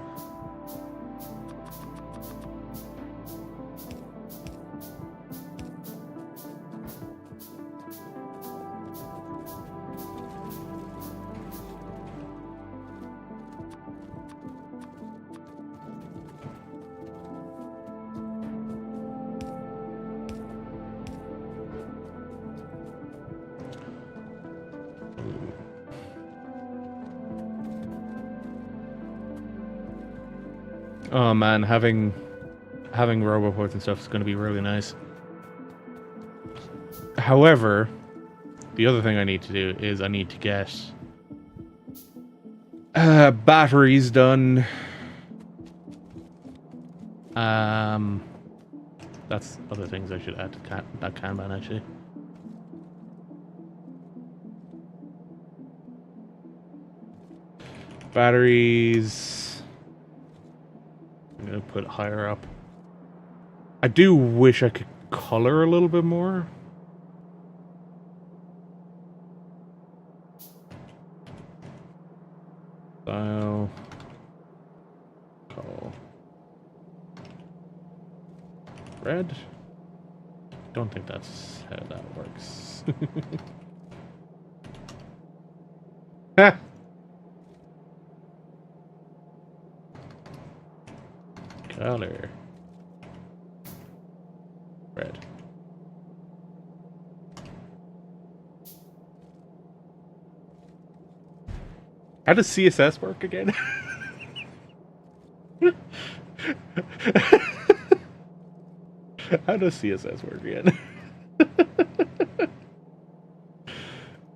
Oh man, having roboports and stuff is going to be really nice. However, the other thing I need to do is I need to get Batteries done. That's other things I should add to that Kanban, actually. Batteries. I'm gonna put higher up. I do wish I could color a little bit more. Style. Call. Red? Don't think that's how that works. Ha! Color. Red. How does CSS work again? How does CSS work again?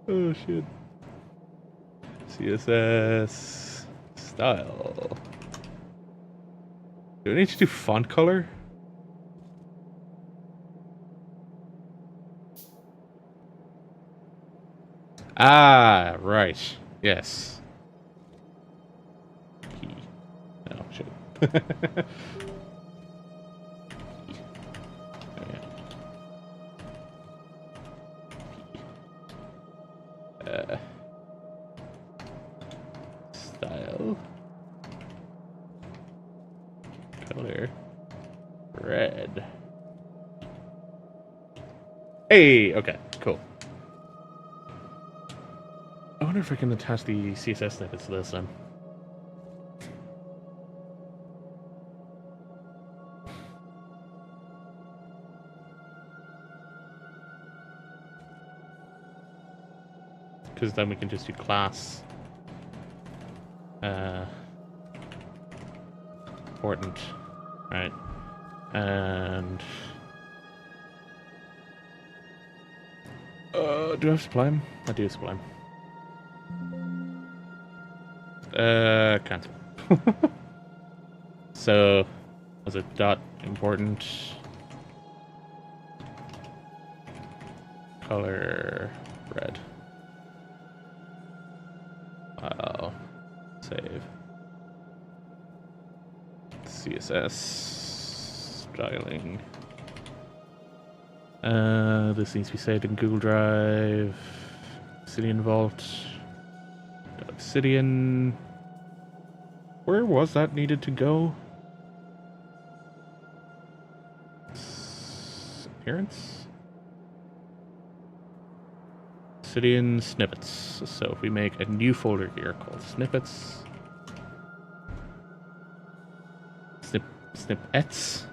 Oh shit. CSS style. Do I need to do font color? Ah, right. Yes. Key. Oh, shit. Style. Color. Red. Hey, okay, cool. I wonder if I can attach the CSS snippets to this then. Because then we can just do class. Important. Right. And... do I have Sublime? I do have Sublime. Cancel. So, was it dot important? Color red. File. Save. CSS. Styling. This needs to be saved in Google Drive. Obsidian Vault. Obsidian. Where was that needed to go? Appearance? Obsidian snippets. So if we make a new folder here called snippets. Snippets.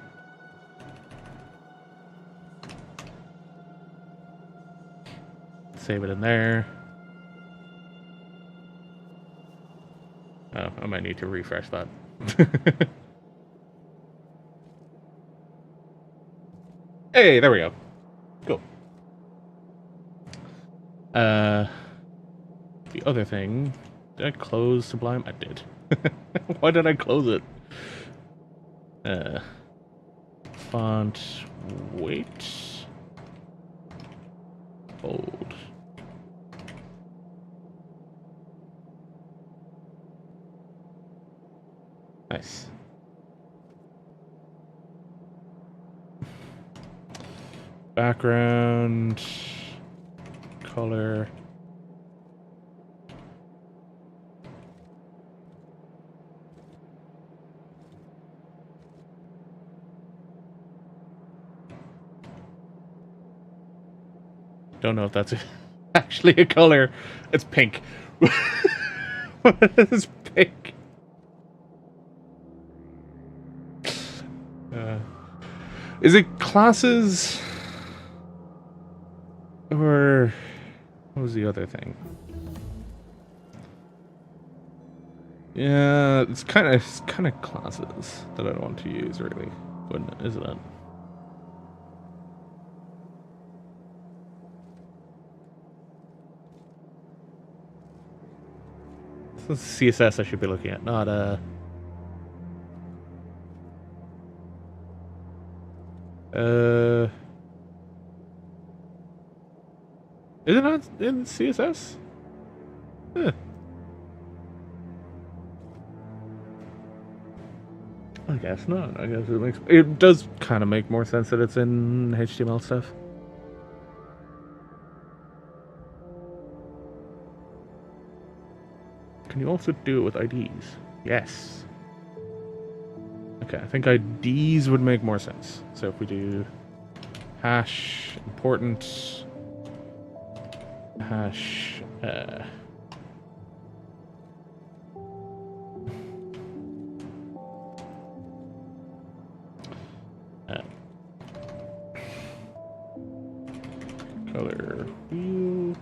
Save it in there. Oh, I might need to refresh that. Hey, there we go. Cool. The other thing, did I close Sublime? I did. Why did I close it? Font weight. Bold. Nice. Background. Color. Don't know if that's actually a color. It's pink. What is pink? Is it classes? Or what was the other thing? Yeah, it's kind of classes that I don't want to use really, isn't it? This is CSS I should be looking at, not is it not in CSS? Huh. I guess not. I guess it does kind of make more sense that it's in HTML stuff. Can you also do it with IDs? Yes. Okay, I think IDs would make more sense. So if we do hash important hash color wheel.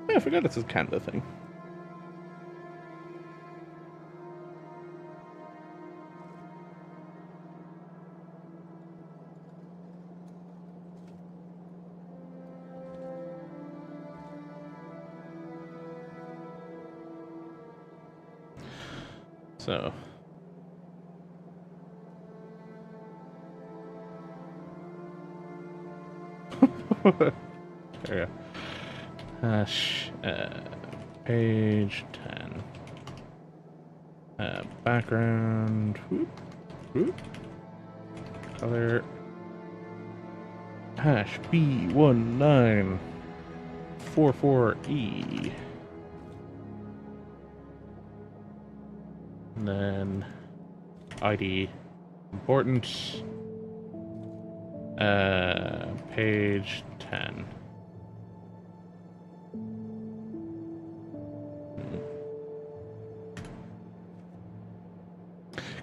Yeah, I forgot it's a Canada thing. So there we go. Hash page 10. Background. Whoop, whoop. Color. Hash B1944E. And then ID important. Page 10.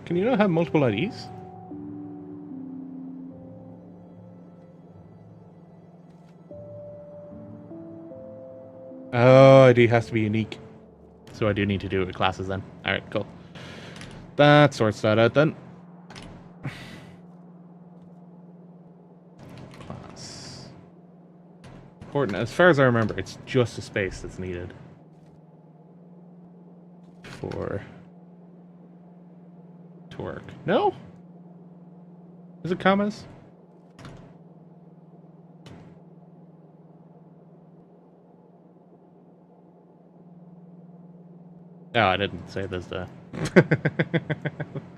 Can you not have multiple IDs? Oh, ID has to be unique. So I do need to do it with classes then. Alright, cool. That sorts that out then. Class. Important. As far as I remember, it's just a space that's needed for to work. No? Is it commas? Oh, I didn't say this. There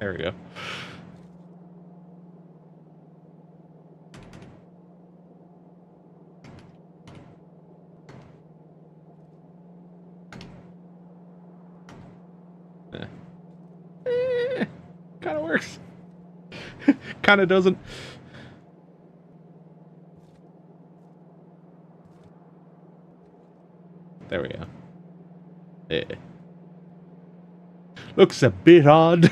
we go. Kind of works. Kind of doesn't. There we go. Yeah. Looks a bit odd.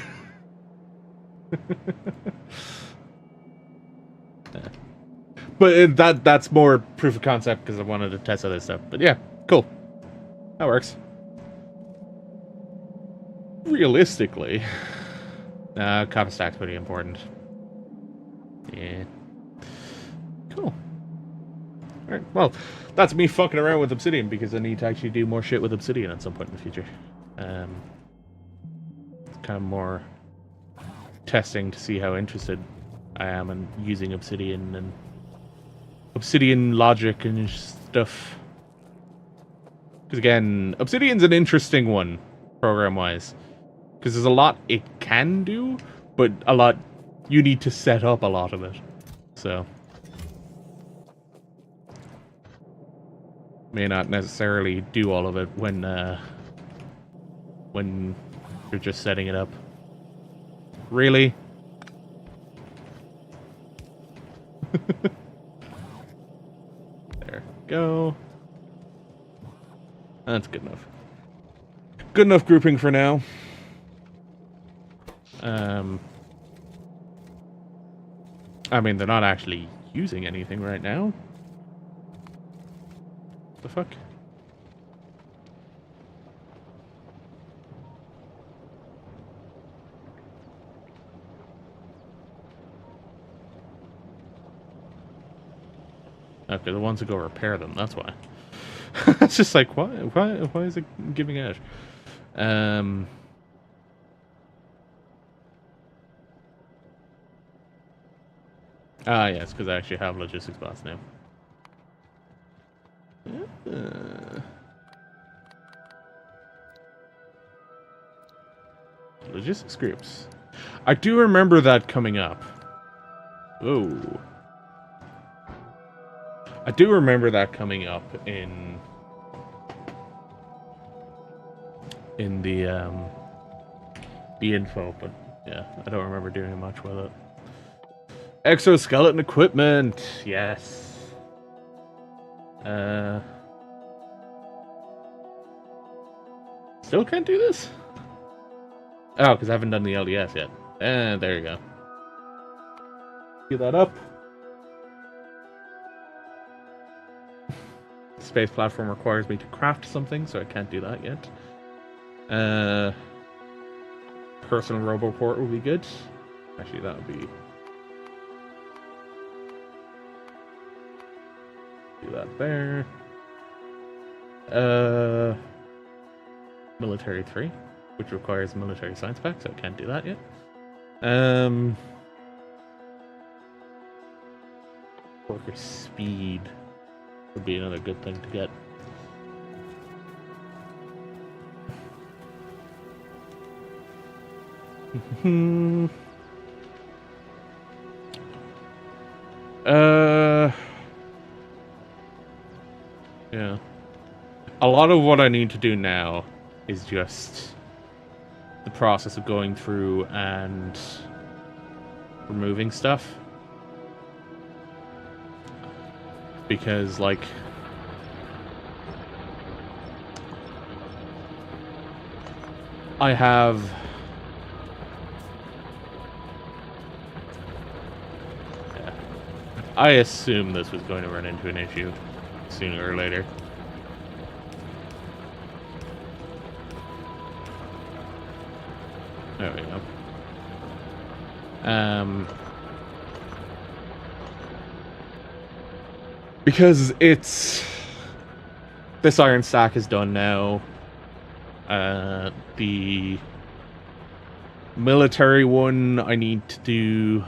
But that's more proof of concept because I wanted to test other stuff. But yeah, cool. That works. Realistically, copy stack's pretty important. Yeah. Cool. Alright, well, that's me fucking around with Obsidian because I need to actually do more shit with Obsidian at some point in the future. It's kind of more testing to see how interested I am in using Obsidian and Obsidian logic and stuff. Because again, Obsidian's an interesting one, program-wise. Because there's a lot it can do, but a lot you need to set up a lot of it. So may not necessarily do all of it when you're just setting it up. Really? There we go. That's good enough. Good enough grouping for now. I mean, they're not actually using anything right now. The fuck? Okay, the ones that go repair them, that's why. It's just like, why is it giving out? Ah, yes, because I actually have logistics bots now. Logistics groups. I do remember that coming up. Oh. I do remember that coming up in the info, but yeah, I don't remember doing much with it. Exoskeleton equipment, yes. Still can't do this? Oh, because I haven't done the LDS yet. There you go. Get that up. Space platform requires me to craft something, so I can't do that yet. Personal roboport would be good. Actually, that would be... Do that there. Military 3, which requires military science pack, so I can't do that yet. Worker speed would be another good thing to get. Yeah. A lot of what I need to do now is just the process of going through and removing stuff. Because, like, I have... Yeah. I assume this was going to run into an issue sooner or later. There we go. Because it's... This iron stack is done now. The military one, I need to do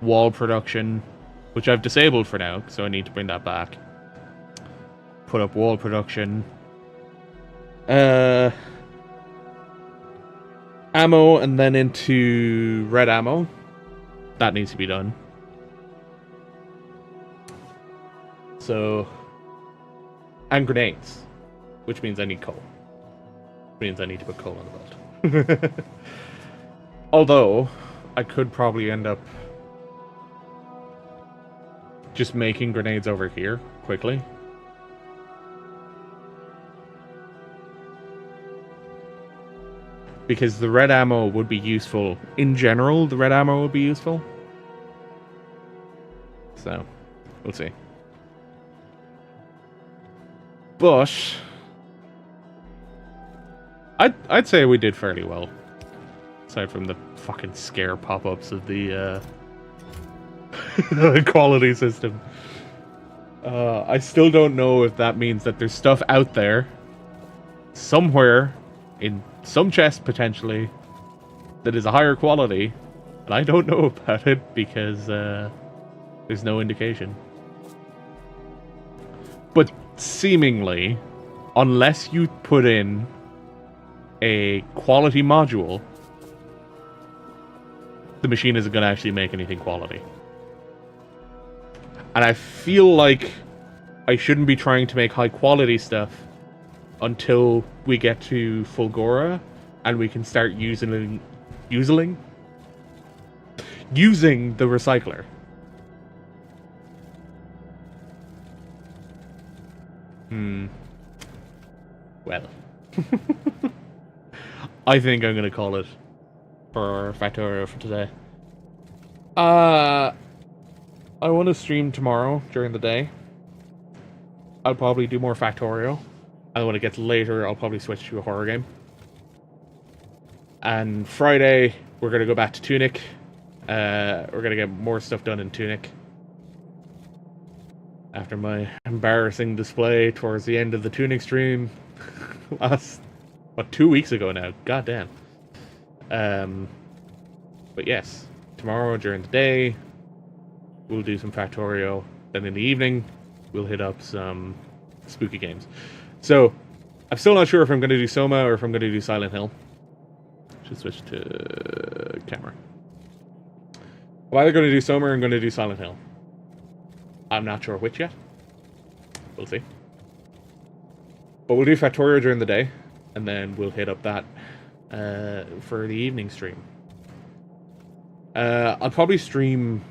wall production, which I've disabled for now, so I need to bring that back. Put up wall production. Ammo, and then into red ammo. That needs to be done. So... And grenades. Which means I need coal. Which means I need to put coal on the belt. Although, I could probably end up just making grenades over here, quickly. Because the red ammo would be useful. In general, the red ammo would be useful. So, we'll see. But I'd say we did fairly well. Aside from the fucking scare pop-ups of the quality system. I still don't know if that means that there's stuff out there somewhere in some chest potentially that is a higher quality, and I don't know about it because there's no indication. But seemingly, unless you put in a quality module, the machine isn't going to actually make anything quality. And I feel like I shouldn't be trying to make high quality stuff until we get to Fulgora and we can start using the recycler. Well. I think I'm going to call it for Factorio for today. I want to stream tomorrow during the day. I'll probably do more Factorio. And when it gets later, I'll probably switch to a horror game. And Friday, we're going to go back to Tunic. We're going to get more stuff done in Tunic. After my embarrassing display towards the end of the tuning stream last, 2 weeks ago now. God damn. But yes, tomorrow during the day, we'll do some Factorio. Then in the evening, we'll hit up some spooky games. So, I'm still not sure if I'm going to do Soma or if I'm going to do Silent Hill. Just switch to camera. I'm either going to do Soma or I'm going to do Silent Hill. I'm not sure which yet. We'll see. But we'll do Factorio during the day, and then we'll hit up that for the evening stream. I'll probably stream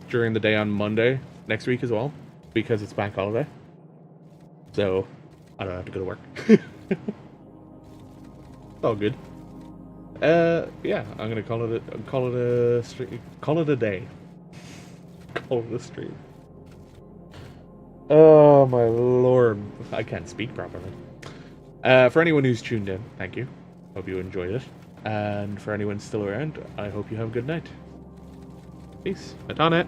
during the day on Monday next week as well, because it's bank holiday. So, I don't have to go to work. It's all good. Yeah, I'm gonna call it a stream. Call it a day. Call it a stream. Oh my lord, I can't speak properly. For anyone who's tuned in, thank you. Hope you enjoyed it. And for anyone still around, I hope you have a good night. Peace. Matane.